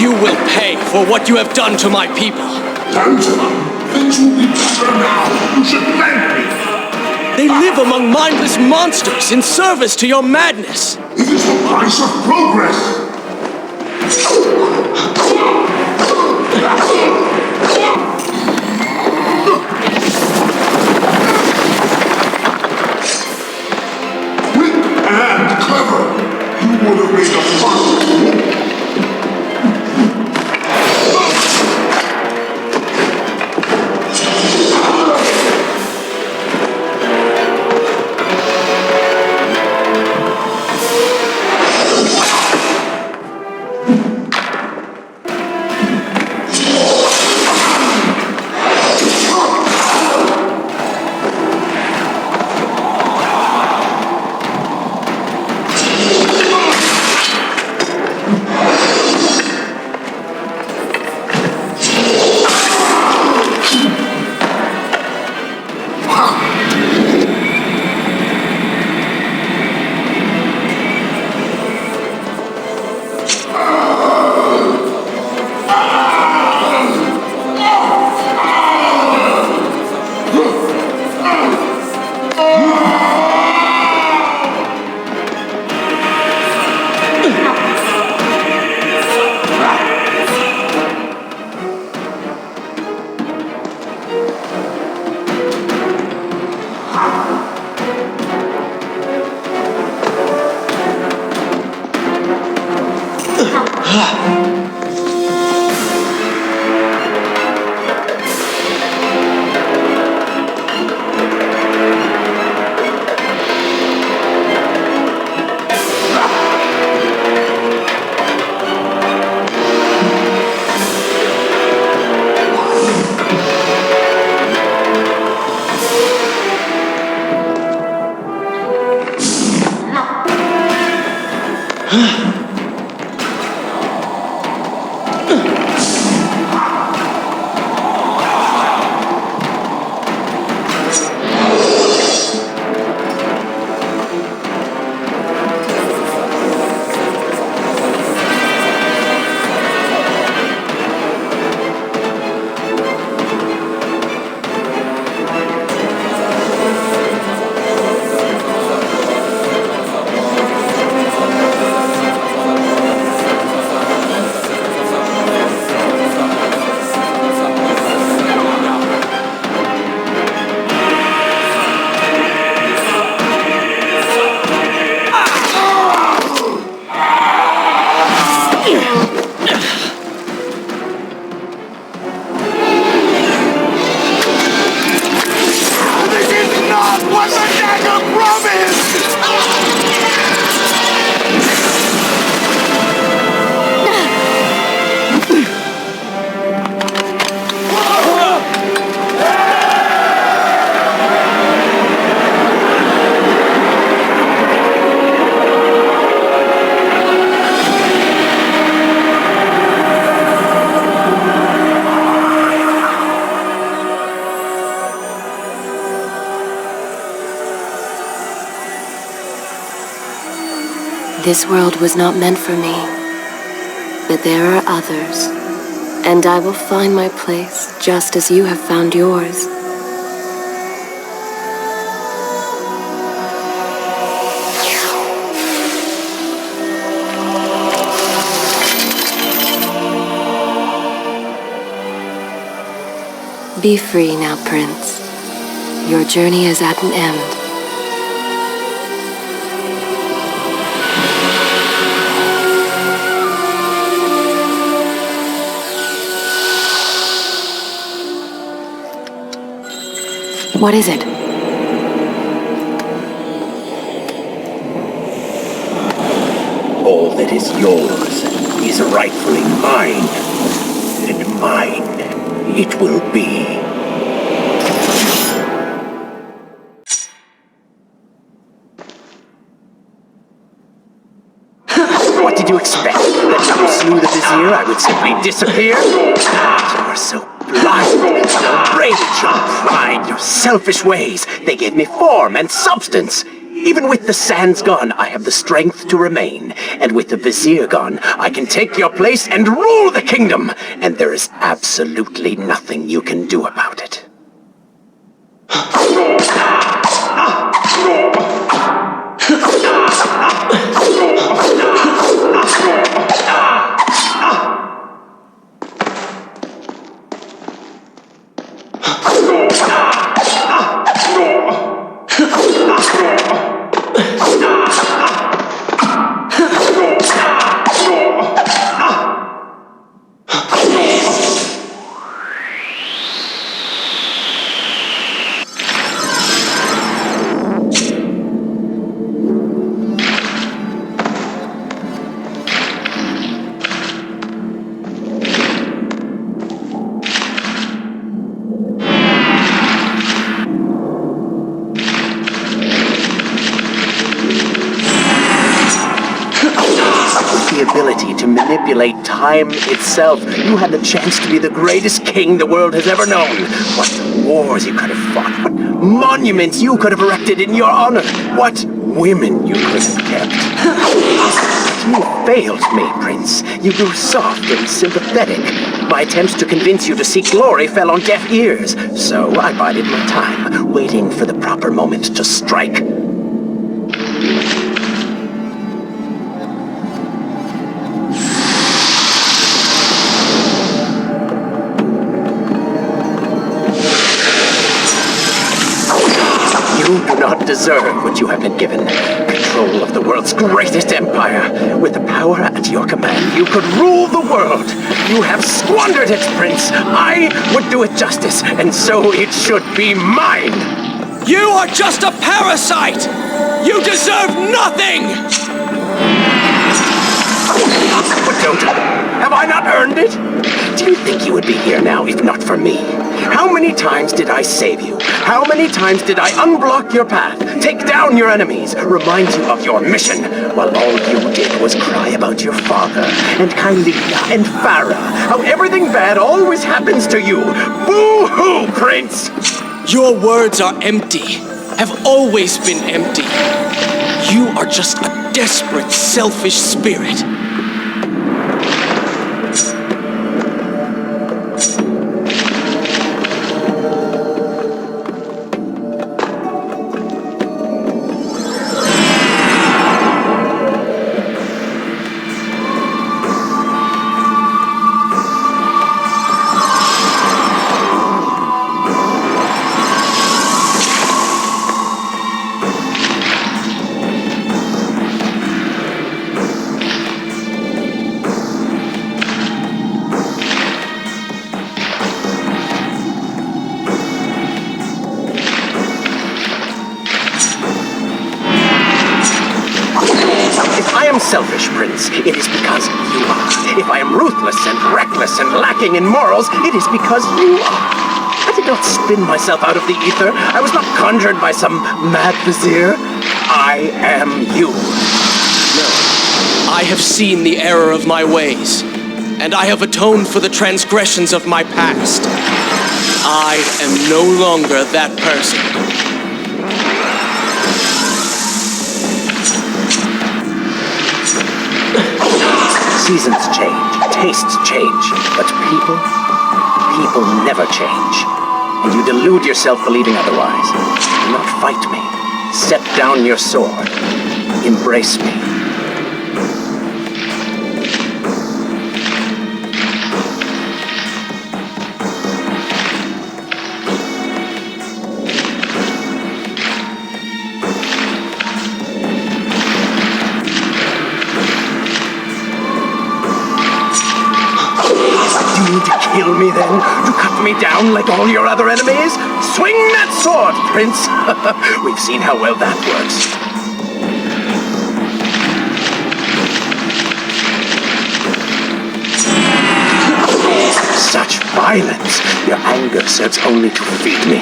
C: You will pay for what you have done to my people.
I: Tantalum, things will be better now. You should thank me.
C: They live among mindless monsters in service to your madness.
I: It is the price of progress. Quick and clever. You would have made a fun.
A: This world was not meant for me, but there are others, and I will find my place just as you have found yours. Be free now, Prince. Your journey is at an end. What is it?
E: All that is yours is rightfully mine, and mine it will be. What did you expect? That if you slew the Vizier, I would simply disappear? You are so blind. Your rage, your pride, your selfish ways. They gave me form and substance. Even with the sands gone, I have the strength to remain. And with the Vizier gone, I can take your place and rule the kingdom. And there is absolutely nothing you can do about it. The ability to manipulate time itself. You had the chance to be the greatest king the world has ever known. What wars you could have fought. What monuments you could have erected in your honor. What women you could have kept. You failed me, Prince. You grew soft and sympathetic. My attempts to convince you to seek glory fell on deaf ears. So I bided my time, waiting for the proper moment to strike. You do not deserve what you have been given. Control of the world's greatest empire. With the power at your command, you could rule the world. You have squandered it, Prince. I would do it justice, and so it should be mine.
C: You are just a parasite! You deserve nothing!
E: But don't I? Have I not earned it? Do you think you would be here now if not for me? How many times did I save you? How many times did I unblock your path, take down your enemies, remind you of your mission, while all you did was cry about your father, and Kylina, and Farah, how everything bad always happens to you? Boo-hoo, Prince!
C: Your words are empty, have always been empty. You are just a desperate, selfish spirit.
E: Selfish, Prince, it is because you are. If I am ruthless and reckless and lacking in morals, it is because you are. I did not spin myself out of the ether. I was not conjured by some mad vizier. I am you.
C: No, I have seen the error of my ways, and I have atoned for the transgressions of my past. I am no longer that person.
E: Seasons change, tastes change, but people never change. And you delude yourself believing otherwise. Do not fight me. Set down your sword. Embrace me. You need to kill me then? To cut me down like all your other enemies? Swing that sword, Prince! We've seen how well that works. Such violence! Your anger serves only to feed me.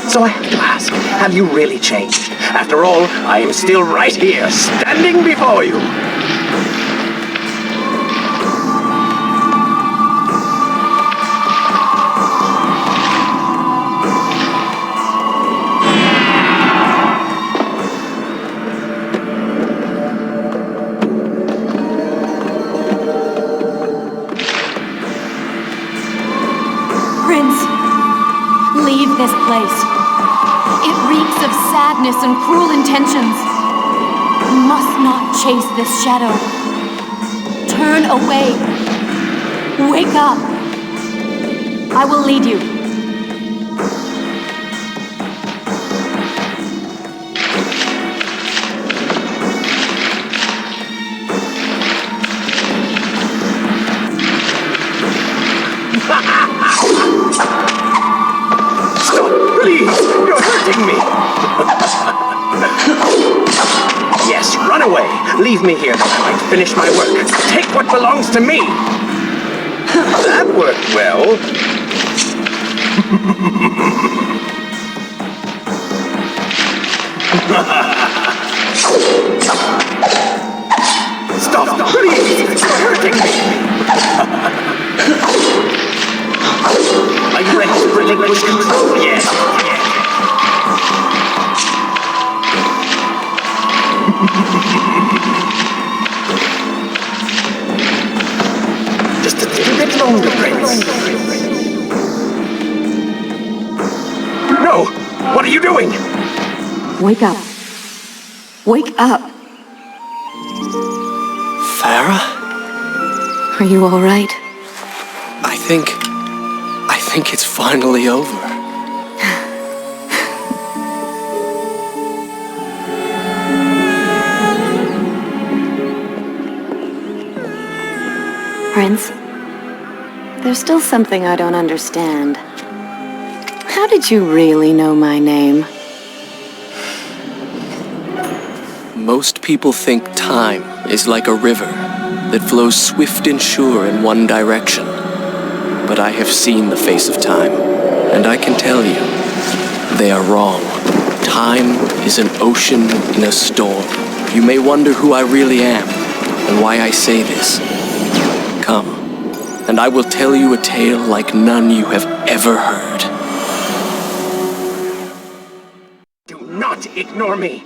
E: So I have to ask, have you really changed? After all, I am still right here, standing before you.
D: Prince, leave this place. It reeks of sadness and cruel intentions. You must not chase this shadow. Turn away. Wake up. I will lead you.
E: Stop, please! You're hurting me! Yes, run away! Leave me here that I might finish my work. Take what belongs to me! That worked well. Stop, please! You're hurting me! Are you ready to relinquish control yet? Just a little bit longer, Prince. No! What are you doing?
A: Wake up. Wake up.
C: Farah?
A: Are you all right?
C: I think it's finally over.
A: Prince, there's still something I don't understand. How did you really know my name?
C: Most people think time is like a river that flows swift and sure in one direction. But I have seen the face of time, and I can tell you, they are wrong. Time is an ocean in a storm. You may wonder who I really am, and why I say this. Come, and I will tell you a tale like none you have ever heard.
E: Do not ignore me!